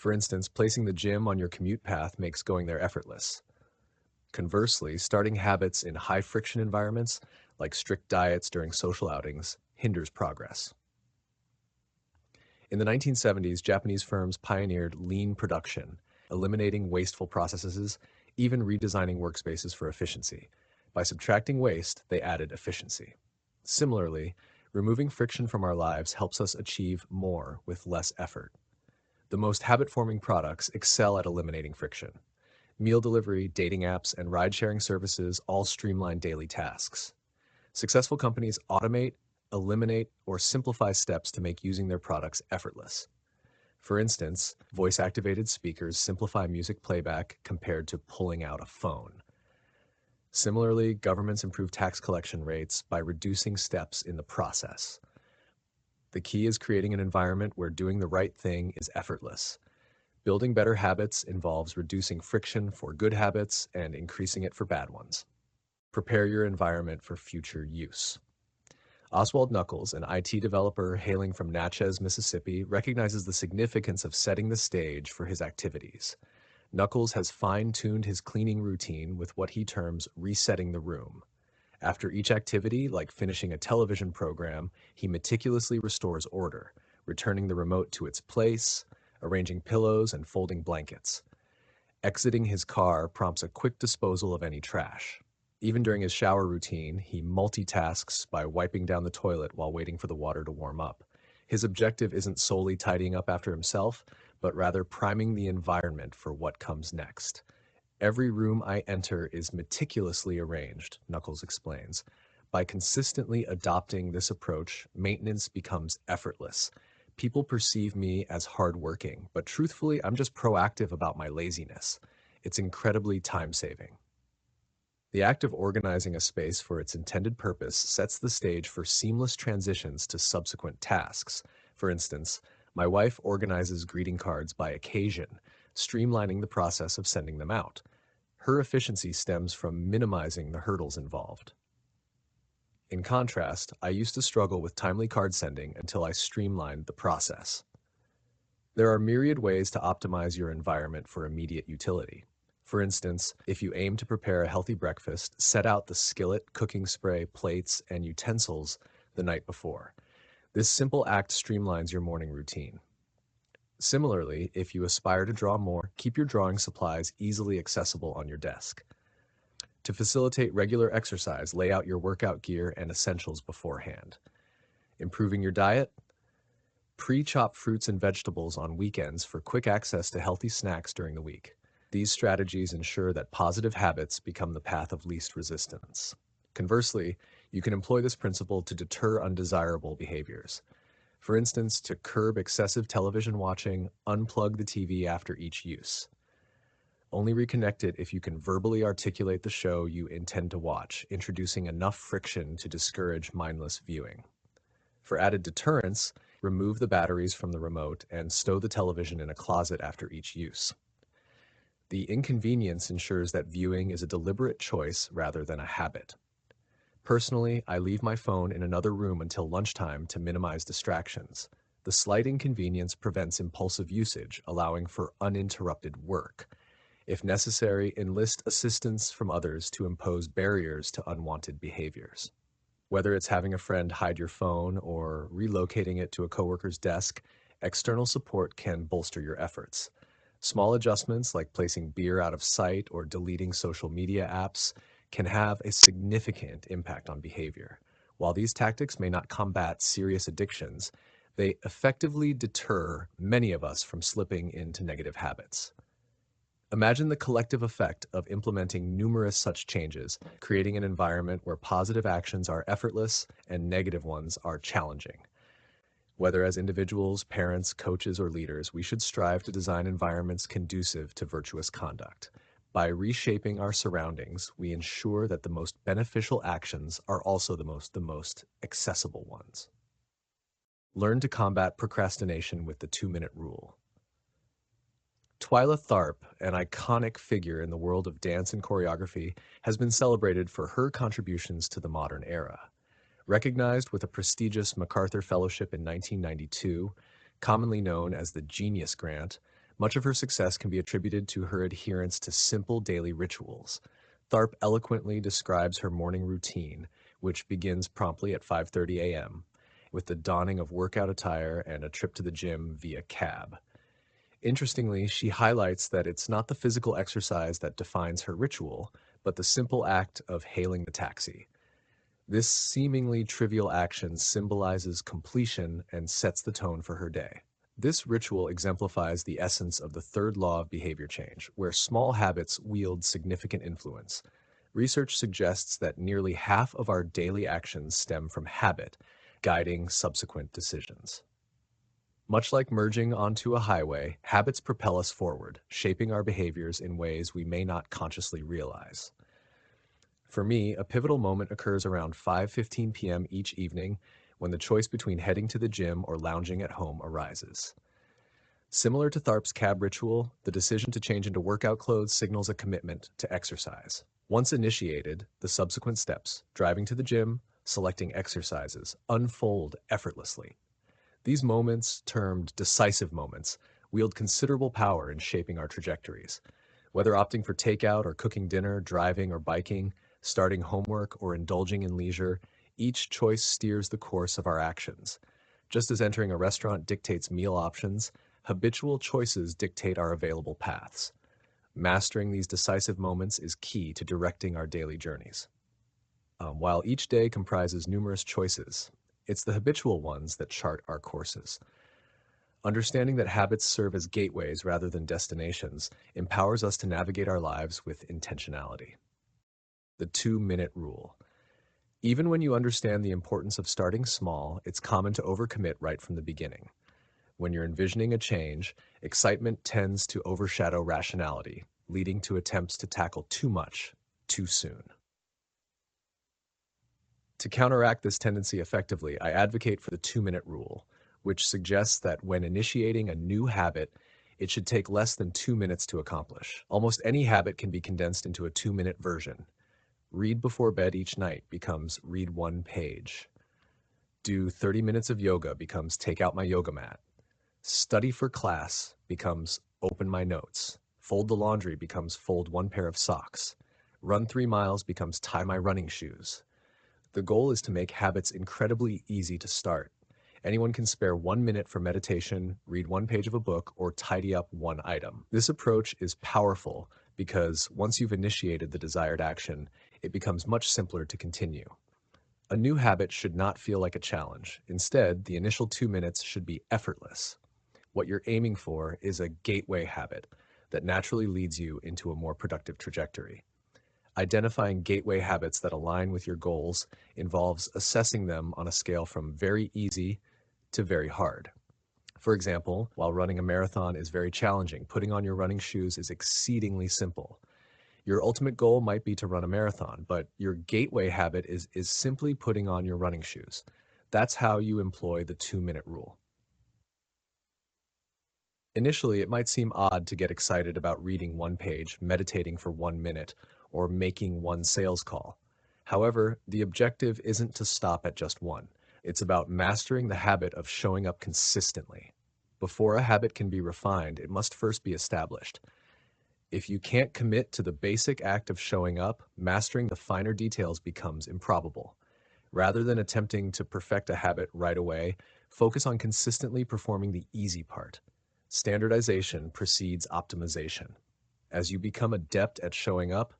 For instance, placing the gym on your commute path makes going there effortless. Conversely, starting habits in high-friction environments, like strict diets during social outings, hinders progress. In the 1970s, Japanese firms pioneered lean production, eliminating wasteful processes, even redesigning workspaces for efficiency. By subtracting waste, they added efficiency. Similarly, removing friction from our lives helps us achieve more with less effort. The most habit-forming products excel at eliminating friction. Meal delivery, dating apps, and ride-sharing services all streamline daily tasks. Successful companies automate, eliminate, or simplify steps to make using their products effortless. For instance, voice-activated speakers simplify music playback compared to pulling out a phone. Similarly, governments improve tax collection rates by reducing steps in the process. The key is creating an environment where doing the right thing is effortless. Building better habits involves reducing friction for good habits and increasing it for bad ones. Prepare your environment for future use. Oswald Knuckles, an IT developer hailing from Natchez, Mississippi, recognizes the significance of setting the stage for his activities. Knuckles has fine-tuned his cleaning routine with what he terms resetting the room. After each activity, like finishing a television program, he meticulously restores order, returning the remote to its place, arranging pillows and folding blankets. Exiting his car prompts a quick disposal of any trash. Even during his shower routine, he multitasks by wiping down the toilet while waiting for the water to warm up. His objective isn't solely tidying up after himself, but rather priming the environment for what comes next. Every room I enter is meticulously arranged, Knuckles explains. By consistently adopting this approach, maintenance becomes effortless. People perceive me as hardworking, but truthfully, I'm just proactive about my laziness. It's incredibly time-saving. The act of organizing a space for its intended purpose sets the stage for seamless transitions to subsequent tasks. For instance, my wife organizes greeting cards by occasion, streamlining the process of sending them out. Her efficiency stems from minimizing the hurdles involved. In contrast, I used to struggle with timely card sending until I streamlined the process. There are myriad ways to optimize your environment for immediate utility. For instance, if you aim to prepare a healthy breakfast, set out the skillet, cooking spray, plates, and utensils the night before. This simple act streamlines your morning routine. Similarly, if you aspire to draw more, keep your drawing supplies easily accessible on your desk. To facilitate regular exercise, lay out your workout gear and essentials beforehand. Improving your diet? Pre-chop fruits and vegetables on weekends for quick access to healthy snacks during the week. These strategies ensure that positive habits become the path of least resistance. Conversely, you can employ this principle to deter undesirable behaviors. For instance, to curb excessive television watching, unplug the TV after each use. Only reconnect it if you can verbally articulate the show you intend to watch, introducing enough friction to discourage mindless viewing. For added deterrence, remove the batteries from the remote and stow the television in a closet after each use. The inconvenience ensures that viewing is a deliberate choice rather than a habit. Personally, I leave my phone in another room until lunchtime to minimize distractions. The slight inconvenience prevents impulsive usage, allowing for uninterrupted work. If necessary, enlist assistance from others to impose barriers to unwanted behaviors. Whether it's having a friend hide your phone or relocating it to a coworker's desk, external support can bolster your efforts. Small adjustments like placing beer out of sight or deleting social media apps can have a significant impact on behavior. While these tactics may not combat serious addictions, they effectively deter many of us from slipping into negative habits. Imagine the collective effect of implementing numerous such changes, creating an environment where positive actions are effortless and negative ones are challenging. Whether as individuals, parents, coaches, or leaders, we should strive to design environments conducive to virtuous conduct. By reshaping our surroundings, we ensure that the most beneficial actions are also the most accessible ones. Learn to combat procrastination with the 2-minute rule. Twyla Tharp, an iconic figure in the world of dance and choreography, has been celebrated for her contributions to the modern era. Recognized with a prestigious MacArthur Fellowship in 1992, commonly known as the Genius Grant, much of her success can be attributed to her adherence to simple daily rituals. Tharp eloquently describes her morning routine, which begins promptly at 5:30 a.m., with the donning of workout attire and a trip to the gym via cab. Interestingly, she highlights that it's not the physical exercise that defines her ritual, but the simple act of hailing the taxi. This seemingly trivial action symbolizes completion and sets the tone for her day. This ritual exemplifies the essence of the third law of behavior change, where small habits wield significant influence. Research suggests that nearly half of our daily actions stem from habit, guiding subsequent decisions. Much like merging onto a highway, habits propel us forward, shaping our behaviors in ways we may not consciously realize. For me, a pivotal moment occurs around 5:15 p.m. each evening when the choice between heading to the gym or lounging at home arises. Similar to Tharp's cab ritual, the decision to change into workout clothes signals a commitment to exercise. Once initiated, the subsequent steps, driving to the gym, selecting exercises, unfold effortlessly. These moments, termed decisive moments, wield considerable power in shaping our trajectories. Whether opting for takeout or cooking dinner, driving or biking, starting homework or indulging in leisure, each choice steers the course of our actions. Just as entering a restaurant dictates meal options, habitual choices dictate our available paths. Mastering these decisive moments is key to directing our daily journeys. While each day comprises numerous choices, it's the habitual ones that chart our courses. Understanding that habits serve as gateways rather than destinations empowers us to navigate our lives with intentionality. The 2-minute rule. Even when you understand the importance of starting small, it's common to overcommit right from the beginning. When you're envisioning a change, excitement tends to overshadow rationality, leading to attempts to tackle too much, too soon. To counteract this tendency effectively, I advocate for the 2-minute rule, which suggests that when initiating a new habit, it should take less than 2 minutes to accomplish. Almost any habit can be condensed into a 2-minute version. Read before bed each night becomes read one page. Do 30 minutes of yoga becomes take out my yoga mat. Study for class becomes open my notes. Fold the laundry becomes fold one pair of socks. Run 3 miles becomes tie my running shoes. The goal is to make habits incredibly easy to start. Anyone can spare 1 minute for meditation, read one page of a book, or tidy up one item. This approach is powerful because once you've initiated the desired action, it becomes much simpler to continue. A new habit should not feel like a challenge. Instead, the initial 2 minutes should be effortless. What you're aiming for is a gateway habit that naturally leads you into a more productive trajectory. Identifying gateway habits that align with your goals involves assessing them on a scale from very easy to very hard. For example, while running a marathon is very challenging, putting on your running shoes is exceedingly simple. Your ultimate goal might be to run a marathon, but your gateway habit is simply putting on your running shoes. That's how you employ the 2-minute rule. Initially, it might seem odd to get excited about reading one page, meditating for 1 minute, or making one sales call. However, the objective isn't to stop at just one. It's about mastering the habit of showing up consistently. Before a habit can be refined, it must first be established. If you can't commit to the basic act of showing up, mastering the finer details becomes improbable. Rather than attempting to perfect a habit right away, focus on consistently performing the easy part. Standardization precedes optimization. As you become adept at showing up,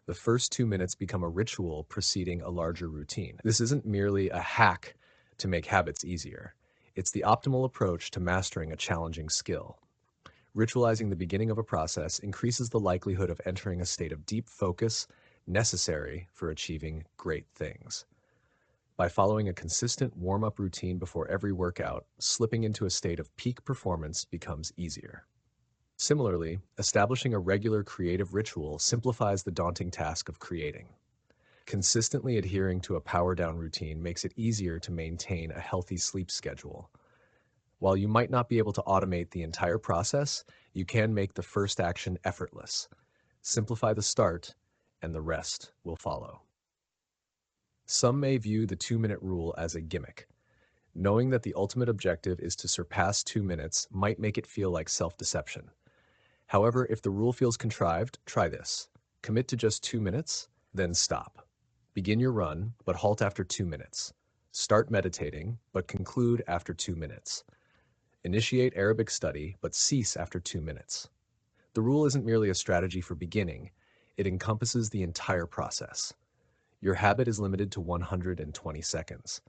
the first 2 minutes become a ritual preceding a larger routine. This isn't merely a hack to make habits easier. It's the optimal approach to mastering a challenging skill. Ritualizing the beginning of a process increases the likelihood of entering a state of deep focus necessary for achieving great things. By following a consistent warm-up routine before every workout, slipping into a state of peak performance becomes easier. Similarly, establishing a regular creative ritual simplifies the daunting task of creating. Consistently adhering to a power-down routine makes it easier to maintain a healthy sleep schedule. While you might not be able to automate the entire process, you can make the first action effortless. Simplify the start, and the rest will follow. Some may view the 2-minute rule as a gimmick. Knowing that the ultimate objective is to surpass 2 minutes might make it feel like self-deception. However, if the rule feels contrived, try this. Commit to just 2 minutes, then stop. Begin your run, but halt after 2 minutes. Start meditating, but conclude after 2 minutes. Initiate Arabic study, but cease after 2 minutes. The rule isn't merely a strategy for beginning, it encompasses the entire process. Your habit is limited to 120 seconds.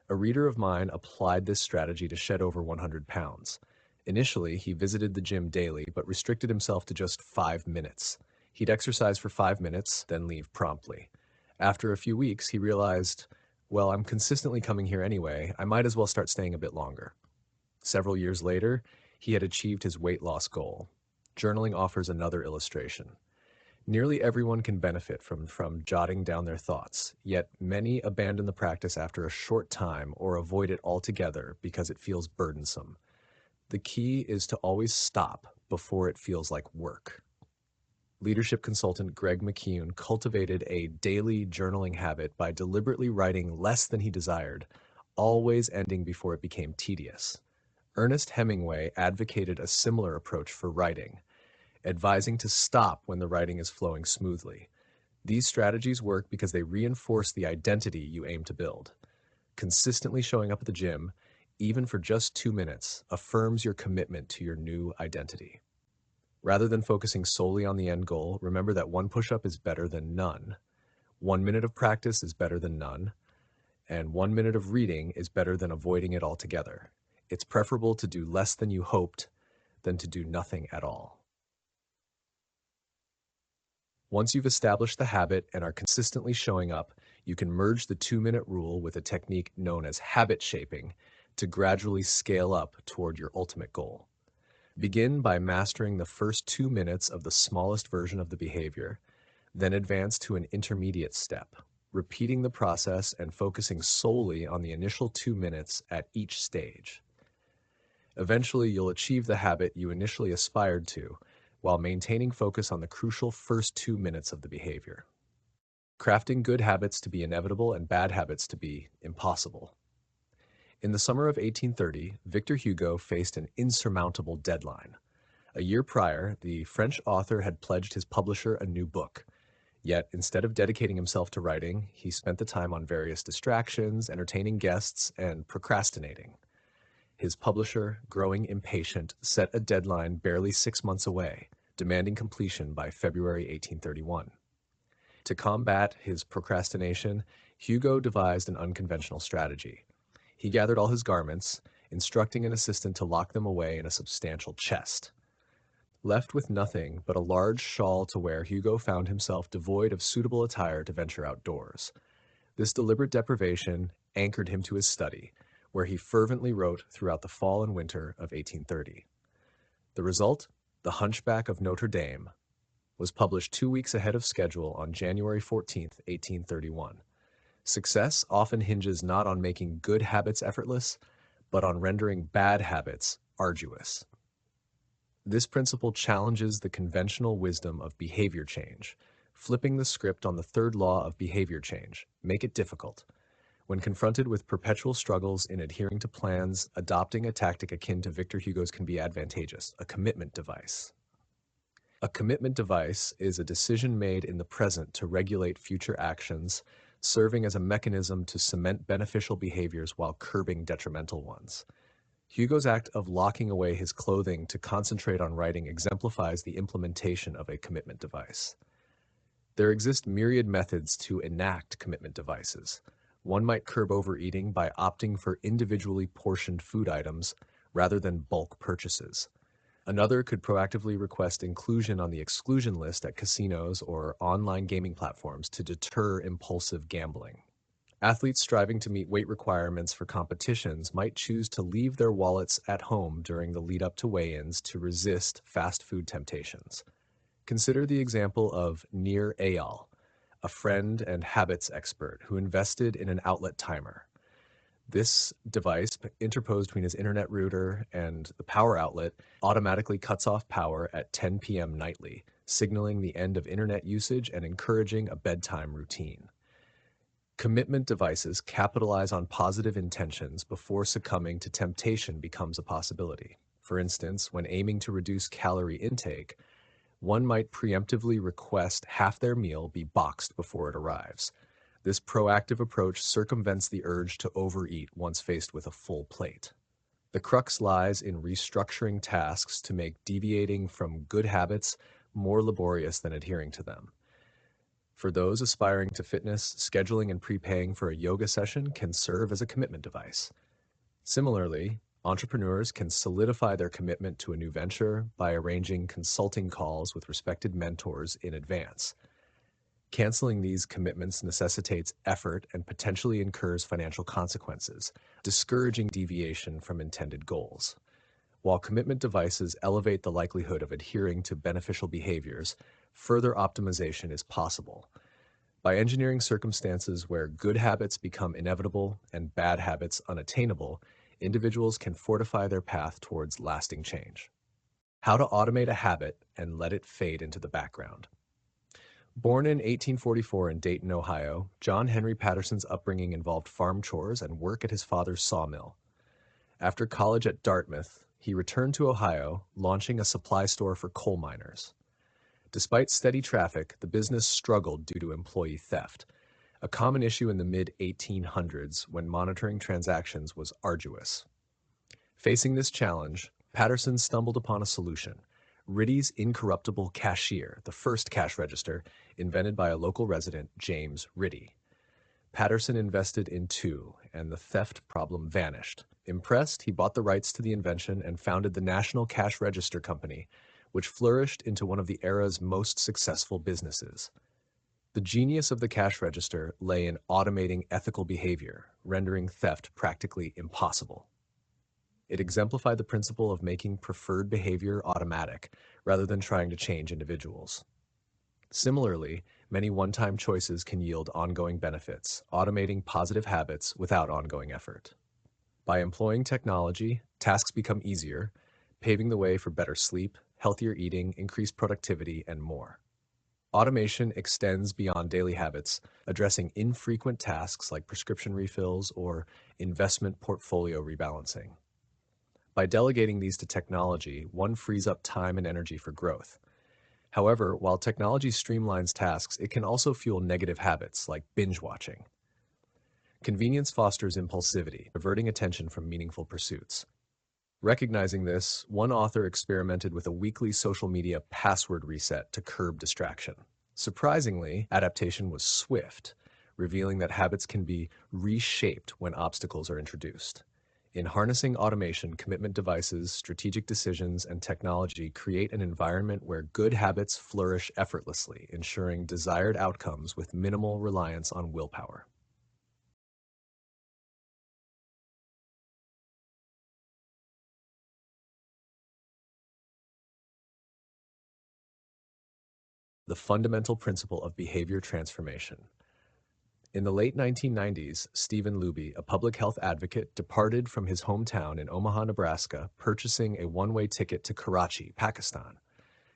A reader of mine applied this strategy to shed over 100 pounds. Initially, he visited the gym daily, but restricted himself to just 5 minutes. He'd exercise for 5 minutes, then leave promptly. After a few weeks, he realized, well, I'm consistently coming here anyway, I might as well start staying a bit longer. Several years later, he had achieved his weight loss goal. Journaling offers another illustration. Nearly everyone can benefit from jotting down their thoughts, yet many abandon the practice after a short time or avoid it altogether because it feels burdensome. The key is to always stop before it feels like work. Leadership consultant Greg McKeown cultivated a daily journaling habit by deliberately writing less than he desired, always ending before it became tedious. Ernest Hemingway advocated a similar approach for writing, advising to stop when the writing is flowing smoothly. These strategies work because they reinforce the identity you aim to build. Consistently showing up at the gym, even for just 2 minutes, affirms your commitment to your new identity. Rather than focusing solely on the end goal, remember that one push-up is better than none. 1 minute of practice is better than none, and 1 minute of reading is better than avoiding it altogether. It's preferable to do less than you hoped than to do nothing at all. Once you've established the habit and are consistently showing up, you can merge the 2-minute rule with a technique known as habit shaping to gradually scale up toward your ultimate goal. Begin by mastering the first 2 minutes of the smallest version of the behavior, then advance to an intermediate step, repeating the process and focusing solely on the initial 2 minutes at each stage. Eventually, you'll achieve the habit you initially aspired to, while maintaining focus on the crucial first 2 minutes of the behavior. Crafting good habits to be inevitable and bad habits to be impossible. In the summer of 1830, Victor Hugo faced an insurmountable deadline. A year prior, the French author had pledged his publisher a new book. Yet, instead of dedicating himself to writing, he spent the time on various distractions, entertaining guests, and procrastinating. His publisher, growing impatient, set a deadline barely 6 months away, demanding completion by February 1831. To combat his procrastination, Hugo devised an unconventional strategy. He gathered all his garments, instructing an assistant to lock them away in a substantial chest. Left with nothing but a large shawl to wear, Hugo found himself devoid of suitable attire to venture outdoors. This deliberate deprivation anchored him to his study, where he fervently wrote throughout the fall and winter of 1830. The result, The Hunchback of Notre Dame, was published 2 weeks ahead of schedule on January 14, 1831. Success often hinges not on making good habits effortless, but on rendering bad habits arduous. This principle challenges the conventional wisdom of behavior change, flipping the script on the third law of behavior change: make it difficult. When confronted with perpetual struggles in adhering to plans, adopting a tactic akin to Victor Hugo's can be advantageous: a commitment device. A commitment device is a decision made in the present to regulate future actions, serving as a mechanism to cement beneficial behaviors while curbing detrimental ones. Hugo's act of locking away his clothing to concentrate on writing exemplifies the implementation of a commitment device. There exist myriad methods to enact commitment devices. One might curb overeating by opting for individually portioned food items rather than bulk purchases. Another could proactively request inclusion on the exclusion list at casinos or online gaming platforms to deter impulsive gambling. Athletes striving to meet weight requirements for competitions might choose to leave their wallets at home during the lead-up to weigh-ins to resist fast food temptations. Consider the example of Nir Eyal, a friend and habits expert who invested in an outlet timer. This device, interposed between his internet router and the power outlet, automatically cuts off power at 10 p.m. nightly, signaling the end of internet usage and encouraging a bedtime routine. Commitment devices capitalize on positive intentions before succumbing to temptation becomes a possibility. For instance, when aiming to reduce calorie intake, one might preemptively request half their meal be boxed before it arrives. This proactive approach circumvents the urge to overeat once faced with a full plate. The crux lies in restructuring tasks to make deviating from good habits more laborious than adhering to them. For those aspiring to fitness, scheduling and prepaying for a yoga session can serve as a commitment device. Similarly, entrepreneurs can solidify their commitment to a new venture by arranging consulting calls with respected mentors in advance. Canceling these commitments necessitates effort and potentially incurs financial consequences, discouraging deviation from intended goals. While commitment devices elevate the likelihood of adhering to beneficial behaviors, further optimization is possible. By engineering circumstances where good habits become inevitable and bad habits unattainable, individuals can fortify their path towards lasting change. How to automate a habit and let it fade into the background. Born in 1844 in Dayton, Ohio, John Henry Patterson's upbringing involved farm chores and work at his father's sawmill. After college at Dartmouth, he returned to Ohio, launching a supply store for coal miners. Despite steady traffic, the business struggled due to employee theft, a common issue in the mid-1800s when monitoring transactions was arduous. Facing this challenge, Patterson stumbled upon a solution: Ritty's incorruptible cashier, the first cash register, invented by a local resident, James Ritty. Patterson invested in two, and the theft problem vanished. Impressed, he bought the rights to the invention and founded the National Cash Register Company, which flourished into one of the era's most successful businesses. The genius of the cash register lay in automating ethical behavior, rendering theft practically impossible. It exemplified the principle of making preferred behavior automatic, rather than trying to change individuals. Similarly, many one-time choices can yield ongoing benefits, automating positive habits without ongoing effort. By employing technology, tasks become easier, paving the way for better sleep, healthier eating, increased productivity, and more. Automation extends beyond daily habits, addressing infrequent tasks like prescription refills or investment portfolio rebalancing. By delegating these to technology, one frees up time and energy for growth. However, while technology streamlines tasks, it can also fuel negative habits like binge watching. Convenience fosters impulsivity, diverting attention from meaningful pursuits. Recognizing this, one author experimented with a weekly social media password reset to curb distraction. Surprisingly, adaptation was swift, revealing that habits can be reshaped when obstacles are introduced. In harnessing automation, commitment devices, strategic decisions, and technology create an environment where good habits flourish effortlessly, ensuring desired outcomes with minimal reliance on willpower. The fundamental principle of behavior transformation. In the late 1990s, Stephen Luby, a public health advocate, departed from his hometown in Omaha, Nebraska, purchasing a one-way ticket to Karachi, Pakistan.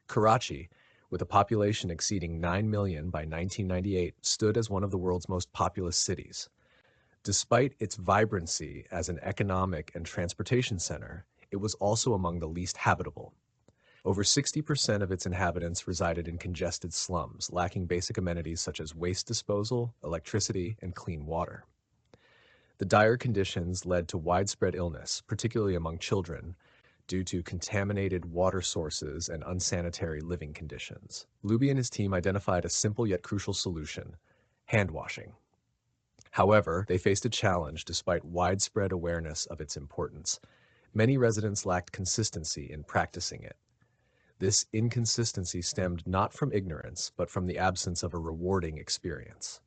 Karachi, with a population exceeding 9 million by 1998, stood as one of the world's most populous cities. Despite its vibrancy as an economic and transportation center, it was also among the least habitable. Over 60% of its inhabitants resided in congested slums, lacking basic amenities such as waste disposal, electricity, and clean water. The dire conditions led to widespread illness, particularly among children, due to contaminated water sources and unsanitary living conditions. Luby and his team identified a simple yet crucial solution: hand washing. However, they faced a challenge despite widespread awareness of its importance. Many residents lacked consistency in practicing it. This inconsistency stemmed not from ignorance, but from the absence of a rewarding experience.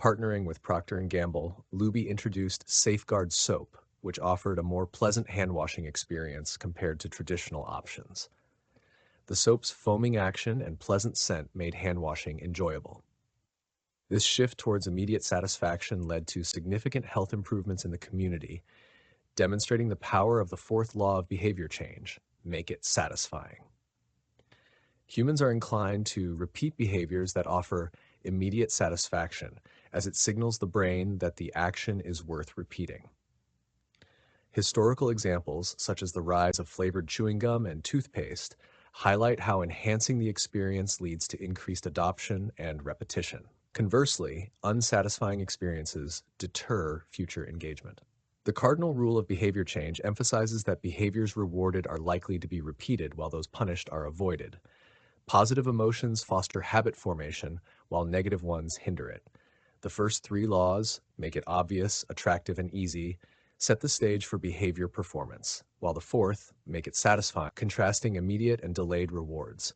Partnering with Procter & Gamble, Luby introduced Safeguard soap, which offered a more pleasant hand-washing experience compared to traditional options. The soap's foaming action and pleasant scent made hand-washing enjoyable. This shift towards immediate satisfaction led to significant health improvements in the community, demonstrating the power of the fourth law of behavior change: make it satisfying. Humans are inclined to repeat behaviors that offer immediate satisfaction, as it signals the brain that the action is worth repeating. Historical examples, such as the rise of flavored chewing gum and toothpaste, highlight how enhancing the experience leads to increased adoption and repetition. Conversely, unsatisfying experiences deter future engagement. The cardinal rule of behavior change emphasizes that behaviors rewarded are likely to be repeated while those punished are avoided. Positive emotions foster habit formation, while negative ones hinder it. The first three laws, make it obvious, attractive, and easy, set the stage for behavior performance, while the fourth, make it satisfying, contrasting immediate and delayed rewards.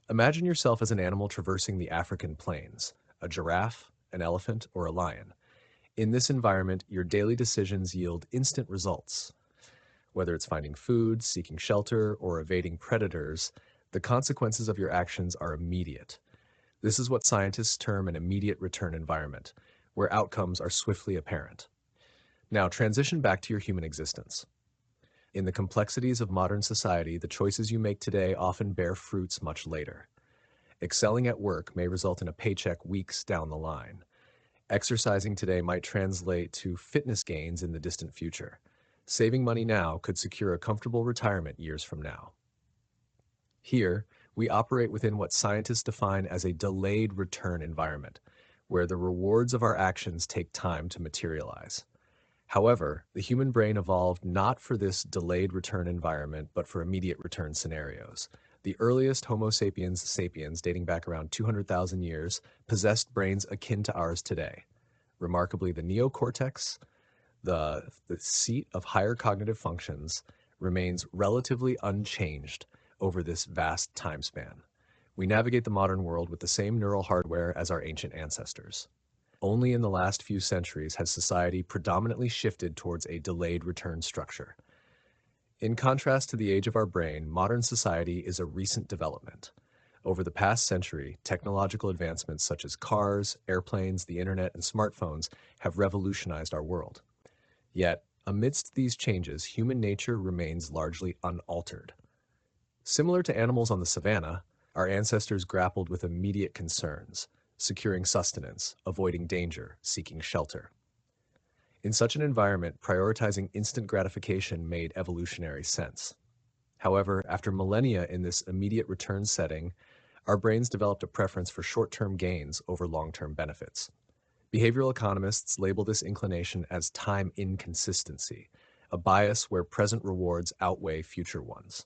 Imagine yourself as an animal traversing the African plains, a giraffe, an elephant, or a lion. In this environment, your daily decisions yield instant results. Whether it's finding food, seeking shelter, or evading predators, the consequences of your actions are immediate. This is what scientists term an immediate return environment, where outcomes are swiftly apparent. Now, transition back to your human existence. In the complexities of modern society, the choices you make today often bear fruits much later. Excelling at work may result in a paycheck weeks down the line. Exercising today might translate to fitness gains in the distant future. Saving money now could secure a comfortable retirement years from now. Here, we operate within what scientists define as a delayed return environment, where the rewards of our actions take time to materialize. However, the human brain evolved not for this delayed return environment, but for immediate return scenarios. The earliest Homo sapiens, dating back around 200,000 years, possessed brains akin to ours today. Remarkably, the neocortex, the seat of higher cognitive functions, remains relatively unchanged over this vast time span. We navigate the modern world with the same neural hardware as our ancient ancestors. Only in the last few centuries has society predominantly shifted towards a delayed return structure. In contrast to the age of our brain, modern society is a recent development. Over the past century, technological advancements such as cars, airplanes, the internet, and smartphones have revolutionized our world. Yet, amidst these changes, human nature remains largely unaltered. Similar to animals on the savannah, our ancestors grappled with immediate concerns: securing sustenance, avoiding danger, seeking shelter. In such an environment, prioritizing instant gratification made evolutionary sense. However, after millennia in this immediate return setting, our brains developed a preference for short-term gains over long-term benefits. Behavioral economists label this inclination as time inconsistency, a bias where present rewards outweigh future ones.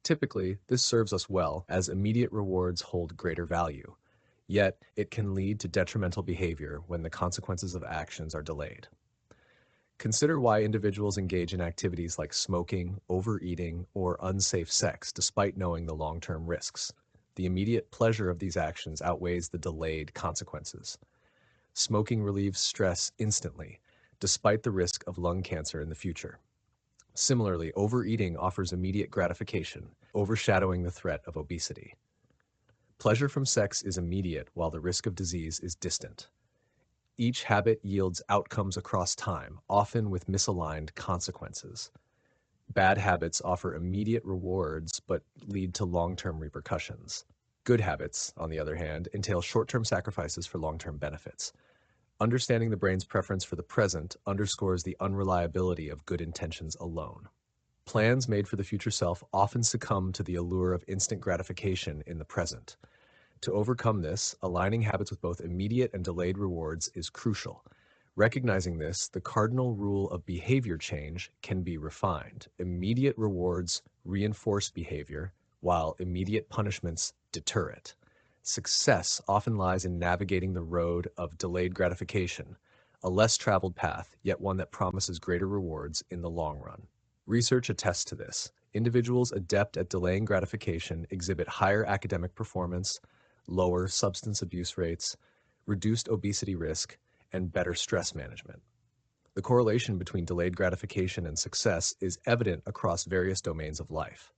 Typically, this serves us well, as immediate rewards hold greater value. Yet, it can lead to detrimental behavior when the consequences of actions are delayed. Consider why individuals engage in activities like smoking, overeating, or unsafe sex despite knowing the long-term risks. The immediate pleasure of these actions outweighs the delayed consequences. Smoking relieves stress instantly, despite the risk of lung cancer in the future. Similarly, overeating offers immediate gratification, overshadowing the threat of obesity. Pleasure from sex is immediate, while the risk of disease is distant. Each habit yields outcomes across time, often with misaligned consequences. Bad habits offer immediate rewards but lead to long-term repercussions. Good habits, on the other hand, entail short-term sacrifices for long-term benefits. Understanding the brain's preference for the present underscores the unreliability of good intentions alone. Plans made for the future self often succumb to the allure of instant gratification in the present. To overcome this, aligning habits with both immediate and delayed rewards is crucial. Recognizing this, the cardinal rule of behavior change can be refined. Immediate rewards reinforce behavior, while immediate punishments deter it. Success often lies in navigating the road of delayed gratification, a less traveled path, yet one that promises greater rewards in the long run. Research attests to this. Individuals adept at delaying gratification exhibit higher academic performance, lower substance abuse rates, reduced obesity risk, and better stress management. The correlation between delayed gratification and success is evident across various domains of life.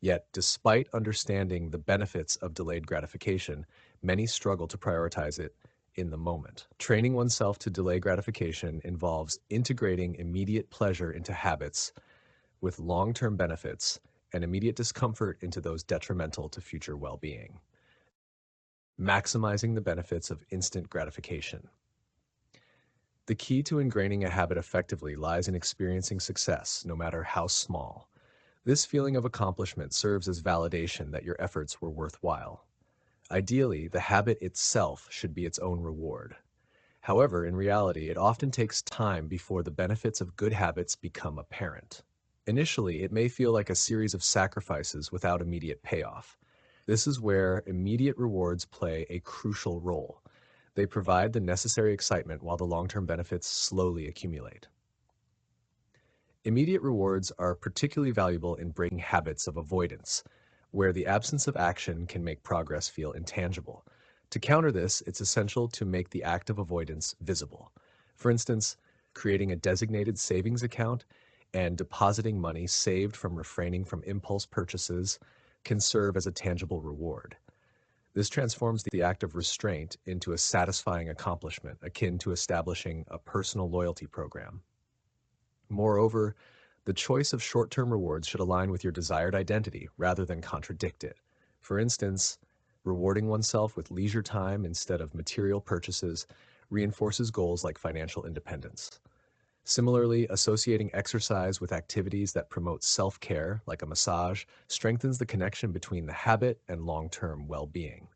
Yet, despite understanding the benefits of delayed gratification, many struggle to prioritize it in the moment. Training oneself to delay gratification involves integrating immediate pleasure into habits with long-term benefits and immediate discomfort into those detrimental to future well-being. Maximizing the benefits of instant gratification. The key to ingraining a habit effectively lies in experiencing success, no matter how small. This feeling of accomplishment serves as validation that your efforts were worthwhile. Ideally, the habit itself should be its own reward. However, in reality, it often takes time before the benefits of good habits become apparent. Initially, it may feel like a series of sacrifices without immediate payoff. This is where immediate rewards play a crucial role. They provide the necessary excitement while the long-term benefits slowly accumulate. Immediate rewards are particularly valuable in breaking habits of avoidance, where the absence of action can make progress feel intangible. To counter this, it's essential to make the act of avoidance visible. For instance, creating a designated savings account and depositing money saved from refraining from impulse purchases can serve as a tangible reward. This transforms the act of restraint into a satisfying accomplishment, akin to establishing a personal loyalty program. Moreover, the choice of short-term rewards should align with your desired identity rather than contradict it. For instance, rewarding oneself with leisure time instead of material purchases reinforces goals like financial independence. Similarly, associating exercise with activities that promote self-care, like a massage, strengthens the connection between the habit and long-term well-being.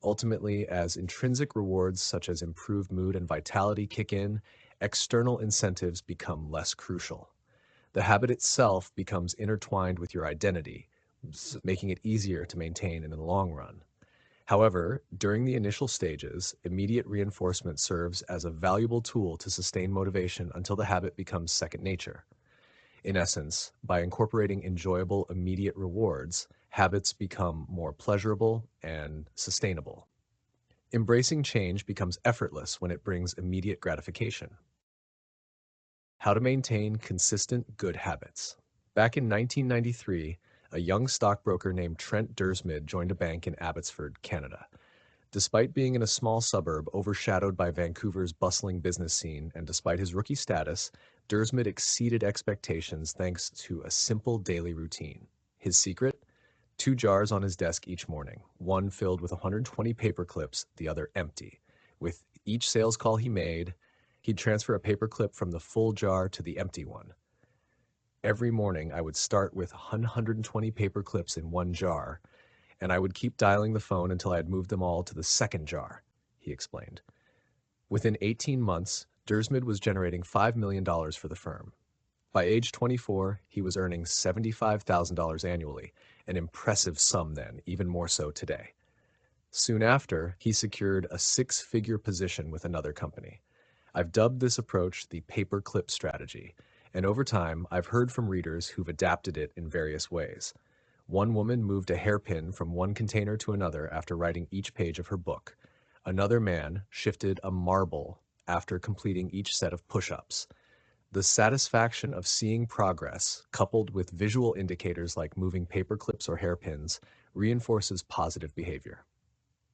Ultimately, as intrinsic rewards such as improved mood and vitality kick in, external incentives become less crucial. The habit itself becomes intertwined with your identity, making it easier to maintain in the long run. However, during the initial stages, immediate reinforcement serves as a valuable tool to sustain motivation until the habit becomes second nature. In essence, by incorporating enjoyable immediate rewards, habits become more pleasurable and sustainable. Embracing change becomes effortless when it brings immediate gratification. How to maintain consistent good habits. Back in 1993, a young stockbroker named Trent Dursmid joined a bank in Abbotsford, Canada. Despite being in a small suburb overshadowed by Vancouver's bustling business scene, and despite his rookie status, Dursmid exceeded expectations thanks to a simple daily routine. His secret? 2 jars on his desk each morning, one filled with 120 paper clips, the other empty. With each sales call he made, he'd transfer a paper clip from the full jar to the empty one. Every morning, I would start with 120 paper clips in one jar, and I would keep dialing the phone until I had moved them all to the second jar, he explained. Within 18 months, Dursmid was generating $5 million for the firm. By age 24, he was earning $75,000 annually, an impressive sum then, even more so today. Soon after, he secured a 6-figure position with another company. I've dubbed this approach the paperclip strategy, and over time, I've heard from readers who've adapted it in various ways. One woman moved a hairpin from one container to another after writing each page of her book. Another man shifted a marble after completing each set of push-ups. The satisfaction of seeing progress, coupled with visual indicators like moving paper clips or hairpins, reinforces positive behavior.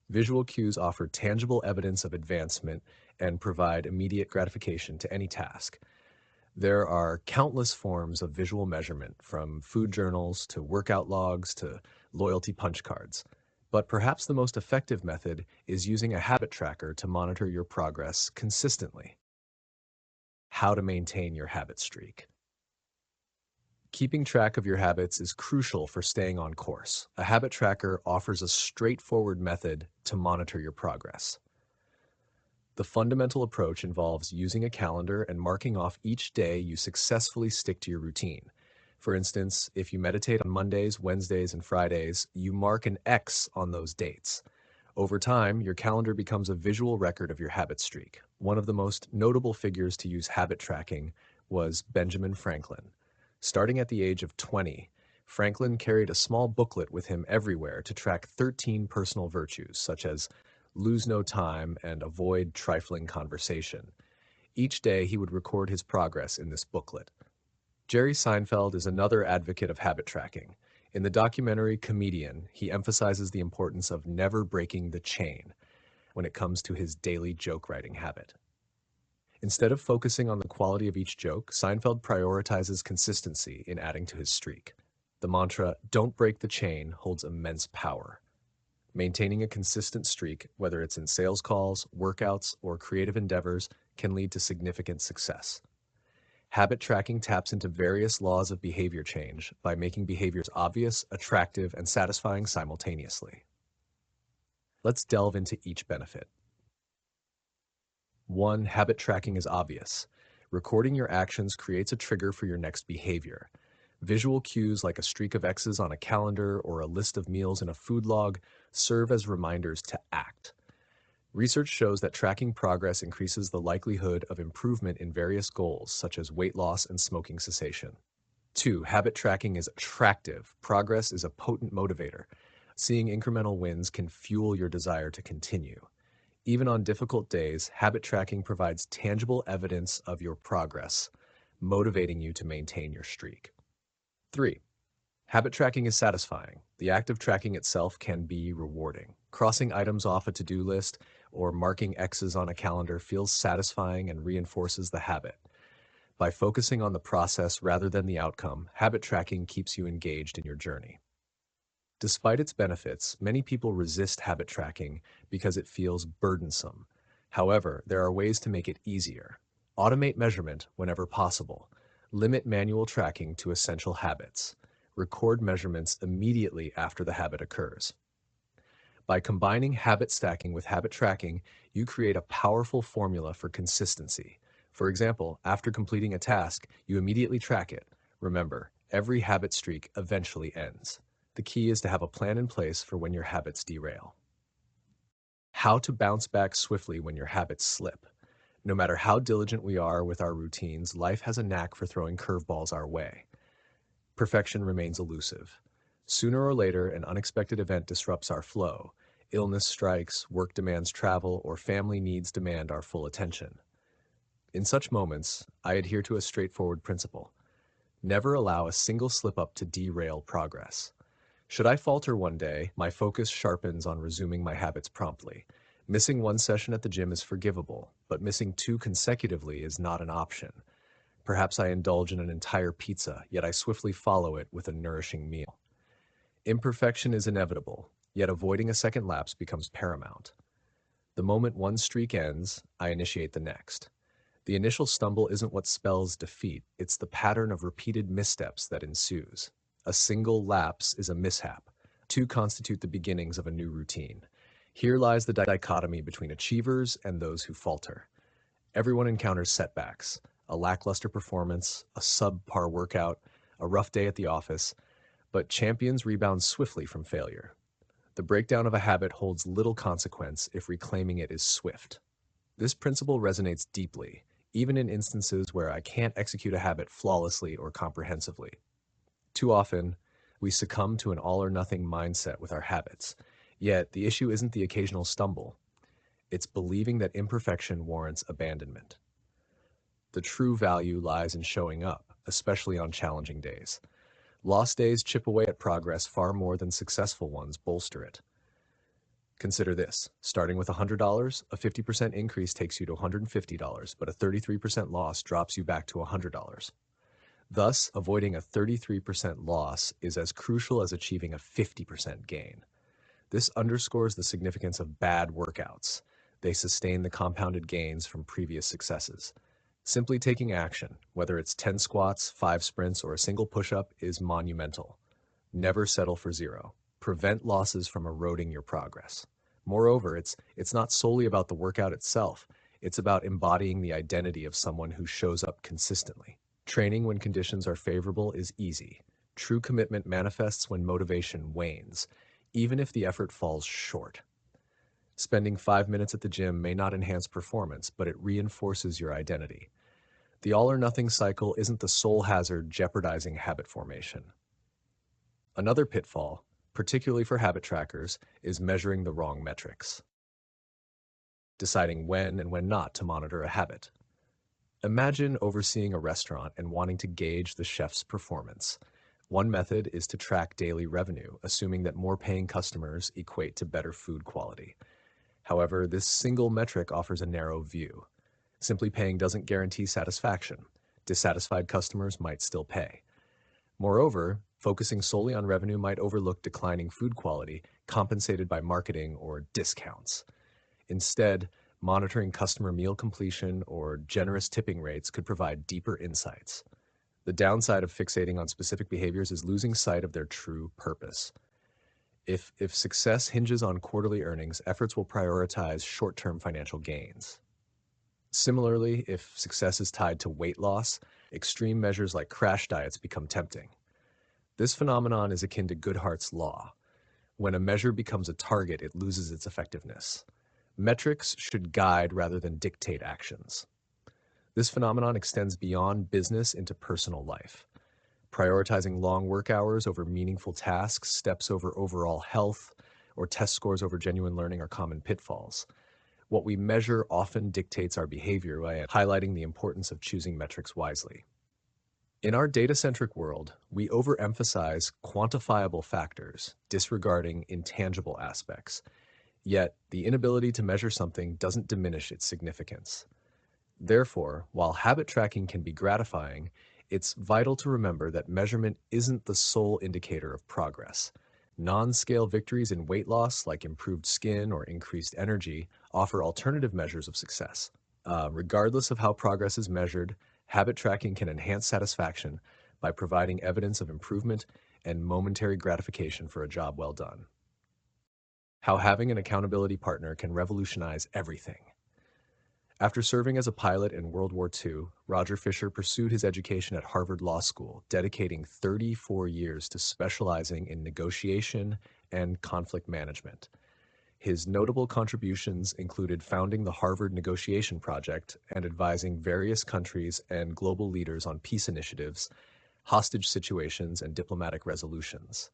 Visual cues offer tangible evidence of advancement and provide immediate gratification to any task. There are countless forms of visual measurement, from food journals to workout logs to loyalty punch cards. But perhaps the most effective method is using a habit tracker to monitor your progress consistently. How to maintain your habit streak. Keeping track of your habits is crucial for staying on course. A habit tracker offers a straightforward method to monitor your progress. The fundamental approach involves using a calendar and marking off each day you successfully stick to your routine. For instance, if you meditate on Mondays, Wednesdays, and Fridays, you mark an X on those dates. Over time, your calendar becomes a visual record of your habit streak. One of the most notable figures to use habit tracking was Benjamin Franklin. Starting at the age of 20, Franklin carried a small booklet with him everywhere to track 13 personal virtues, such as lose no time and avoid trifling conversation. Each day, he would record his progress in this booklet. Jerry Seinfeld is another advocate of habit tracking. In the documentary Comedian, he emphasizes the importance of never breaking the chain when it comes to his daily joke writing habit. Instead of focusing on the quality of each joke, Seinfeld prioritizes consistency in adding to his streak. The mantra, "Don't break the chain," holds immense power. Maintaining a consistent streak, whether it's in sales calls, workouts, or creative endeavors, can lead to significant success. Habit tracking taps into various laws of behavior change by making behaviors obvious, attractive, and satisfying simultaneously. Let's delve into each benefit. 1. Habit tracking is obvious. Recording your actions creates a trigger for your next behavior. Visual cues like a streak of X's on a calendar or a list of meals in a food log serve as reminders to act. Research shows that tracking progress increases the likelihood of improvement in various goals, such as weight loss and smoking cessation. 2. Habit tracking is attractive. Progress is a potent motivator. Seeing incremental wins can fuel your desire to continue. Even on difficult days, habit tracking provides tangible evidence of your progress, motivating you to maintain your streak. 3. Habit tracking is satisfying. The act of tracking itself can be rewarding. Crossing items off a to-do list or marking X's on a calendar feels satisfying and reinforces the habit. By focusing on the process rather than the outcome, habit tracking keeps you engaged in your journey. Despite its benefits, many people resist habit tracking because it feels burdensome. However, there are ways to make it easier. Automate measurement whenever possible. Limit manual tracking to essential habits. Record measurements immediately after the habit occurs. By combining habit stacking with habit tracking, you create a powerful formula for consistency. For example, after completing a task, you immediately track it. Remember, every habit streak eventually ends. The key is to have a plan in place for when your habits derail. How to bounce back swiftly when your habits slip. No matter how diligent we are with our routines, life has a knack for throwing curveballs our way. Perfection remains elusive. Sooner or later, an unexpected event disrupts our flow. Illness strikes, work demands travel, or family needs demand our full attention. In such moments, I adhere to a straightforward principle. Never allow a single slip-up to derail progress. Should I falter one day, my focus sharpens on resuming my habits promptly. Missing one session at the gym is forgivable, but missing 2 consecutively is not an option. Perhaps I indulge in an entire pizza, yet I swiftly follow it with a nourishing meal. Imperfection is inevitable, yet avoiding a second lapse becomes paramount. The moment one streak ends, I initiate the next. The initial stumble isn't what spells defeat, it's the pattern of repeated missteps that ensues. A single lapse is a mishap. 2 constitute the beginnings of a new routine. Here lies the dichotomy between achievers and those who falter. Everyone encounters setbacks, a lackluster performance, a subpar workout, a rough day at the office, but champions rebound swiftly from failure. The breakdown of a habit holds little consequence if reclaiming it is swift. This principle resonates deeply, even in instances where I can't execute a habit flawlessly or comprehensively. Too often, we succumb to an all or nothing mindset with our habits. Yet, the issue isn't the occasional stumble, it's believing that imperfection warrants abandonment. The true value lies in showing up, especially on challenging days. Lost days chip away at progress far more than successful ones bolster it. Consider this. Starting with $100, a 50% increase takes you to $150, but a 33% loss drops you back to $100. Thus, avoiding a 33% loss is as crucial as achieving a 50% gain. This underscores the significance of bad workouts. They sustain the compounded gains from previous successes. Simply taking action, whether it's 10 squats, 5 sprints, or a single push-up, is monumental. Never settle for zero. Prevent losses from eroding your progress. Moreover, it's not solely about the workout itself. It's about embodying the identity of someone who shows up consistently. Training when conditions are favorable is easy. True commitment manifests when motivation wanes, even if the effort falls short. Spending 5 minutes at the gym may not enhance performance, but it reinforces your identity. The all or nothing cycle isn't the sole hazard jeopardizing habit formation. Another pitfall, particularly for habit trackers, is measuring the wrong metrics. Deciding when and when not to monitor a habit. Imagine overseeing a restaurant and wanting to gauge the chef's performance. One method is to track daily revenue, assuming that more paying customers equate to better food quality. However, this single metric offers a narrow view. Simply paying doesn't guarantee satisfaction. Dissatisfied customers might still pay. Moreover, focusing solely on revenue might overlook declining food quality, compensated by marketing or discounts. Instead, monitoring customer meal completion or generous tipping rates could provide deeper insights. The downside of fixating on specific behaviors is losing sight of their true purpose. If success hinges on quarterly earnings, efforts will prioritize short-term financial gains. Similarly, if success is tied to weight loss, extreme measures like crash diets become tempting. This phenomenon is akin to Goodhart's law. When a measure becomes a target, it loses its effectiveness. Metrics should guide rather than dictate actions. This phenomenon extends beyond business into personal life. Prioritizing long work hours over meaningful tasks, steps over overall health, or test scores over genuine learning are common pitfalls. What we measure often dictates our behavior by highlighting the importance of choosing metrics wisely. In our data-centric world, we overemphasize quantifiable factors, disregarding intangible aspects. Yet, the inability to measure something doesn't diminish its significance. Therefore, while habit tracking can be gratifying, it's vital to remember that measurement isn't the sole indicator of progress. Non-scale victories in weight loss, like improved skin or increased energy, offer alternative measures of success. Regardless of how progress is measured, habit tracking can enhance satisfaction by providing evidence of improvement and momentary gratification for a job well done. How having an accountability partner can revolutionize everything. After serving as a pilot in World War II, Roger Fisher pursued his education at Harvard Law School, dedicating 34 years to specializing in negotiation and conflict management. His notable contributions included founding the Harvard Negotiation Project and advising various countries and global leaders on peace initiatives, hostage situations, and diplomatic resolutions.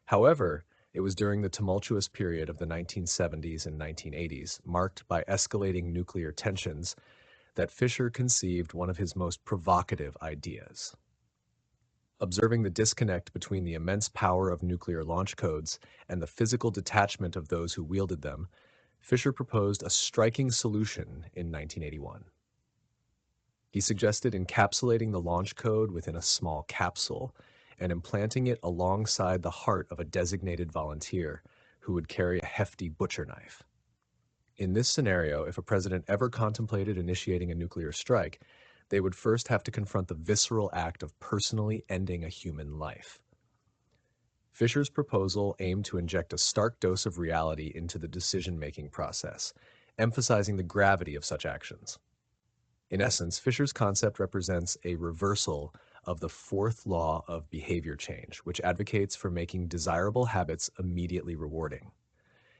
However, it was during the tumultuous period of the 1970s and 1980s, marked by escalating nuclear tensions, that Fisher conceived one of his most provocative ideas. Observing the disconnect between the immense power of nuclear launch codes and the physical detachment of those who wielded them, Fisher proposed a striking solution in 1981. He suggested encapsulating the launch code within a small capsule and implanting it alongside the heart of a designated volunteer who would carry a hefty butcher knife. In this scenario, if a president ever contemplated initiating a nuclear strike, they would first have to confront the visceral act of personally ending a human life. Fisher's proposal aimed to inject a stark dose of reality into the decision-making process, emphasizing the gravity of such actions. In essence, Fisher's concept represents a reversal of the fourth law of behavior change, which advocates for making desirable habits immediately rewarding.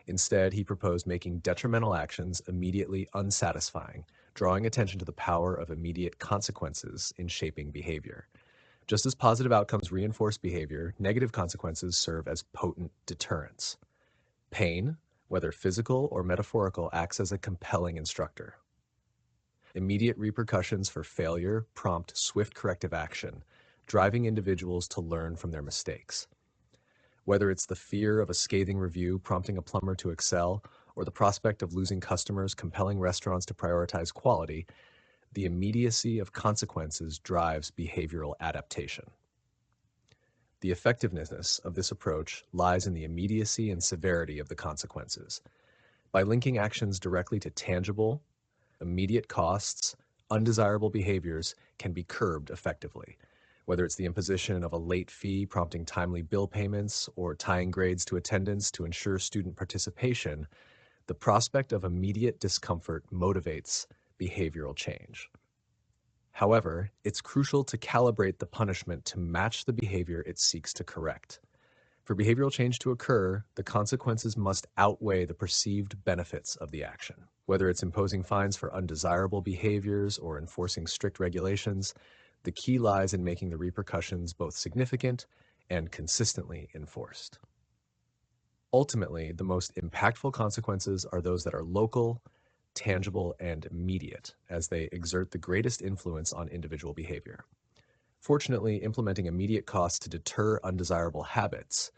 Instead, he proposed making detrimental actions immediately unsatisfying, drawing attention to the power of immediate consequences in shaping behavior. Just as positive outcomes reinforce behavior, negative consequences serve as potent deterrents. Pain, whether physical or metaphorical, acts as a compelling instructor. Immediate repercussions for failure prompt swift corrective action, driving individuals to learn from their mistakes. Whether it's the fear of a scathing review prompting a plumber to excel, or the prospect of losing customers compelling restaurants to prioritize quality, the immediacy of consequences drives behavioral adaptation. The effectiveness of this approach lies in the immediacy and severity of the consequences. By linking actions directly to tangible, immediate costs, undesirable behaviors can be curbed effectively. Whether it's the imposition of a late fee prompting timely bill payments or tying grades to attendance to ensure student participation, the prospect of immediate discomfort motivates behavioral change. However, it's crucial to calibrate the punishment to match the behavior it seeks to correct. For behavioral change to occur, the consequences must outweigh the perceived benefits of the action. Whether it's imposing fines for undesirable behaviors or enforcing strict regulations, the key lies in making the repercussions both significant and consistently enforced. Ultimately, the most impactful consequences are those that are local, tangible, and immediate, as they exert the greatest influence on individual behavior. Fortunately, implementing immediate costs to deter undesirable habits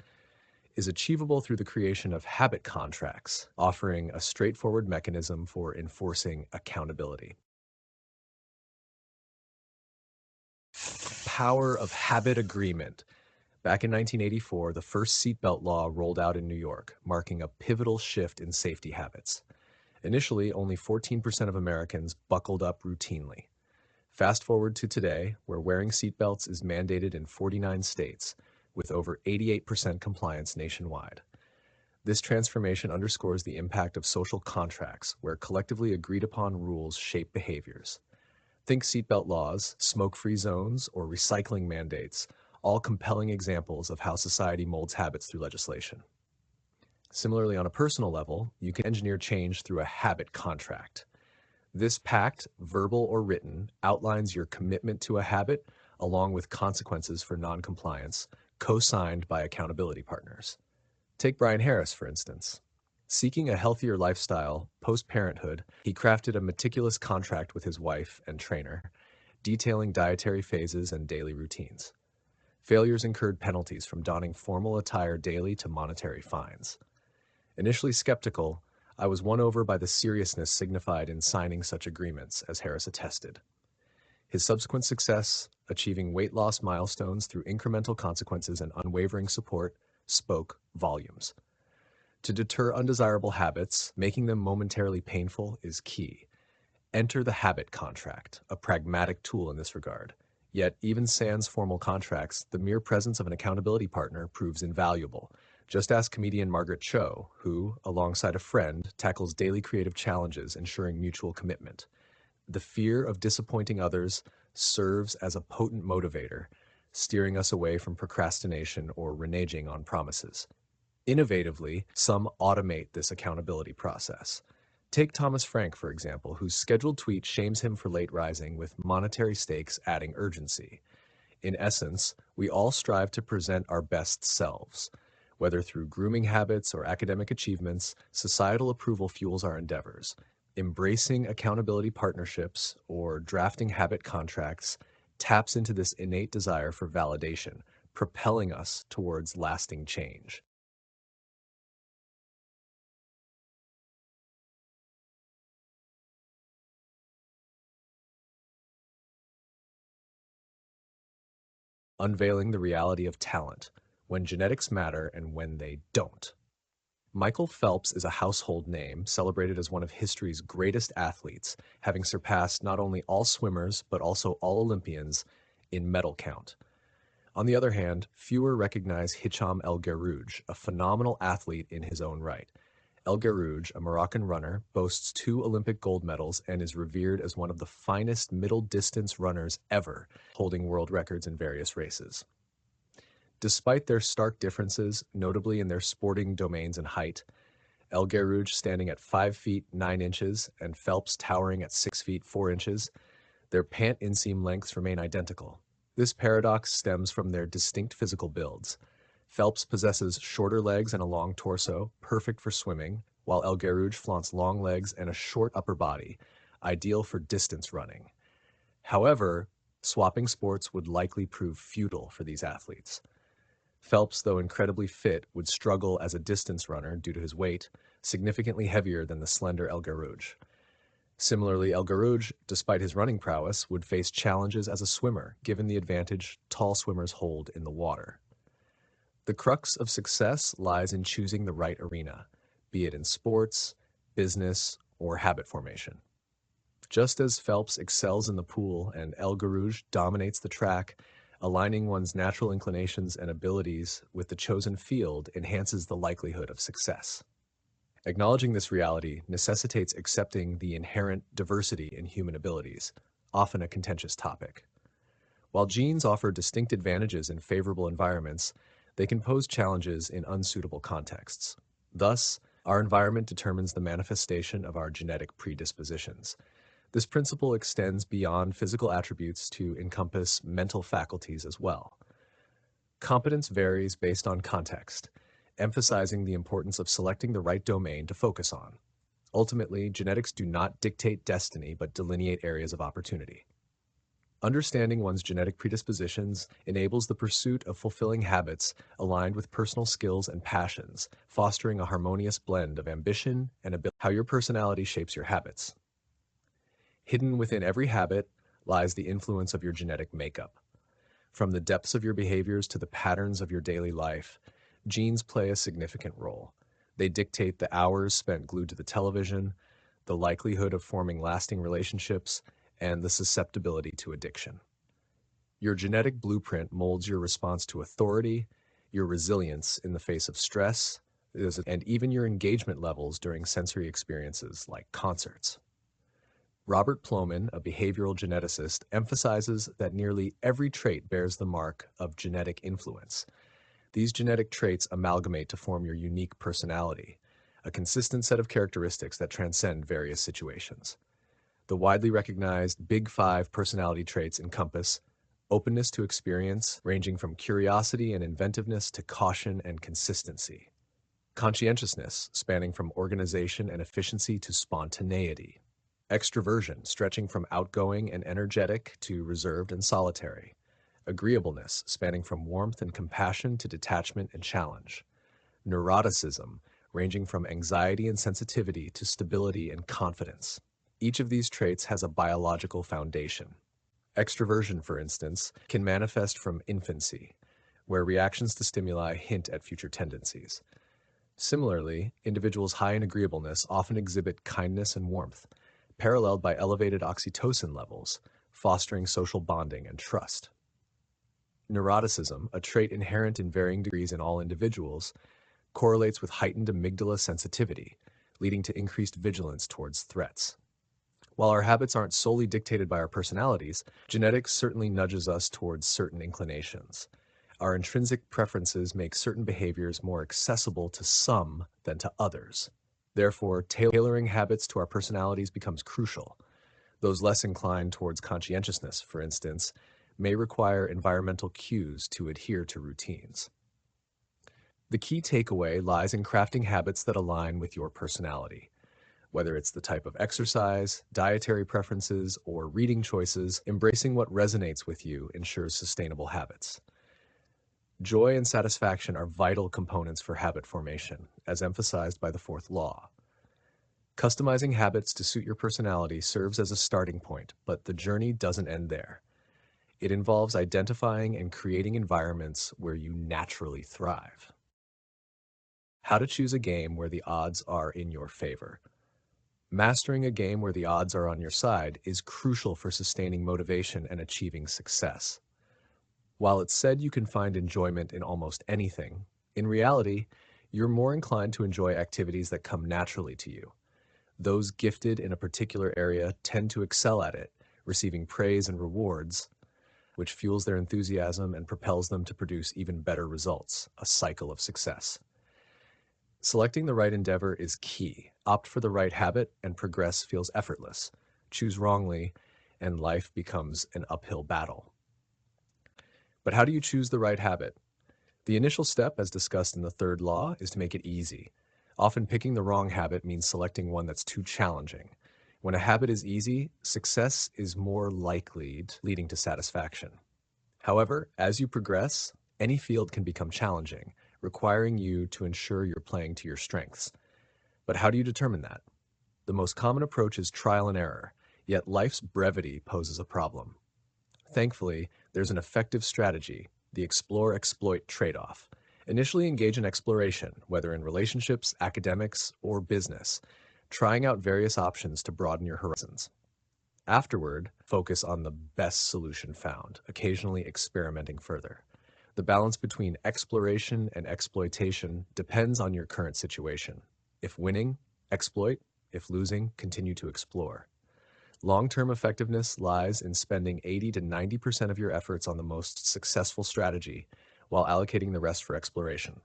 is achievable through the creation of habit contracts, offering a straightforward mechanism for enforcing accountability. Power of habit agreement. Back in 1984, the first seatbelt law rolled out in New York, marking a pivotal shift in safety habits. Initially, only 14% of Americans buckled up routinely. Fast forward to today, where wearing seatbelts is mandated in 49 states, with over 88% compliance nationwide. This transformation underscores the impact of social contracts, where collectively agreed upon rules shape behaviors. Think seatbelt laws, smoke-free zones, or recycling mandates, all compelling examples of how society molds habits through legislation. Similarly, on a personal level, you can engineer change through a habit contract. This pact, verbal or written, outlines your commitment to a habit along with consequences for noncompliance, co-signed by accountability partners. Take Brian Harris, for instance. Seeking a healthier lifestyle post-parenthood, he crafted a meticulous contract with his wife and trainer, detailing dietary phases and daily routines. Failures incurred penalties from donning formal attire daily to monetary fines. Initially skeptical, I was won over by the seriousness signified in signing such agreements, as Harris attested. His subsequent success, achieving weight loss milestones through incremental consequences and unwavering support, spoke volumes. To deter undesirable habits, making them momentarily painful is key. Enter the habit contract, a pragmatic tool in this regard. Yet, even sans formal contracts, the mere presence of an accountability partner proves invaluable. Just ask comedian Margaret Cho, who, alongside a friend, tackles daily creative challenges, ensuring mutual commitment. The fear of disappointing others serves as a potent motivator, steering us away from procrastination or reneging on promises. Innovatively, some automate this accountability process. Take Thomas Frank, for example, whose scheduled tweet shames him for late rising, with monetary stakes adding urgency. In essence, we all strive to present our best selves. Whether through grooming habits or academic achievements, societal approval fuels our endeavors. Embracing accountability partnerships or drafting habit contracts taps into this innate desire for validation, propelling us towards lasting change. Unveiling the reality of talent, when genetics matter and when they don't. Michael Phelps is a household name, celebrated as one of history's greatest athletes, having surpassed not only all swimmers but also all Olympians in medal count. On the other hand, fewer recognize Hicham El Guerrouj, a phenomenal athlete in his own right. El Guerrouj, a Moroccan runner, boasts 2 Olympic gold medals and is revered as one of the finest middle-distance runners ever, holding world records in various races. Despite their stark differences, notably in their sporting domains and height, Elgar Rouge standing at 5 feet 9 inches and Phelps towering at 6 feet 4 inches, their pant inseam lengths remain identical. This paradox stems from their distinct physical builds. Phelps possesses shorter legs and a long torso, perfect for swimming, while Elgar Rouge flaunts long legs and a short upper body, ideal for distance running. However, swapping sports would likely prove futile for these athletes. Phelps, though incredibly fit, would struggle as a distance runner due to his weight, significantly heavier than the slender Elgar Rouge. Similarly, Elgar Rouge, despite his running prowess, would face challenges as a swimmer, given the advantage tall swimmers hold in the water. The crux of success lies in choosing the right arena, be it in sports, business, or habit formation. Just as Phelps excels in the pool and Elgar Rouge dominates the track, aligning one's natural inclinations and abilities with the chosen field enhances the likelihood of success. Acknowledging this reality necessitates accepting the inherent diversity in human abilities, often a contentious topic. While genes offer distinct advantages in favorable environments, they can pose challenges in unsuitable contexts. Thus, our environment determines the manifestation of our genetic predispositions. This principle extends beyond physical attributes to encompass mental faculties as well. Competence varies based on context, emphasizing the importance of selecting the right domain to focus on. Ultimately, genetics do not dictate destiny but delineate areas of opportunity. Understanding one's genetic predispositions enables the pursuit of fulfilling habits aligned with personal skills and passions, fostering a harmonious blend of ambition and ability. How your personality shapes your habits. Hidden within every habit lies the influence of your genetic makeup. From the depths of your behaviors to the patterns of your daily life, genes play a significant role. They dictate the hours spent glued to the television, the likelihood of forming lasting relationships, and the susceptibility to addiction. Your genetic blueprint molds your response to authority, your resilience in the face of stress, and even your engagement levels during sensory experiences like concerts. Robert Plomin, a behavioral geneticist, emphasizes that nearly every trait bears the mark of genetic influence. These genetic traits amalgamate to form your unique personality, a consistent set of characteristics that transcend various situations. The widely recognized Big Five personality traits encompass openness to experience, ranging from curiosity and inventiveness to caution and consistency. Conscientiousness, spanning from organization and efficiency to spontaneity. Extroversion, stretching from outgoing and energetic to reserved and solitary. Agreeableness, spanning from warmth and compassion to detachment and challenge. Neuroticism, ranging from anxiety and sensitivity to stability and confidence. Each of these traits has a biological foundation. Extroversion, for instance, can manifest from infancy, where reactions to stimuli hint at future tendencies. Similarly, individuals high in agreeableness often exhibit kindness and warmth, paralleled by elevated oxytocin levels, fostering social bonding and trust. Neuroticism, a trait inherent in varying degrees in all individuals, correlates with heightened amygdala sensitivity, leading to increased vigilance towards threats. While our habits aren't solely dictated by our personalities, genetics certainly nudges us towards certain inclinations. Our intrinsic preferences make certain behaviors more accessible to some than to others. Therefore, tailoring habits to our personalities becomes crucial. Those less inclined towards conscientiousness, for instance, may require environmental cues to adhere to routines. The key takeaway lies in crafting habits that align with your personality. Whether it's the type of exercise, dietary preferences, or reading choices, embracing what resonates with you ensures sustainable habits. Joy and satisfaction are vital components for habit formation, as emphasized by the fourth law. Customizing habits to suit your personality serves as a starting point, but the journey doesn't end there. It involves identifying and creating environments where you naturally thrive. How to choose a game where the odds are in your favor. Mastering a game where the odds are on your side is crucial for sustaining motivation and achieving success. While it's said you can find enjoyment in almost anything, in reality, you're more inclined to enjoy activities that come naturally to you. Those gifted in a particular area tend to excel at it, receiving praise and rewards, which fuels their enthusiasm and propels them to produce even better results, a cycle of success. Selecting the right endeavor is key. Opt for the right habit, and progress feels effortless. Choose wrongly, and life becomes an uphill battle. But how do you choose the right habit? The initial step, as discussed in the third law, is to make it easy. Often picking the wrong habit means selecting one that's too challenging. When a habit is easy, success is more likely, leading to satisfaction. However, as you progress, any field can become challenging, requiring you to ensure you're playing to your strengths. But how do you determine that? The most common approach is trial and error, yet life's brevity poses a problem. Thankfully, there's an effective strategy, the explore-exploit trade-off. Initially engage in exploration, whether in relationships, academics, or business, trying out various options to broaden your horizons. Afterward, focus on the best solution found, occasionally experimenting further. The balance between exploration and exploitation depends on your current situation. If winning, exploit. If losing, continue to explore. Long-term effectiveness lies in spending 80 to 90% of your efforts on the most successful strategy, while allocating the rest for exploration.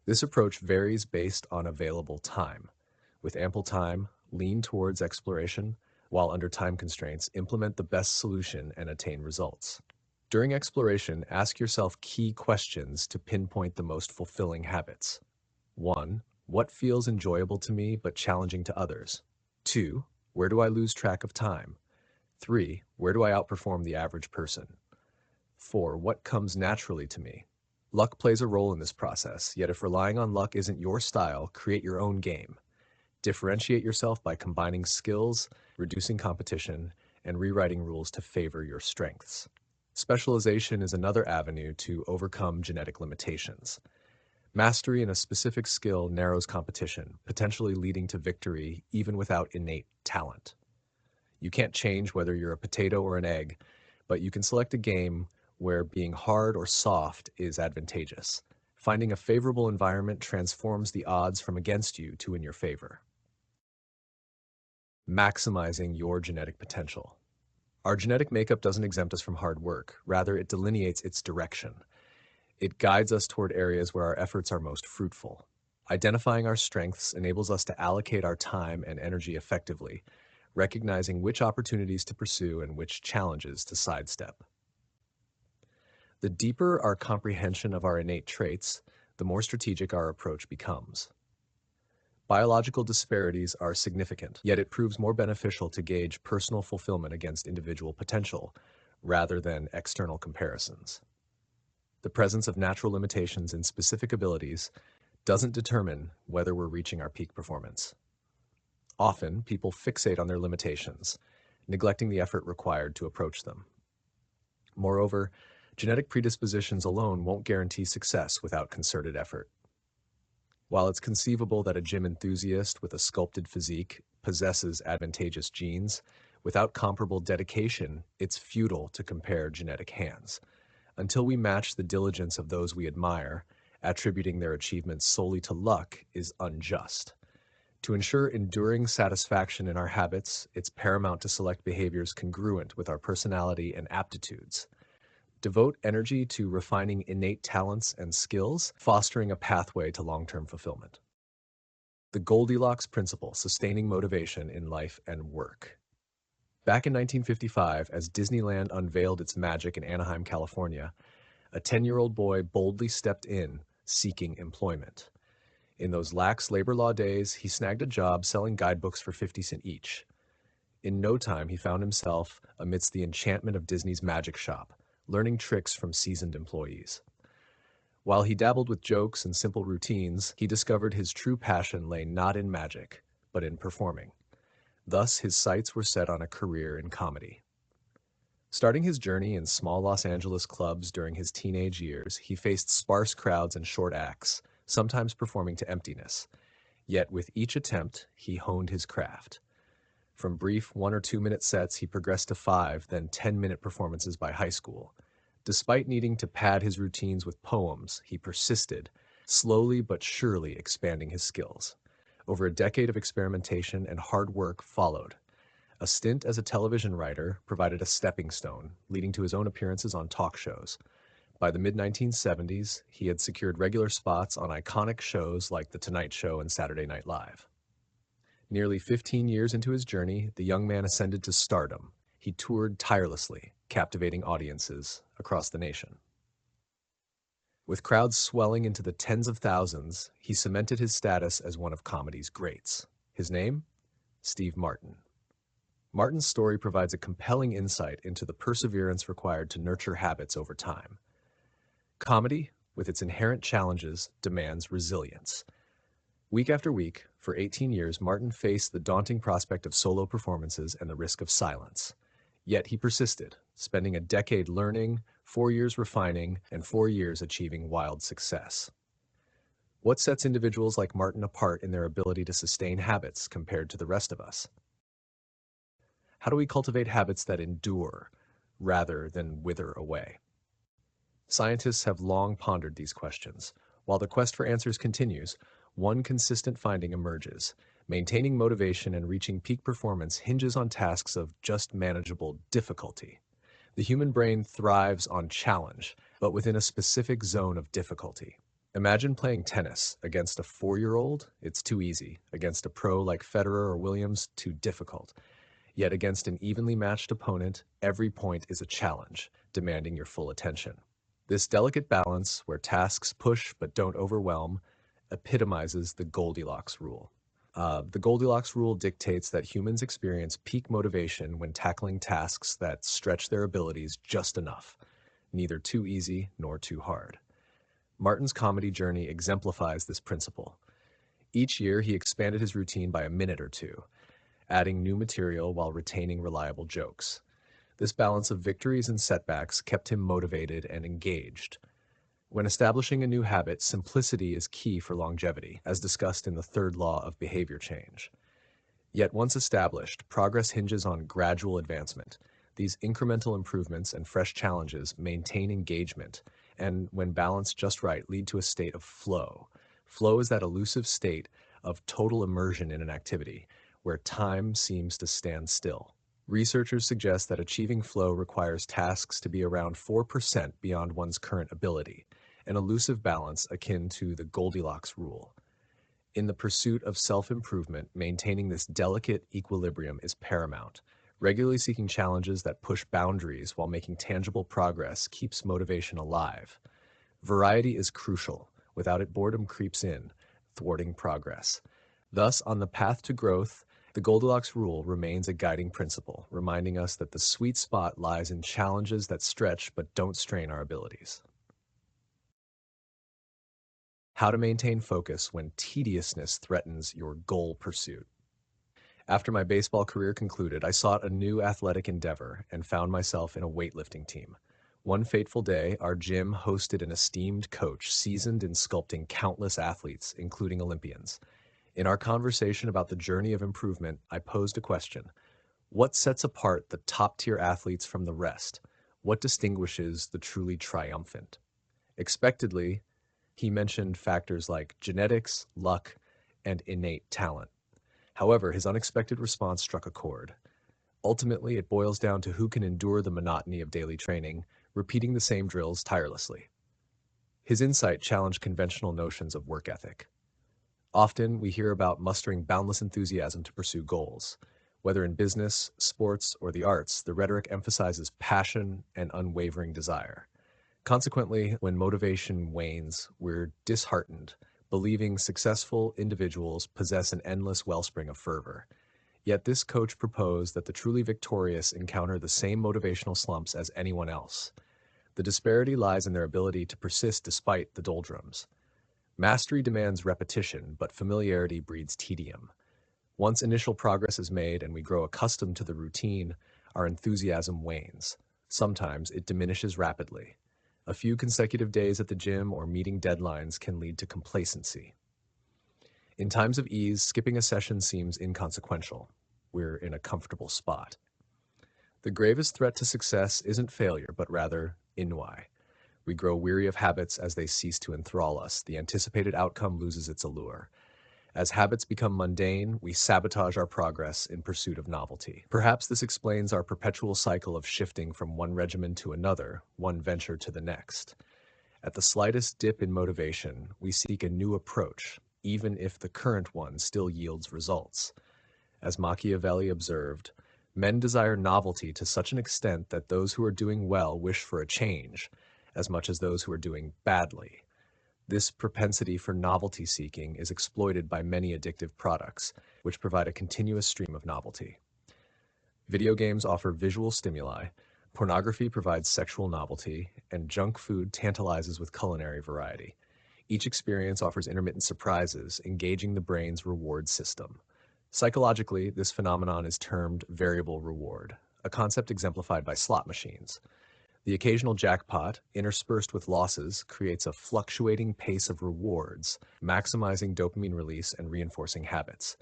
This approach varies based on available time. With ample time, lean towards exploration, while under time constraints, implement the best solution and attain results. During exploration, ask yourself key questions to pinpoint the most fulfilling habits. 1. What feels enjoyable to me but challenging to others? 2. Where do I lose track of time? 3. Where do I outperform the average person? 4. What comes naturally to me? Luck plays a role in this process, yet if relying on luck isn't your style, create your own game. Differentiate yourself by combining skills, reducing competition, and rewriting rules to favor your strengths. Specialization is another avenue to overcome genetic limitations. Mastery in a specific skill narrows competition, potentially leading to victory even without innate talent. You can't change whether you're a potato or an egg, but you can select a game where being hard or soft is advantageous. Finding a favorable environment transforms the odds from against you to in your favor. Maximizing your genetic potential. Our genetic makeup doesn't exempt us from hard work. Rather, it delineates its direction. It guides us toward areas where our efforts are most fruitful. Identifying our strengths enables us to allocate our time and energy effectively, recognizing which opportunities to pursue and which challenges to sidestep. The deeper our comprehension of our innate traits, the more strategic our approach becomes. Biological disparities are significant, yet it proves more beneficial to gauge personal fulfillment against individual potential, rather than external comparisons. The presence of natural limitations in specific abilities doesn't determine whether we're reaching our peak performance. Often, people fixate on their limitations, neglecting the effort required to approach them. Moreover, genetic predispositions alone won't guarantee success without concerted effort. While it's conceivable that a gym enthusiast with a sculpted physique possesses advantageous genes, without comparable dedication, it's futile to compare genetic hands. Until we match the diligence of those we admire, attributing their achievements solely to luck is unjust. To ensure enduring satisfaction in our habits, it's paramount to select behaviors congruent with our personality and aptitudes. Devote energy to refining innate talents and skills, fostering a pathway to long-term fulfillment. The Goldilocks Principle: Sustaining Motivation in Life and Work. Back in 1955, as Disneyland unveiled its magic in Anaheim, California, a 10-year-old boy boldly stepped in, seeking employment. In those lax labor law days, he snagged a job selling guidebooks for 50 cents each. In no time, he found himself amidst the enchantment of Disney's magic shop, learning tricks from seasoned employees. While he dabbled with jokes and simple routines, he discovered his true passion lay not in magic, but in performing. Thus, his sights were set on a career in comedy. Starting his journey in small Los Angeles clubs during his teenage years, he faced sparse crowds and short acts, sometimes performing to emptiness. Yet with each attempt, he honed his craft. From brief 1 or 2 minute sets, he progressed to 5, then 10-minute performances by high school. Despite needing to pad his routines with poems, he persisted, slowly but surely expanding his skills. Over a decade of experimentation and hard work followed. A stint as a television writer provided a stepping stone, leading to his own appearances on talk shows. By the mid-1970s, he had secured regular spots on iconic shows like The Tonight Show and Saturday Night Live. Nearly 15 years into his journey, the young man ascended to stardom. He toured tirelessly, captivating audiences across the nation. With crowds swelling into the tens of thousands, he cemented his status as one of comedy's greats. His name? Steve Martin. Martin's story provides a compelling insight into the perseverance required to nurture habits over time. Comedy, with its inherent challenges, demands resilience. Week after week, for 18 years, Martin faced the daunting prospect of solo performances and the risk of silence. Yet he persisted, spending a decade learning, 4 years refining, and 4 years achieving wild success. What sets individuals like Martin apart in their ability to sustain habits compared to the rest of us? How do we cultivate habits that endure rather than wither away? Scientists have long pondered these questions. While the quest for answers continues, one consistent finding emerges. Maintaining motivation and reaching peak performance hinges on tasks of just manageable difficulty. The human brain thrives on challenge, but within a specific zone of difficulty. Imagine playing tennis against a 4-year-old. It's too easy. Against a pro like Federer or Williams, too difficult. Yet against an evenly matched opponent, every point is a challenge, demanding your full attention. This delicate balance, where tasks push but don't overwhelm, epitomizes the Goldilocks rule. The Goldilocks rule dictates that humans experience peak motivation when tackling tasks that stretch their abilities just enough, neither too easy nor too hard. Martin's comedy journey exemplifies this principle. Each year, he expanded his routine by a minute or two, adding new material while retaining reliable jokes. This balance of victories and setbacks kept him motivated and engaged. When establishing a new habit, simplicity is key for longevity, as discussed in the third law of behavior change. Yet once established, progress hinges on gradual advancement. These incremental improvements and fresh challenges maintain engagement, and when balanced just right, lead to a state of flow. Flow is that elusive state of total immersion in an activity, where time seems to stand still. Researchers suggest that achieving flow requires tasks to be around 4% beyond one's current ability, an elusive balance akin to the Goldilocks rule. In the pursuit of self-improvement, maintaining this delicate equilibrium is paramount. Regularly seeking challenges that push boundaries while making tangible progress keeps motivation alive. Variety is crucial. Without it, boredom creeps in, thwarting progress. Thus, on the path to growth, the Goldilocks rule remains a guiding principle, reminding us that the sweet spot lies in challenges that stretch but don't strain our abilities. How to maintain focus when tediousness threatens your goal pursuit. After my baseball career concluded, I sought a new athletic endeavor and found myself in a weightlifting team. One fateful day, our gym hosted an esteemed coach seasoned in sculpting countless athletes, including Olympians. In our conversation about the journey of improvement, I posed a question. What sets apart the top-tier athletes from the rest? What distinguishes the truly triumphant? Expectedly, he mentioned factors like genetics, luck, and innate talent. However, his unexpected response struck a chord. Ultimately, it boils down to who can endure the monotony of daily training, repeating the same drills tirelessly. His insight challenged conventional notions of work ethic. Often, we hear about mustering boundless enthusiasm to pursue goals. Whether in business, sports, or the arts, the rhetoric emphasizes passion and unwavering desire. Consequently, when motivation wanes, we're disheartened, believing successful individuals possess an endless wellspring of fervor. Yet this coach proposed that the truly victorious encounter the same motivational slumps as anyone else. The disparity lies in their ability to persist despite the doldrums. Mastery demands repetition, but familiarity breeds tedium. Once initial progress is made and we grow accustomed to the routine, our enthusiasm wanes. Sometimes it diminishes rapidly. A few consecutive days at the gym or meeting deadlines can lead to complacency. In times of ease, skipping a session seems inconsequential. We're in a comfortable spot. The gravest threat to success isn't failure, but rather ennui. We grow weary of habits as they cease to enthrall us. The anticipated outcome loses its allure. As habits become mundane, we sabotage our progress in pursuit of novelty. Perhaps this explains our perpetual cycle of shifting from one regimen to another, one venture to the next. At the slightest dip in motivation, we seek a new approach, even if the current one still yields results. As Machiavelli observed, men desire novelty to such an extent that those who are doing well wish for a change, as much as those who are doing badly. This propensity for novelty seeking is exploited by many addictive products, which provide a continuous stream of novelty. Video games offer visual stimuli, pornography provides sexual novelty, and junk food tantalizes with culinary variety. Each experience offers intermittent surprises, engaging the brain's reward system. Psychologically, this phenomenon is termed variable reward, a concept exemplified by slot machines. The occasional jackpot, interspersed with losses, creates a fluctuating pace of rewards, maximizing dopamine release and reinforcing habits.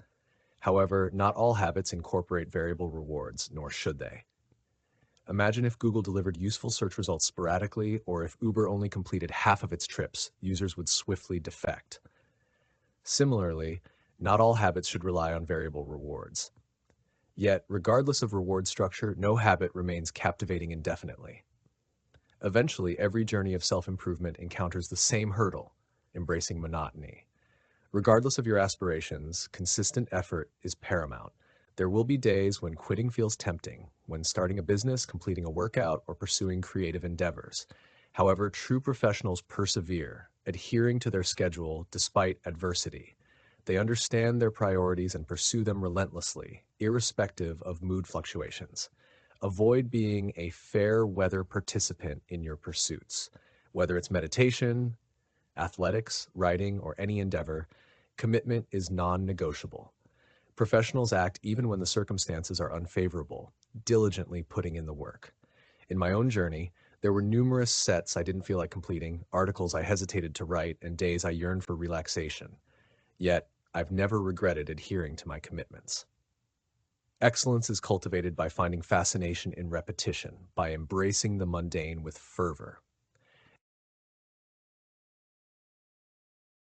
However, not all habits incorporate variable rewards, nor should they. Imagine if Google delivered useful search results sporadically, or if Uber only completed half of its trips, users would swiftly defect. Similarly, not all habits should rely on variable rewards. Yet, regardless of reward structure, no habit remains captivating indefinitely. Eventually, every journey of self-improvement encounters the same hurdle, embracing monotony. Regardless of your aspirations, consistent effort is paramount. There will be days when quitting feels tempting, when starting a business, completing a workout, or pursuing creative endeavors. However, true professionals persevere, adhering to their schedule despite adversity. They understand their priorities and pursue them relentlessly, irrespective of mood fluctuations. Avoid being a fair weather participant in your pursuits. Whether it's meditation, athletics, writing, or any endeavor, commitment is non-negotiable. Professionals act even when the circumstances are unfavorable, diligently putting in the work. In my own journey, there were numerous sets I didn't feel like completing, articles I hesitated to write, and days I yearned for relaxation. Yet, I've never regretted adhering to my commitments. Excellence is cultivated by finding fascination in repetition, by embracing the mundane with fervor.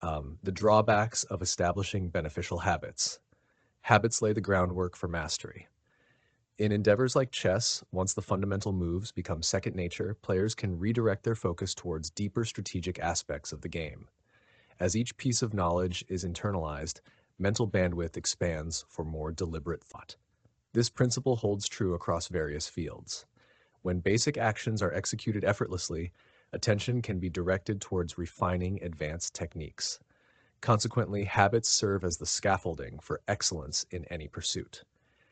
The drawbacks of establishing beneficial habits. Habits lay the groundwork for mastery. In endeavors like chess, once the fundamental moves become second nature, players can redirect their focus towards deeper strategic aspects of the game. As each piece of knowledge is internalized, mental bandwidth expands for more deliberate thought. This principle holds true across various fields. When basic actions are executed effortlessly, attention can be directed towards refining advanced techniques. Consequently, habits serve as the scaffolding for excellence in any pursuit.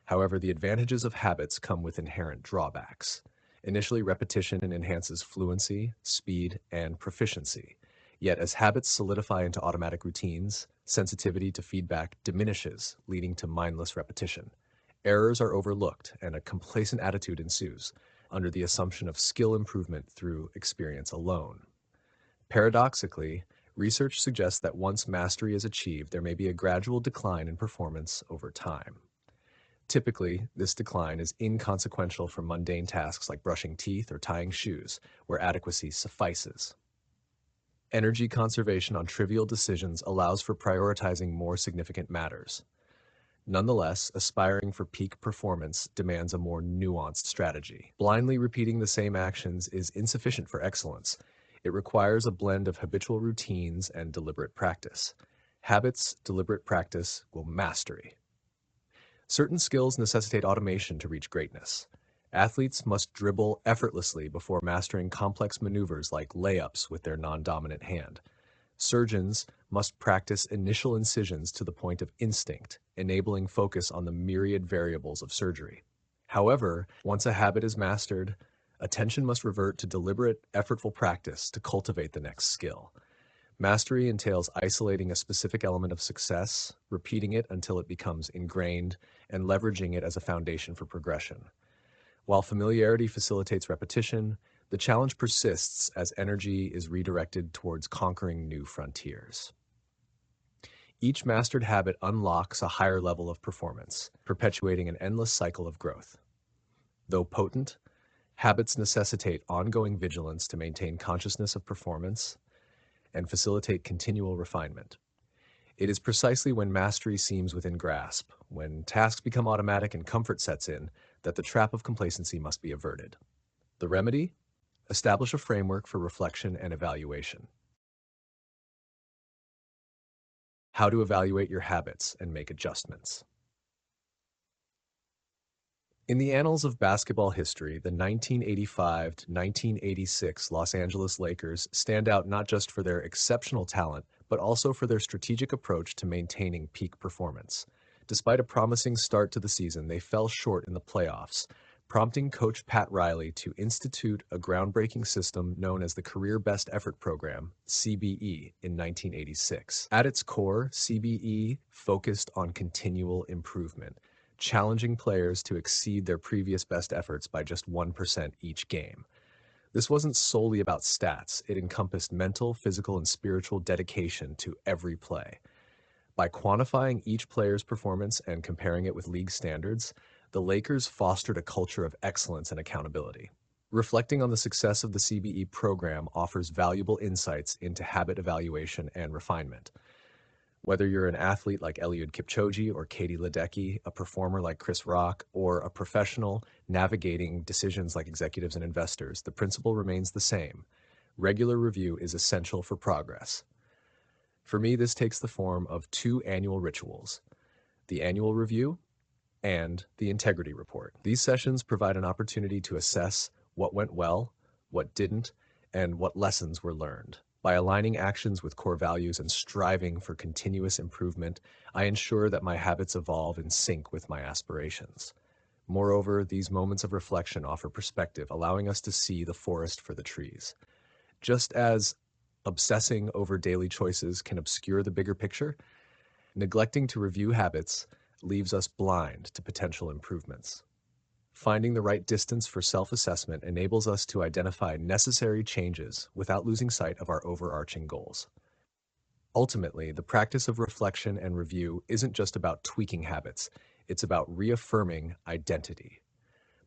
However, the advantages of habits come with inherent drawbacks. Initially, repetition enhances fluency, speed, and proficiency. Yet, as habits solidify into automatic routines, sensitivity to feedback diminishes, leading to mindless repetition. Errors are overlooked, and a complacent attitude ensues, under the assumption of skill improvement through experience alone. Paradoxically, research suggests that once mastery is achieved, there may be a gradual decline in performance over time. Typically, this decline is inconsequential for mundane tasks like brushing teeth or tying shoes, where adequacy suffices. Energy conservation on trivial decisions allows for prioritizing more significant matters. Nonetheless, aspiring for peak performance demands a more nuanced strategy. Blindly repeating the same actions is insufficient for excellence. It requires a blend of habitual routines and deliberate practice. Habits, deliberate practice, will mastery. Certain skills necessitate automation to reach greatness. Athletes must dribble effortlessly before mastering complex maneuvers like layups with their non-dominant hand. Surgeons must practice initial incisions to the point of instinct, enabling focus on the myriad variables of surgery. However, once a habit is mastered, attention must revert to deliberate, effortful practice to cultivate the next skill. Mastery entails isolating a specific element of success, repeating it until it becomes ingrained, and leveraging it as a foundation for progression. While familiarity facilitates repetition, the challenge persists as energy is redirected towards conquering new frontiers. Each mastered habit unlocks a higher level of performance, perpetuating an endless cycle of growth. Though potent, habits necessitate ongoing vigilance to maintain consciousness of performance and facilitate continual refinement. It is precisely when mastery seems within grasp, when tasks become automatic and comfort sets in, that the trap of complacency must be averted. The remedy? Establish a framework for reflection and evaluation. How to evaluate your habits and make adjustments. In the annals of basketball history, the 1985 to 1986 Los Angeles Lakers stand out not just for their exceptional talent, but also for their strategic approach to maintaining peak performance. Despite a promising start to the season, they fell short in the playoffs, prompting coach Pat Riley to institute a groundbreaking system known as the Career Best Effort Program, CBE, in 1986. At its core, CBE focused on continual improvement, challenging players to exceed their previous best efforts by just 1% each game. This wasn't solely about stats, it encompassed mental, physical, and spiritual dedication to every play. By quantifying each player's performance and comparing it with league standards, the Lakers fostered a culture of excellence and accountability. Reflecting on the success of the CBE program offers valuable insights into habit evaluation and refinement. Whether you're an athlete like Eliud Kipchoge or Katie Ledecky, a performer like Chris Rock, or a professional navigating decisions like executives and investors, the principle remains the same. Regular review is essential for progress. For me, this takes the form of two annual rituals: the annual review and the integrity report. These sessions provide an opportunity to assess what went well, what didn't, and what lessons were learned. By aligning actions with core values and striving for continuous improvement, I ensure that my habits evolve in sync with my aspirations. Moreover, these moments of reflection offer perspective, allowing us to see the forest for the trees. Just as obsessing over daily choices can obscure the bigger picture, neglecting to review habits leaves us blind to potential improvements. Finding the right distance for self-assessment enables us to identify necessary changes without losing sight of our overarching goals. Ultimately, the practice of reflection and review isn't just about tweaking habits, it's about reaffirming identity.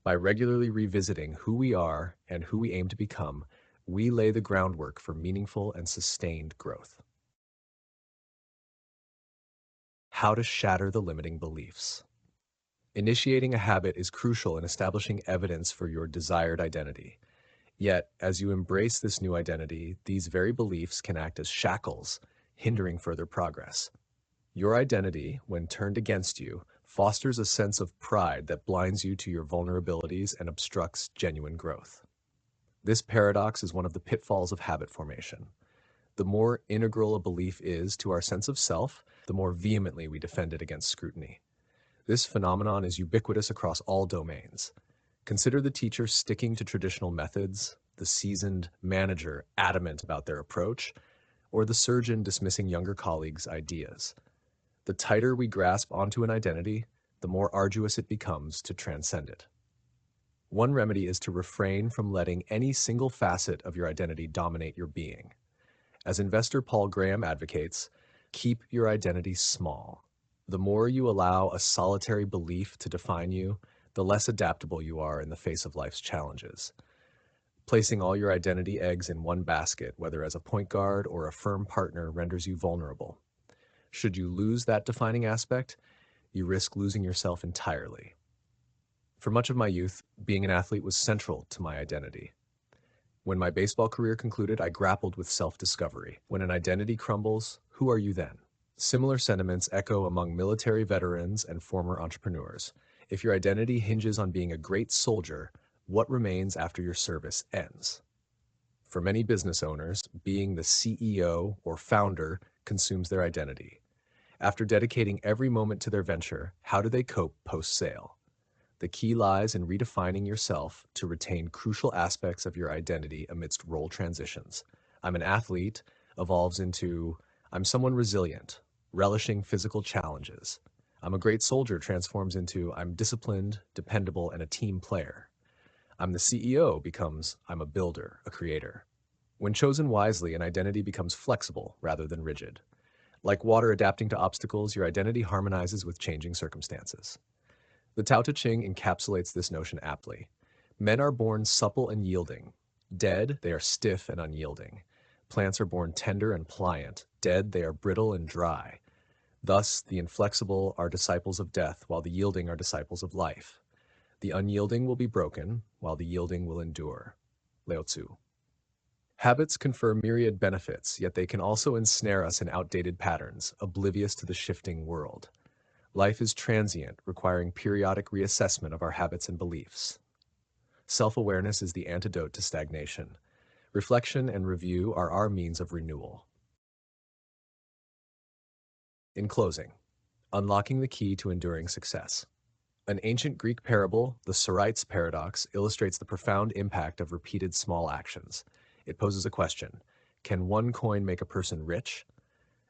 By regularly revisiting who we are and who we aim to become, we lay the groundwork for meaningful and sustained growth. How to shatter the limiting beliefs. Initiating a habit is crucial in establishing evidence for your desired identity. Yet, as you embrace this new identity, these very beliefs can act as shackles, hindering further progress. Your identity, when turned against you, fosters a sense of pride that blinds you to your vulnerabilities and obstructs genuine growth. This paradox is one of the pitfalls of habit formation. The more integral a belief is to our sense of self, the more vehemently we defend it against scrutiny. This phenomenon is ubiquitous across all domains. Consider the teacher sticking to traditional methods, the seasoned manager adamant about their approach, or the surgeon dismissing younger colleagues' ideas. The tighter we grasp onto an identity, the more arduous it becomes to transcend it. One remedy is to refrain from letting any single facet of your identity dominate your being. As investor Paul Graham advocates, keep your identity small. The more you allow a solitary belief to define you, the less adaptable you are in the face of life's challenges. Placing all your identity eggs in one basket, whether as a point guard or a firm partner, renders you vulnerable. Should you lose that defining aspect, you risk losing yourself entirely. For much of my youth, being an athlete was central to my identity. When my baseball career concluded, I grappled with self-discovery. When an identity crumbles, who are you then? Similar sentiments echo among military veterans and former entrepreneurs. If your identity hinges on being a great soldier, what remains after your service ends? For many business owners, being the CEO or founder consumes their identity. After dedicating every moment to their venture, how do they cope post-sale? The key lies in redefining yourself to retain crucial aspects of your identity amidst role transitions. I'm an athlete evolves into I'm someone resilient, relishing physical challenges. I'm a great soldier transforms into I'm disciplined, dependable, and a team player. I'm the CEO becomes I'm a builder, a creator. When chosen wisely, an identity becomes flexible rather than rigid. Like water adapting to obstacles, your identity harmonizes with changing circumstances. The Tao Te Ching encapsulates this notion aptly. Men are born supple and yielding. Dead, they are stiff and unyielding. Plants are born tender and pliant. Dead, they are brittle and dry. Thus, the inflexible are disciples of death, while the yielding are disciples of life. The unyielding will be broken, while the yielding will endure. Lao Tzu. Habits confer myriad benefits, yet they can also ensnare us in outdated patterns, oblivious to the shifting world. Life is transient, requiring periodic reassessment of our habits and beliefs. Self-awareness is the antidote to stagnation. Reflection and review are our means of renewal. In closing, unlocking the key to enduring success. An ancient Greek parable, the Sorites paradox, illustrates the profound impact of repeated small actions. It poses a question: can one coin make a person rich?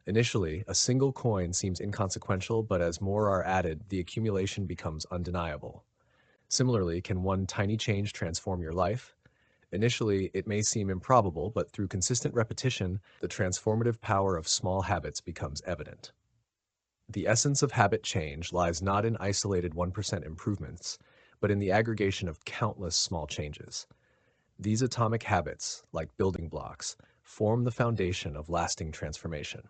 Initially, a single coin seems inconsequential, but as more are added, the accumulation becomes undeniable. Similarly, can one tiny change transform your life? Initially, it may seem improbable, but through consistent repetition, the transformative power of small habits becomes evident. The essence of habit change lies not in isolated 1% improvements, but in the aggregation of countless small changes. These atomic habits, like building blocks, form the foundation of lasting transformation.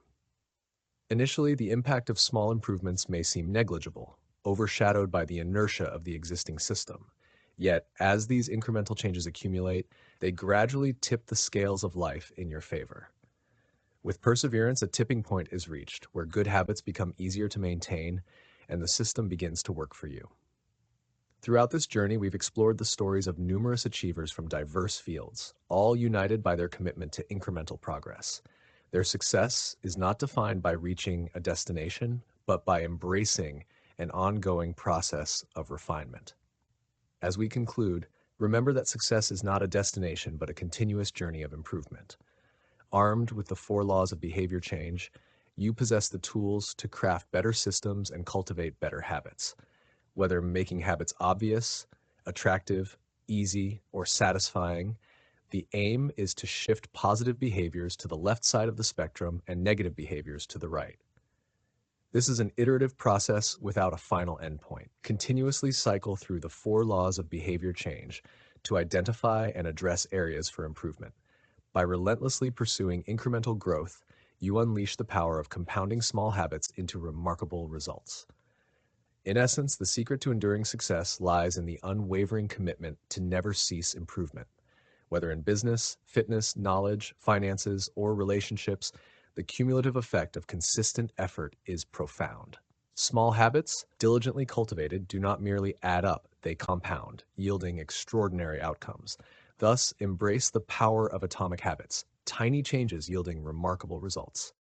Initially, the impact of small improvements may seem negligible, overshadowed by the inertia of the existing system. Yet, as these incremental changes accumulate, they gradually tip the scales of life in your favor. With perseverance, a tipping point is reached, where good habits become easier to maintain and the system begins to work for you. Throughout this journey, we've explored the stories of numerous achievers from diverse fields, all united by their commitment to incremental progress. Their success is not defined by reaching a destination, but by embracing an ongoing process of refinement. As we conclude, remember that success is not a destination, but a continuous journey of improvement. Armed with the 4 laws of behavior change, you possess the tools to craft better systems and cultivate better habits. Whether making habits obvious, attractive, easy, or satisfying, the aim is to shift positive behaviors to the left side of the spectrum and negative behaviors to the right. This is an iterative process without a final endpoint. Continuously cycle through the 4 laws of behavior change to identify and address areas for improvement. By relentlessly pursuing incremental growth, you unleash the power of compounding small habits into remarkable results. In essence, the secret to enduring success lies in the unwavering commitment to never cease improvement. Whether in business, fitness, knowledge, finances, or relationships, the cumulative effect of consistent effort is profound. Small habits, diligently cultivated, do not merely add up, they compound, yielding extraordinary outcomes. Thus, embrace the power of atomic habits, tiny changes yielding remarkable results.